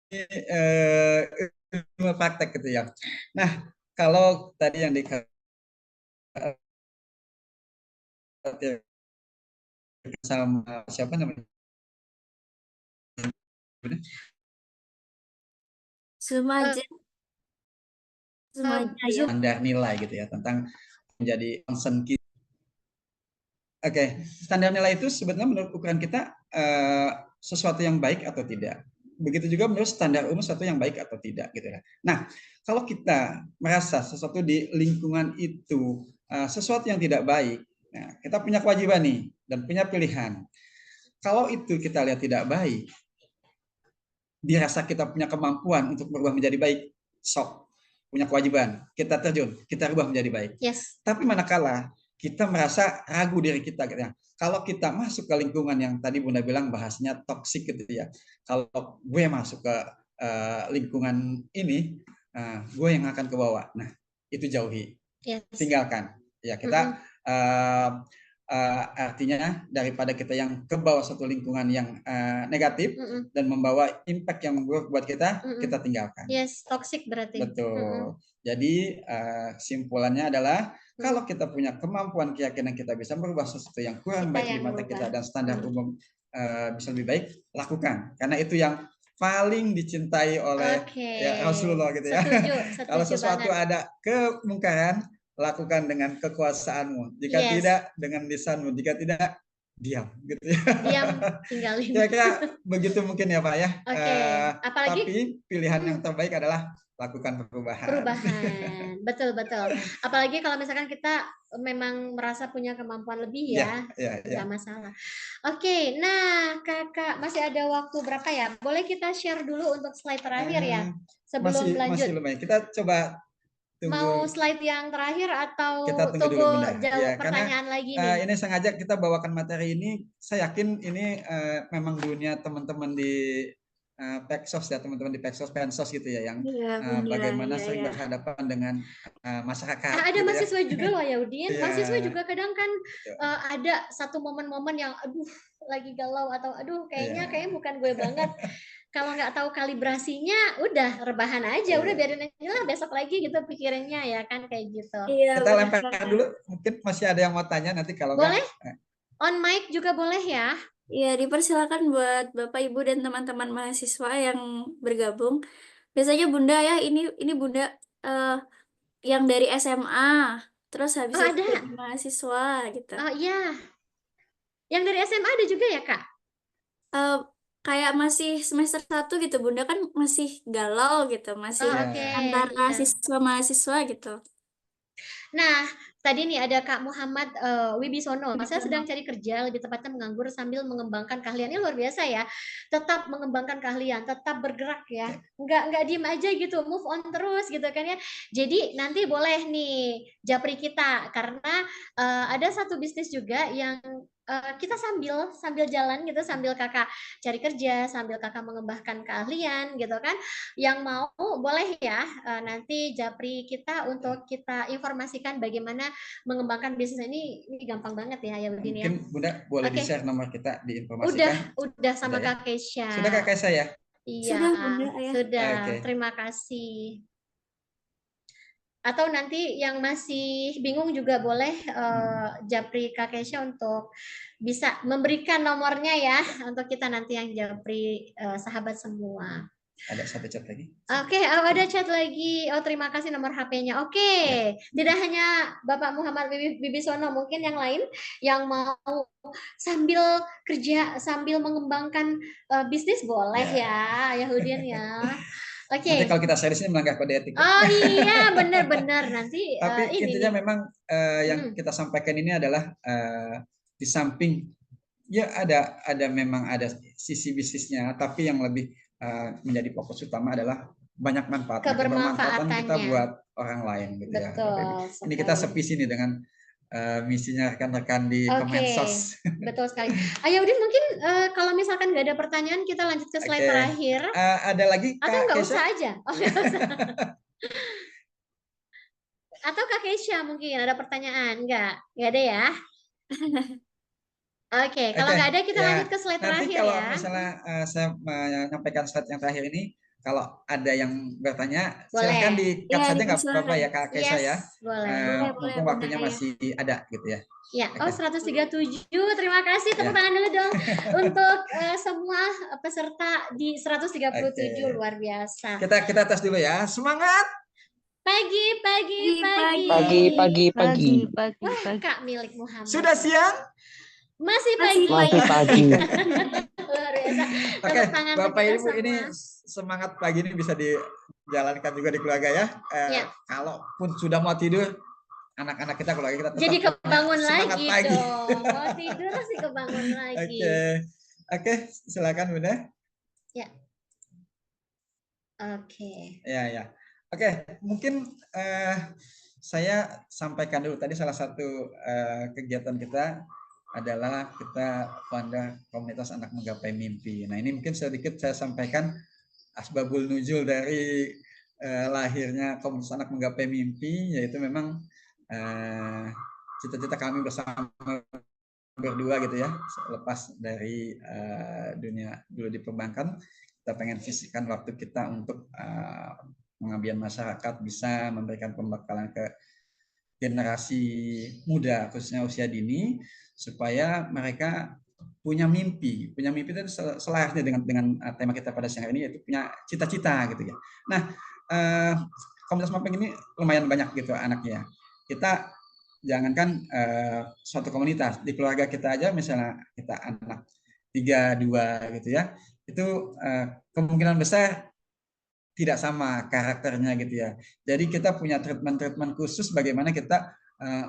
ilmu praktek gitu ya. Nah kalau tadi yang dikatakan sama siapa namanya? Sumaja. Standar nilai gitu ya tentang menjadi concern kita. Oke, standar nilai itu sebetulnya menurut ukuran kita sesuatu yang baik atau tidak. Begitu juga menurut standar umum sesuatu yang baik atau tidak gitu ya. Nah, kalau kita merasa sesuatu di lingkungan itu sesuatu yang tidak baik, nah, kita punya kewajiban nih dan punya pilihan. Kalau itu kita lihat tidak baik, dirasa kita punya kemampuan untuk berubah menjadi baik, sok punya kewajiban, kita terjun, kita rubah menjadi baik. Yes. Tapi manakala kita merasa ragu diri kita, gitu ya. Kalau kita masuk ke lingkungan yang tadi Bunda bilang bahasanya toksik gitu ya. Kalau gue masuk ke lingkungan ini, gue yang akan ke bawah. Nah, itu jauhi, yes. Tinggalkan. Ya kita artinya daripada kita yang ke bawah satu lingkungan yang negatif dan membawa impact yang buruk buat kita, kita tinggalkan. Yes, toxic berarti. Betul. Jadi simpulannya adalah kalau kita punya kemampuan, keyakinan kita bisa merubah sesuatu yang kurang baik di mata kita dan standar umum bisa lebih baik, lakukan. Karena itu yang paling dicintai oleh ya, Rasulullah gitu ya. Setuju Kalau sesuatu banget. ada kemungkaran, lakukan dengan kekuasaanmu. Jika tidak, dengan lisanmu. Jika tidak, diam gitu ya. Diam, tinggalin. Kira-kira begitu mungkin ya Pak ya. Apalagi tapi pilihan yang terbaik adalah lakukan perubahan. Betul. Apalagi kalau misalkan kita memang merasa punya kemampuan lebih ya, nggak masalah. Oke, nah Kakak masih ada waktu berapa ya? Boleh kita share dulu untuk slide terakhir ya, sebelum lanjut. Masih lumayan. Kita coba tunggu. Mau slide yang terakhir atau kita tunggu dulu Bunda. Jawab pertanyaan lagi nih? Ini sengaja kita bawakan materi ini. Saya yakin ini memang dunia teman-teman di Peksos ya, teman-teman di Peksos, Pensos gitu ya, yang bagaimana sering berhadapan dengan masyarakat. Ada gitu mahasiswa juga loh ya Udin. Mahasiswa juga kadang kan ada satu momen-momen yang aduh lagi galau atau aduh kayaknya bukan gue banget. Kalau nggak tahu kalibrasinya, udah rebahan aja, udah biarin aja lah besok lagi gitu pikirannya ya kan kayak gitu. Kita lempar dulu, mungkin masih ada yang mau tanya nanti kalau boleh. On mic juga boleh ya. Iya, dipersilakan buat Bapak Ibu dan teman-teman mahasiswa yang bergabung. Biasanya Bunda ya, ini Bunda yang dari SMA, terus habis itu ada mahasiswa gitu. Oh iya. Yang dari SMA ada juga ya, Kak? Kayak masih semester 1 gitu, Bunda kan masih galau gitu, masih antara siswa mahasiswa gitu. Nah, tadi nih ada Kak Muhammad Wibisono. Saya sedang cari kerja, lebih tepatnya menganggur sambil mengembangkan keahlian. Ini luar biasa ya. Tetap mengembangkan keahlian, tetap bergerak ya. Nggak diem aja gitu, move on terus gitu kan ya. Jadi nanti boleh nih japri kita karena ada satu bisnis juga yang kita sambil jalan gitu, sambil Kakak cari kerja, sambil Kakak mengembangkan keahlian gitu kan. Yang mau boleh ya nanti japri kita untuk kita informasikan bagaimana mengembangkan bisnis ini gampang banget ya Udin ya. Mungkin Bunda boleh di-share nomor kita diinformasikan. Udah sama Kak Keisha. Sudah Kak Keisha ya? Iya, sudah. Terima kasih. Atau nanti yang masih bingung juga boleh japri Kak Keisha untuk bisa memberikan nomornya ya untuk kita nanti yang japri sahabat semua. Ada satu chat lagi. Oke, ada chat lagi. Oh, terima kasih nomor HP-nya. Oke. Tidak hanya Bapak Muhammad Wibisono, mungkin yang lain yang mau sambil kerja, sambil mengembangkan bisnis boleh ya Udin ya. Oke. Nanti kalau kita share sini melanggar kode etik. Oh iya, benar-benar nanti. Tapi intinya memang yang kita sampaikan ini adalah di samping ya memang ada sisi bisnisnya, tapi yang lebih menjadi fokus utama adalah banyak manfaat, kebermanfaatan kita buat orang lain gitu. Betul, ya. Ini kita sevisi nih dengan misinya rekan-rekan di Kemensos. Betul sekali. Ayo Udin, mungkin kalau misalkan nggak ada pertanyaan kita lanjut ke slide terakhir. Ada lagi Kak atau nggak Keisha? Usah aja? Oh, nggak usah. Atau Kak Keisha mungkin ada pertanyaan? Nggak ada ya? Oke, kalau nggak ada kita lanjut ke slide terakhir ya. Nanti kalau misalnya saya menyampaikan slide yang terakhir ini, kalau ada yang bertanya, silakan di-cut saja nggak apa-apa ya Kak Keisha ya. Boleh. Mumpung waktunya masih ada gitu ya. Ya, 137. Terima kasih, tepuk tangan dulu dong untuk semua peserta di 137. Luar biasa. Kita tes dulu ya. Semangat. Pagi. Wah, Kak milik Muhammad. Sudah siang? Masih pagi. Luar biasa. Oke, Bapak Ibu ini semangat pagi ini bisa dijalankan juga di keluarga ya. Kalaupun sudah mau tidur, anak-anak kita, keluarga kita tetap jadi kebangun lagi pagi. Dong. Mau tidur sih kebangun lagi. Oke, silakan Bunda. Ya. Oke. Ya. Oke, mungkin saya sampaikan dulu tadi salah satu kegiatan kita adalah kita pada komunitas anak menggapai mimpi. Nah ini mungkin sedikit saya sampaikan asbabul nuzul dari lahirnya komunitas anak menggapai mimpi, yaitu memang cita-cita kami bersama berdua gitu ya, lepas dari dunia dulu di perbankan, kita pengen sisihkan waktu kita untuk pengabdian masyarakat, bisa memberikan pembekalan ke generasi muda khususnya usia dini, supaya mereka punya mimpi itu selayaknya dengan tema kita pada siang hari ini, yaitu punya cita-cita gitu ya. Nah, komunitas mapping ini lumayan banyak gitu anaknya. Kita jangankan suatu komunitas, di keluarga kita aja misalnya kita anak 3, 2 gitu ya, itu kemungkinan besar tidak sama karakternya gitu ya. Jadi kita punya treatment khusus bagaimana kita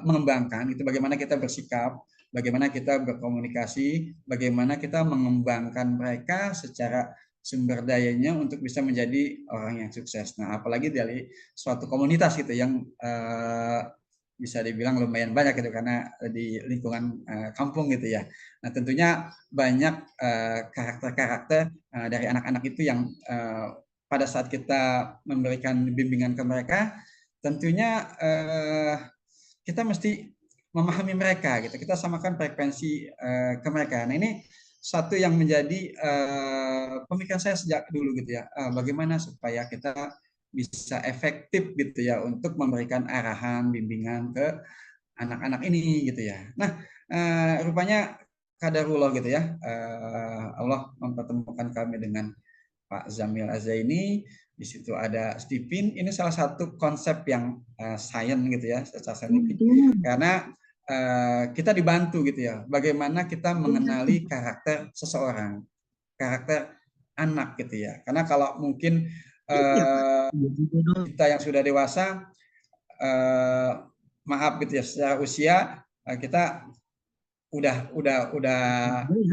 mengembangkan itu, bagaimana kita bersikap, bagaimana kita berkomunikasi, bagaimana kita mengembangkan mereka secara sumber dayanya untuk bisa menjadi orang yang sukses. Nah, apalagi dari suatu komunitas gitu yang bisa dibilang lumayan banyak gitu, karena di lingkungan kampung gitu ya. Nah, tentunya banyak karakter-karakter dari anak-anak itu yang pada saat kita memberikan bimbingan ke mereka, tentunya kita mesti memahami mereka gitu. Kita samakan frekuensi ke mereka. Nah, ini satu yang menjadi pemikiran saya sejak dulu gitu ya. Bagaimana supaya kita bisa efektif gitu ya untuk memberikan arahan, bimbingan ke anak-anak ini gitu ya. Nah, rupanya kadarullah gitu ya. Allah mempertemukan kami dengan Pak Zamil Azaini, di situ ada Stephen. Ini salah satu konsep yang sains gitu ya, secara saintifik. Karena kita dibantu gitu ya, bagaimana kita mengenali karakter seseorang, karakter anak gitu ya. Karena kalau mungkin kita yang sudah dewasa, maaf gitu ya, secara usia kita udah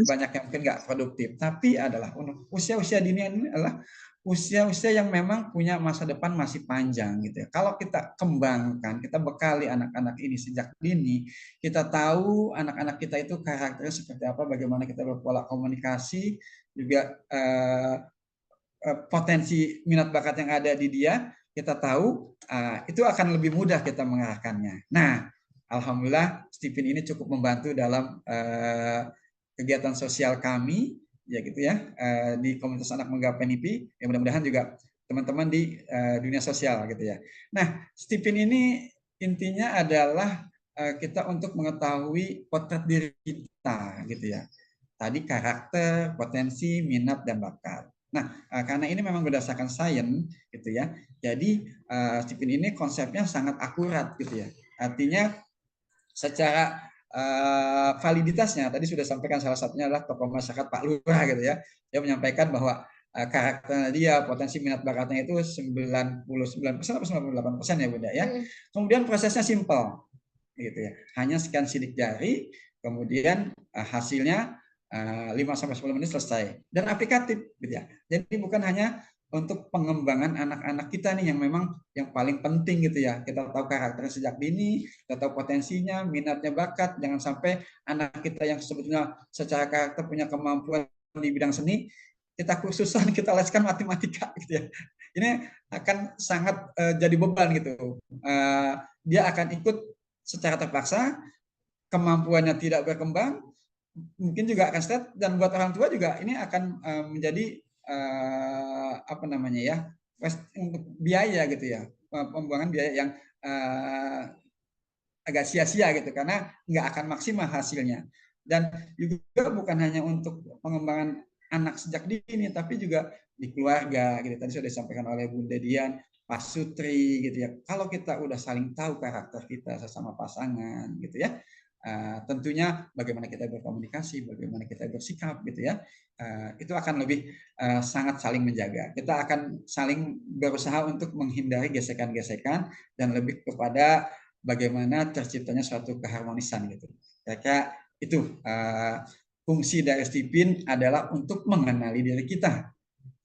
banyak yang mungkin nggak produktif, tapi adalah usia-usia dini ini adalah usia-usia yang memang punya masa depan masih panjang gitu ya. Kalau kita kembangkan, kita bekali anak-anak ini sejak dini, kita tahu anak-anak kita itu karakternya seperti apa, bagaimana kita berpola komunikasi, juga potensi minat bakat yang ada di dia, kita tahu itu akan lebih mudah kita mengarahkannya. Nah, alhamdulillah Stephen ini cukup membantu dalam kegiatan sosial kami ya gitu ya, di komunitas anak menggapai mimpi. Ya, mudah-mudahan juga teman-teman di dunia sosial gitu ya. Nah, Stephen ini intinya adalah kita untuk mengetahui potret diri kita gitu ya. Tadi karakter, potensi, minat, dan bakat. Nah, karena ini memang berdasarkan sains gitu ya. Jadi Stephen ini konsepnya sangat akurat gitu ya. Artinya secara validitasnya tadi sudah sampaikan, salah satunya adalah tokoh masyarakat Pak Lurah gitu ya. Dia menyampaikan bahwa karakternya dia, potensi minat bakatnya itu 99% atau 98% ya Bunda ya. Kemudian prosesnya simpel gitu ya. Hanya sekian sidik jari, kemudian hasilnya 5-10 menit selesai, dan aplikatif gitu ya. Jadi bukan hanya untuk pengembangan anak-anak kita nih yang memang yang paling penting gitu ya. Kita tahu karakternya sejak dini, kita tahu potensinya, minatnya, bakat. Jangan sampai anak kita yang sebetulnya secara karakter punya kemampuan di bidang seni, kita khususan kita leskan matematika gitu ya. Ini akan sangat jadi beban gitu. Dia akan ikut secara terpaksa, kemampuannya tidak berkembang, mungkin juga akan stres, dan buat orang tua juga ini akan menjadi apa namanya ya, untuk biaya gitu ya, pembuangan biaya yang agak sia-sia gitu, karena nggak akan maksimal hasilnya. Dan juga bukan hanya untuk pengembangan anak sejak dini, tapi juga di keluarga gitu. Tadi sudah disampaikan oleh Bunda Dian, Pak Sutri gitu ya. Kalau kita udah saling tahu karakter kita sesama pasangan gitu ya, tentunya bagaimana kita berkomunikasi, bagaimana kita bersikap gitu ya, itu akan lebih sangat saling menjaga. Kita akan saling berusaha untuk menghindari gesekan-gesekan dan lebih kepada bagaimana terciptanya suatu keharmonisan gitu. Kira-kira itu fungsi dari Stephen adalah untuk mengenali diri kita.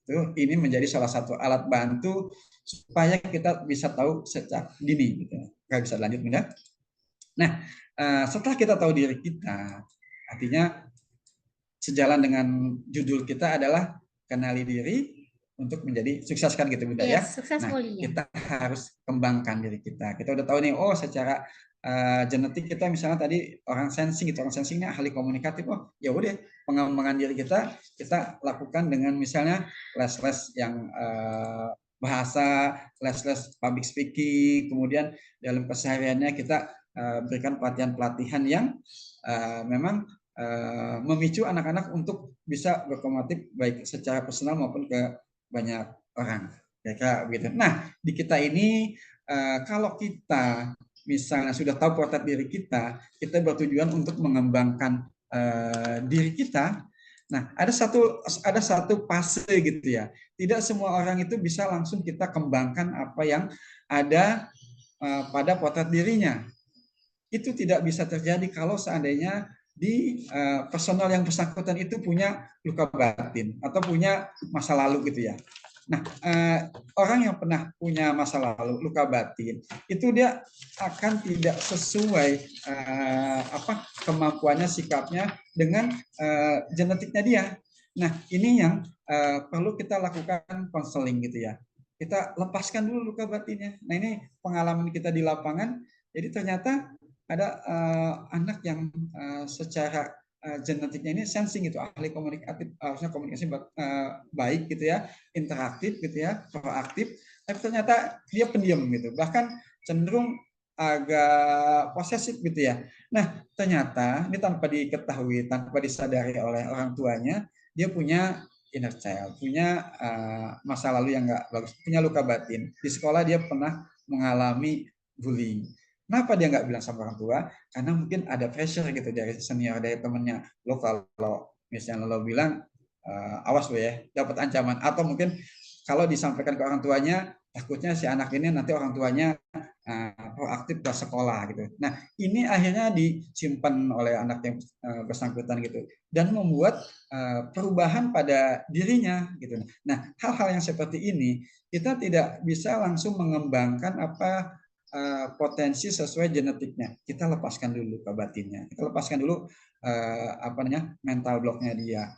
Itu ini menjadi salah satu alat bantu supaya kita bisa tahu sejak dini gitu. Nggak bisa lanjut, Bunda? Nah, setelah kita tahu diri kita, artinya sejalan dengan judul kita adalah kenali diri untuk menjadi sukses kan gitu Bunda Iya, ya. sukses Nah, mulia. kita harus kembangkan diri kita. Kita udah tahu nih, oh secara genetik kita misalnya tadi orang sensing gitu, orang sensingnya ahli komunikatif, oh ya udah pengembangan diri kita lakukan dengan misalnya les-les yang bahasa, les-les public speaking, kemudian dalam kesehariannya kita berikan pelatihan-pelatihan yang memang memicu anak-anak untuk bisa berkomunikatif baik secara personal maupun ke banyak orang. Kira-kira begitu. Nah, di kita ini kalau kita misalnya sudah tahu portret diri kita bertujuan untuk mengembangkan diri kita. Nah, ada satu fase gitu ya. Tidak semua orang itu bisa langsung kita kembangkan apa yang ada pada potret dirinya. Itu tidak bisa terjadi kalau seandainya di personal yang bersangkutan itu punya luka batin atau punya masa lalu gitu ya. Nah, orang yang pernah punya masa lalu luka batin itu dia akan tidak sesuai kemampuannya, sikapnya dengan genetiknya dia. Nah, ini yang perlu kita lakukan konseling gitu ya. Kita lepaskan dulu luka batinnya. Nah, ini pengalaman kita di lapangan. Jadi ternyata ada anak yang secara genetiknya ini sensing gitu, ahli komunikatif, harusnya komunikasi baik gitu ya, interaktif gitu ya, proaktif, tapi ternyata dia pendiam gitu, bahkan cenderung agak posesif gitu ya. Nah, ternyata ini tanpa diketahui, tanpa disadari oleh orang tuanya, dia punya inner child, punya masa lalu yang nggak bagus, punya luka batin. Di sekolah dia pernah mengalami bullying. Kenapa dia nggak bilang sama orang tua? Karena mungkin ada pressure gitu dari senior, dari temennya. Lo kalau misalnya lo bilang, awas lo ya, dapat ancaman. Atau mungkin kalau disampaikan ke orang tuanya, takutnya si anak ini nanti orang tuanya proaktif ke sekolah gitu. Nah, ini akhirnya disimpan oleh anak yang bersangkutan gitu. Dan membuat perubahan pada dirinya gitu. Nah, hal-hal yang seperti ini, kita tidak bisa langsung mengembangkan potensi sesuai genetiknya. Kita lepaskan dulu ke batinnya. Kita lepaskan dulu mental blocknya dia,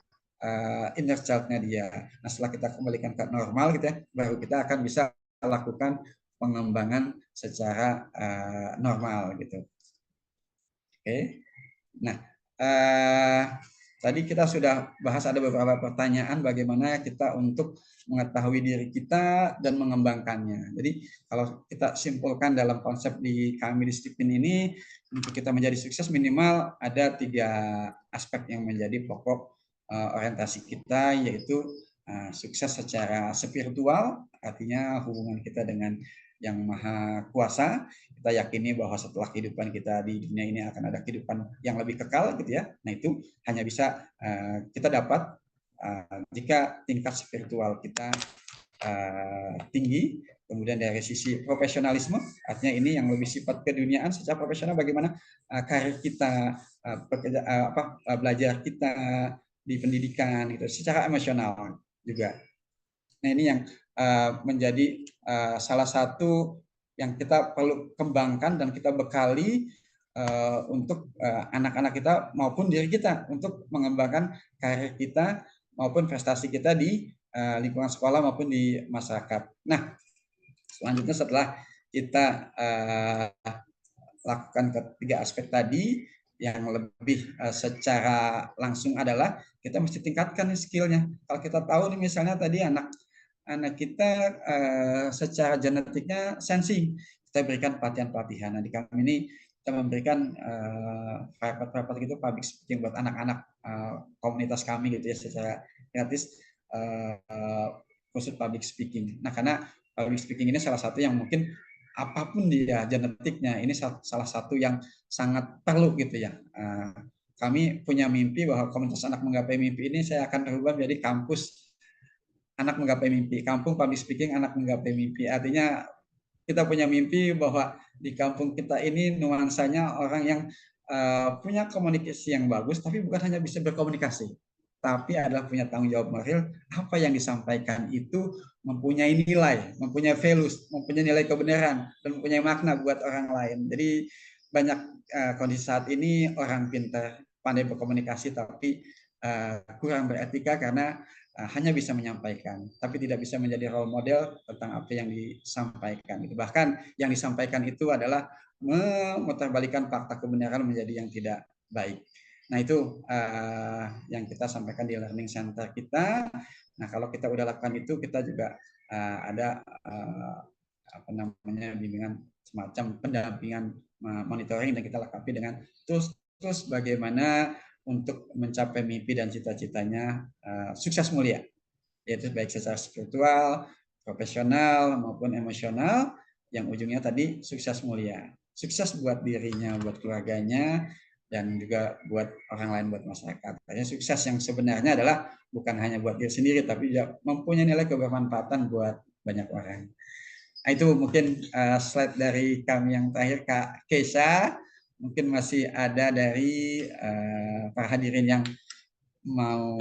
inner child-nya dia. Nah, setelah kita kembalikan ke normal gitu ya, baru kita akan bisa lakukan pengembangan secara normal gitu. Oke. Nah, tadi kita sudah bahas ada beberapa pertanyaan bagaimana kita untuk mengetahui diri kita dan mengembangkannya. Jadi kalau kita simpulkan dalam konsep di kami disiplin ini, untuk kita menjadi sukses minimal ada 3 aspek yang menjadi pokok orientasi kita, yaitu sukses secara spiritual, artinya hubungan kita dengan yang maha kuasa. Kita yakini bahwa setelah kehidupan kita di dunia ini akan ada kehidupan yang lebih kekal gitu ya. Nah, itu hanya bisa kita dapat jika tingkat spiritual kita tinggi. Kemudian dari sisi profesionalisme, artinya ini yang lebih sifat keduniaan, secara profesional bagaimana karir kita, belajar kita di pendidikan gitu, secara emosional juga. Nah, ini yang menjadi salah satu yang kita perlu kembangkan dan kita bekali untuk anak-anak kita maupun diri kita untuk mengembangkan karir kita maupun prestasi kita di lingkungan sekolah maupun di masyarakat. Nah, selanjutnya setelah kita lakukan ketiga aspek tadi, yang lebih secara langsung adalah kita mesti tingkatkan skillnya. Kalau kita tahu nih misalnya tadi anak kita secara genetiknya sensing, kita berikan pelatihan-pelatihan. Nah, di kami ini kita memberikan private gitu, public speaking buat anak-anak komunitas kami gitu ya, secara gratis, khusus public speaking. Nah, karena public speaking ini salah satu yang mungkin apapun dia genetiknya, ini salah satu yang sangat perlu gitu ya. Kami punya mimpi bahwa komunitas anak menggapai mimpi ini saya akan berubah menjadi kampus anak menggapai mimpi, kampung public speaking anak menggapai mimpi. Artinya kita punya mimpi bahwa di kampung kita ini nuansanya orang yang punya komunikasi yang bagus, tapi bukan hanya bisa berkomunikasi, tapi adalah punya tanggung jawab moral. Apa yang disampaikan itu mempunyai nilai, mempunyai values, mempunyai nilai kebenaran, dan mempunyai makna buat orang lain. Jadi banyak kondisi saat ini orang pintar, pandai berkomunikasi, tapi kurang beretika karena hanya bisa menyampaikan, tapi tidak bisa menjadi role model tentang apa yang disampaikan. Bahkan yang disampaikan itu adalah memutarbalikkan fakta kebenaran menjadi yang tidak baik. Nah itu yang kita sampaikan di learning center kita. Nah kalau kita udah lakukan itu, kita juga ada apa namanya bimbingan semacam pendampingan monitoring, dan kita lengkapi dengan terus bagaimana untuk mencapai mimpi dan cita-citanya sukses mulia, yaitu baik secara spiritual, profesional maupun emosional, yang ujungnya tadi sukses mulia, sukses buat dirinya, buat keluarganya, dan juga buat orang lain, buat masyarakat. Artinya sukses yang sebenarnya adalah bukan hanya buat diri sendiri, tapi juga mempunyai nilai kebermanfaatan buat banyak orang. Nah, itu mungkin slide dari kami yang terakhir, Kak Keisha. Mungkin masih ada dari para hadirin yang mau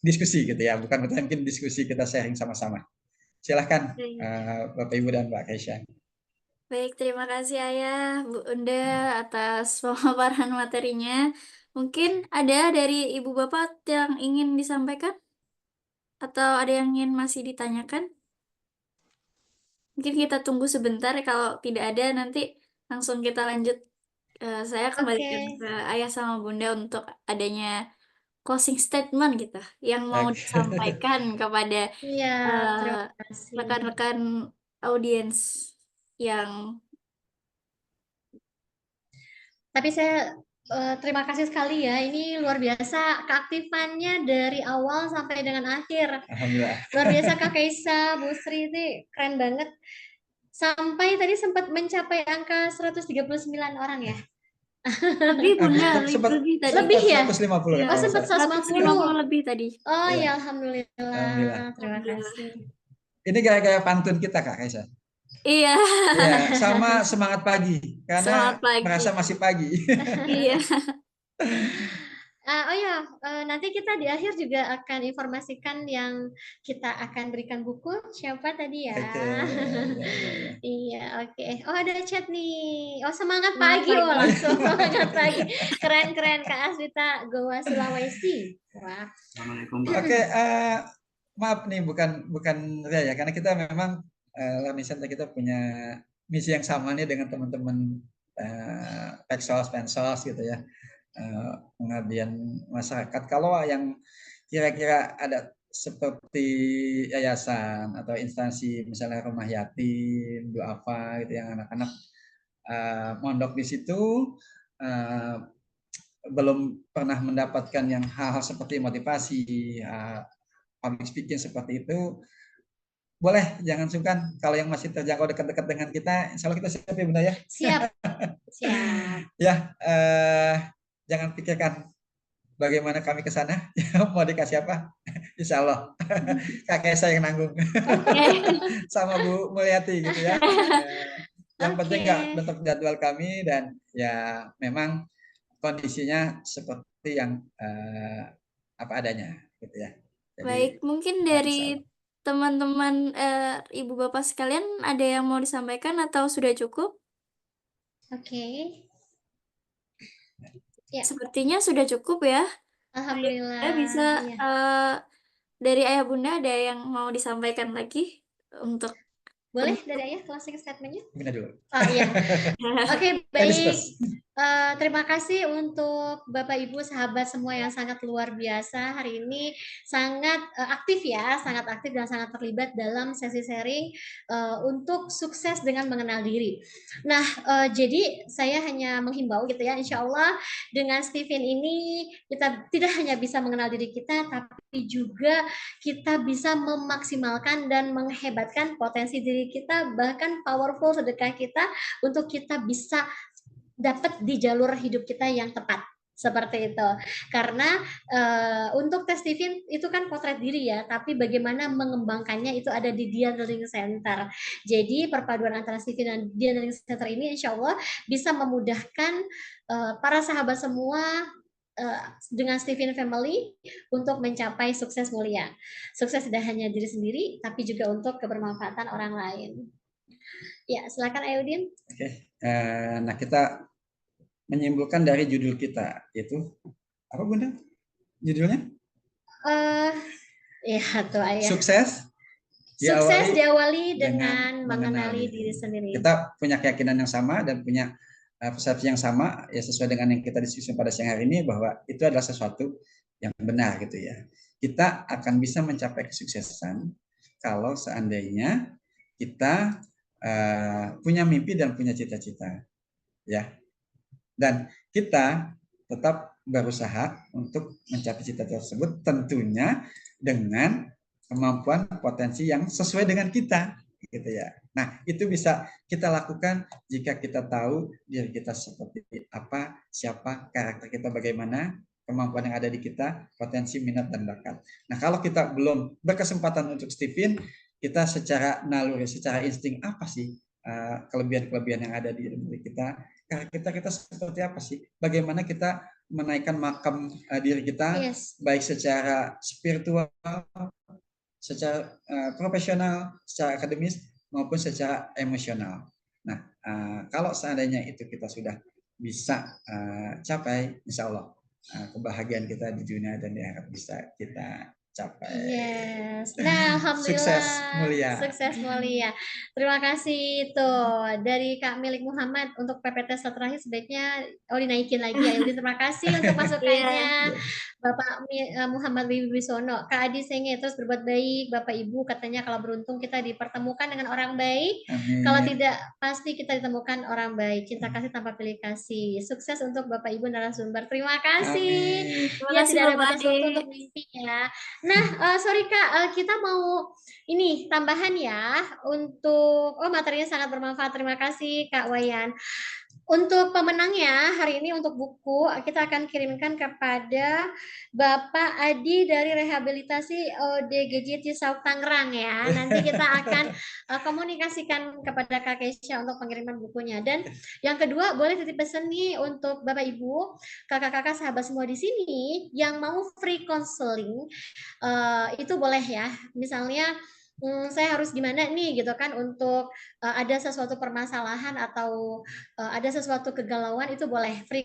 diskusi gitu ya, bukan mungkin diskusi, kita sharing sama-sama. Silahkan Bapak Ibu dan Mbak Keisha. Baik, terima kasih Ayah, Bu Unda atas pemaparan materinya. Mungkin ada dari Ibu Bapak yang ingin disampaikan? Atau ada yang ingin masih ditanyakan? Mungkin kita tunggu sebentar, kalau tidak ada nanti langsung kita lanjut. Saya kembalikan ke Ayah sama Bunda untuk adanya closing statement gitu, yang mau disampaikan kepada Iya, terima kasih. rekan-rekan audiens yang Tapi saya terima kasih sekali ya, ini luar biasa keaktifannya dari awal sampai dengan akhir. Alhamdulillah. Luar biasa Kak Kaisa, Bu Sri, ini keren banget. Sampai tadi sempat mencapai angka 139 orang ya. lebih Bunda, lebih tadi. Lebih ya? 150 Ya, Oh, sempat 150 lebih tadi. Oh Ya. ya, alhamdulillah. Alhamdulillah. Terima kasih. Ini gaya-gaya pantun kita, Kak Kaisha. Iya. Ya, sama semangat pagi, karena Semangat pagi. merasa masih pagi. Iya. Oh ya, nanti kita di akhir juga akan informasikan yang kita akan berikan buku siapa tadi ya. Oke. Iya, oke. Oh, ada chat nih. Oh, semangat Semangat pagi. Oh, pagi. langsung semangat pagi. Keren-keren Kak Aswita, Goa Sulawesi. Wah. Oke, maaf nih, bukan Ria ya, karena kita memang Learning Center kita punya misi yang sama nih dengan teman-teman Peksos, Pensos gitu ya. Pengabdian masyarakat. Kalau yang kira-kira ada seperti yayasan atau instansi, misalnya rumah yatim, duafa gitu, yang anak-anak mondok di situ, belum pernah mendapatkan yang hal-hal seperti motivasi, public speaking seperti itu, boleh, jangan sungkan. Kalau yang masih terjangkau dekat-dekat dengan kita, insya Allah kita siap ya Bunda ya. Siap. Siap. Ya, jangan pikirkan bagaimana kami ke sana, mau dikasih apa, insya Allah kakek saya yang nanggung. Sama Bu Mulyati gitu ya. Yang penting nggak bentuk jadwal kami, dan ya memang kondisinya seperti yang apa adanya gitu ya. Jadi, baik, mungkin dari teman-teman Ibu Bapak sekalian ada yang mau disampaikan atau sudah cukup? Oke. Ya. Sepertinya sudah cukup ya. Alhamdulillah. Ya, bisa dari Ayah Bunda ada yang mau disampaikan lagi untuk boleh dari Ayah closing statement-nya? Bunda dulu. Oh iya. Oke, baik. Terima kasih untuk Bapak Ibu sahabat semua yang sangat luar biasa hari ini, sangat aktif ya, sangat aktif dan sangat terlibat dalam sesi sharing untuk sukses dengan mengenal diri. Nah, jadi saya hanya menghimbau gitu ya, insya Allah dengan Stephen ini kita tidak hanya bisa mengenal diri kita, tapi juga kita bisa memaksimalkan dan menghebatkan potensi diri kita, bahkan powerful sedekah kita untuk kita bisa dapat di jalur hidup kita yang tepat. Seperti itu. Karena untuk tes Stephen itu kan potret diri ya, tapi bagaimana mengembangkannya itu ada di Dia Learning Center. Jadi perpaduan antara Stephen dan Dia Learning Center ini insya Allah bisa memudahkan para sahabat semua dengan Stephen Family untuk mencapai sukses mulia. Sukses tidak hanya diri sendiri, tapi juga untuk kebermanfaatan orang lain. Ya, silakan Ayudin. Oke, nah kita menyimpulkan dari judul kita, yaitu apa Bunda? Judulnya? Ya, tuh ayah. Sukses Sukses diawali dengan dengan mengenali diri sendiri. Kita punya keyakinan yang sama dan punya persepsi yang sama, ya sesuai dengan yang kita diskusi pada siang hari ini, bahwa itu adalah sesuatu yang benar gitu ya. Kita akan bisa mencapai kesuksesan kalau seandainya kita punya mimpi dan punya cita-cita, ya. Dan kita tetap berusaha untuk mencapai cita tersebut, tentunya dengan kemampuan potensi yang sesuai dengan kita, gitu ya. Nah, itu bisa kita lakukan jika kita tahu diri kita seperti apa, siapa, karakter kita bagaimana, kemampuan yang ada di kita, potensi, minat, dan bakat. Nah, kalau kita belum berkesempatan untuk Stephen, kita secara naluri, secara insting, apa sih kelebihan-kelebihan yang ada di diri kita, karakter kita seperti apa sih, bagaimana kita menaikkan makam diri kita, baik secara spiritual, secara profesional, secara akademis, maupun secara emosional. Nah, kalau seandainya itu kita sudah bisa capai, insya Allah kebahagiaan kita di dunia dan di akhirat bisa kita capai. Yes. Nah, alhamdulillah. Sukses mulia. Sukses mulia. Terima kasih tuh dari Kak Milik Muhammad untuk PPT terakhir sebaiknya dinaikin lagi ya. Yudi, terima kasih untuk masukannya. Bapak Muhammad Wibisono, Kak Adi Senge terus berbuat baik, Bapak Ibu katanya kalau beruntung kita dipertemukan dengan orang baik, kalau tidak pasti kita ditemukan orang baik. Cinta kasih tanpa pilih kasih. Sukses untuk Bapak Ibu narasumber. Terima kasih. Ya, tidak ada batas waktu untuk mimpi ya. Nah, sorry Kak, kita mau ini tambahan ya untuk materinya sangat bermanfaat. Terima kasih Kak Wayan. Untuk pemenangnya hari ini untuk buku kita akan kirimkan kepada Bapak Adi dari Rehabilitasi ODGJ Cisauk Tangerang ya. Nanti kita akan komunikasikan kepada Kak Keisha untuk pengiriman bukunya. Dan yang kedua boleh titip pesan nih untuk Bapak Ibu, kakak-kakak sahabat semua di sini yang mau free counseling itu boleh ya. Misalnya saya harus gimana nih gitu kan untuk ada sesuatu permasalahan atau ada sesuatu kegalauan, itu boleh free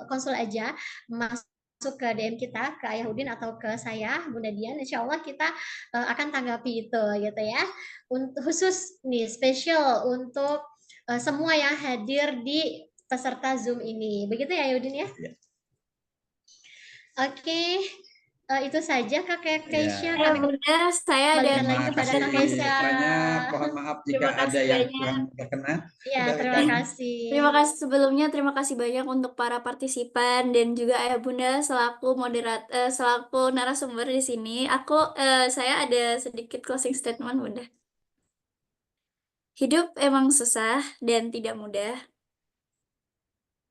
konsul aja, masuk ke DM kita, ke Ayah Udin atau ke saya Bunda Dian, insya Allah kita akan tanggapi itu gitu ya. Untuk khusus nih spesial untuk semua yang hadir di peserta Zoom ini, begitu ya Ayah Udin ya. Oke. Itu saja Kak Keisha. Bunda, saya ada lagi kepada Kak Keisha. Mohon maaf jika ada yang kurang berkenan. Ya, terima kasih. Terima kasih sebelumnya, terima kasih banyak untuk para partisipan dan juga Ayah Bunda selaku selaku narasumber di sini. Saya ada sedikit closing statement, Bunda. Hidup emang susah dan tidak mudah.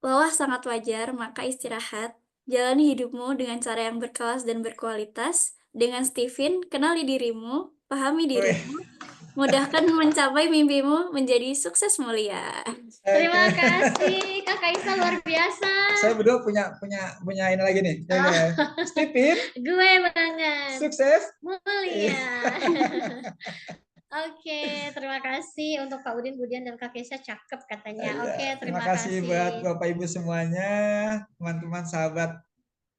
Lelah sangat wajar, maka istirahat. Jalani hidupmu dengan cara yang berkelas dan berkualitas. Dengan Stephen, kenali dirimu, pahami dirimu, mudahkan mencapai mimpimu menjadi sukses mulia. Terima kasih Kak Kaisa, luar biasa. Saya berdua punya ini lagi nih. Stephen. Gue banget. Sukses mulia. Oke, terima kasih untuk Pak Udin, Budian, dan Kak Keisha, cakep katanya. Oke, terima kasih buat Bapak Ibu semuanya, teman-teman sahabat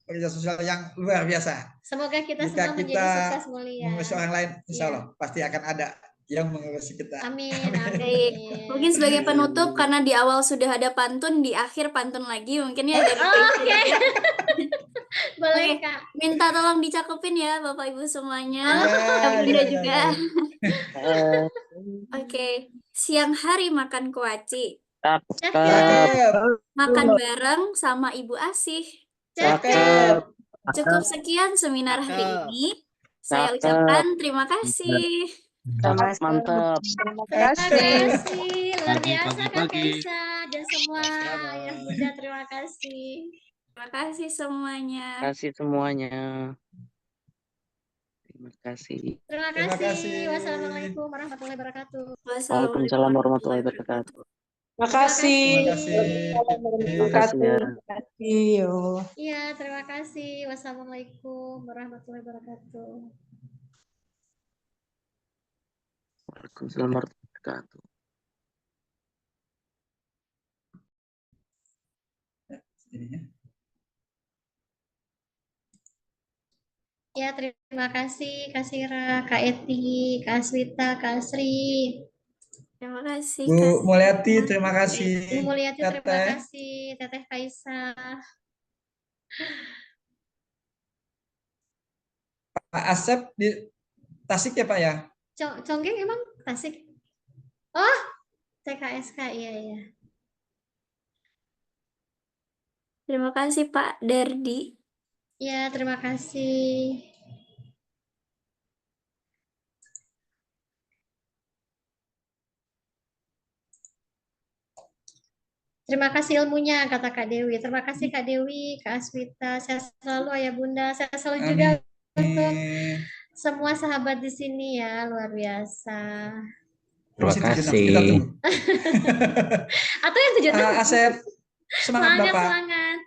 pekerja sosial yang luar biasa. Semoga kita semua menjadi sukses mulia. Mengurus orang lain, insya Allah pasti akan ada yang mengurusi kita. Amin. Mungkin sebagai penutup, karena di awal sudah ada pantun, di akhir pantun lagi, mungkin ya dari Oke. Boleh Kak. Minta tolong dicakepin ya Bapak Ibu semuanya. Bunda juga. Oke. Siang hari makan kuaci. Makan bareng sama Ibu Asih. Cukup sekian seminar hari ini. Saya ucapkan terima kasih. Mantap. Terima kasih. Luar biasa Kak Keisha dan semua yang sudah terima kasih. Terima kasih semuanya. Terima kasih semuanya. Terima kasih. Terima kasih. Wassalamualaikum warahmatullahi wabarakatuh. Waalaikumsalam warahmatullahi wabarakatuh. Terima kasih. Terima kasih ya. Terima kasih. Iya, terima kasih. Wassalamualaikum warahmatullahi wabarakatuh. Waalaikumsalam warahmatullahi wabarakatuh. Jadinya. Ya, terima kasih Kak Sira, Kak Eti, Kak Aswita, Kak Asri. Terima kasih Bu Kak. Mulyati, terima kasih. Bu Mulyati, terima Teteh, kasih. Teteh Kaisa. Pak Asep di Tasik ya Pak ya? Conggeng emang Tasik? Oh, TKSK, iya, iya. Terima kasih Pak Dardi. Ya, terima kasih. Terima kasih ilmunya, kata Kak Dewi. Terima kasih Kak Dewi, Kak Aswita. Sehat selalu Ayah Bunda. Sehat selalu juga untuk Amin. semua sahabat di sini ya, luar biasa. Terima Terima kasih. Kita kasih. tunggu. Atau yang 76. Asep, semangat Semangat, Bapak. semangat.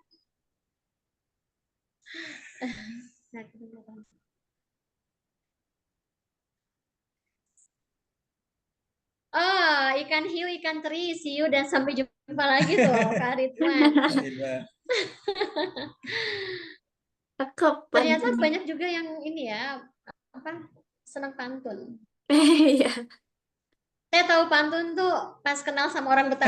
Oh, ikan hiu, ikan teri, see you dan sampai jumpa lagi tuh, Kak Ridwan. Cakep Ternyata pantunnya. banyak juga yang ini ya, apa, senang pantun. Iya. Saya tahu pantun tuh pas kenal sama orang Betawi.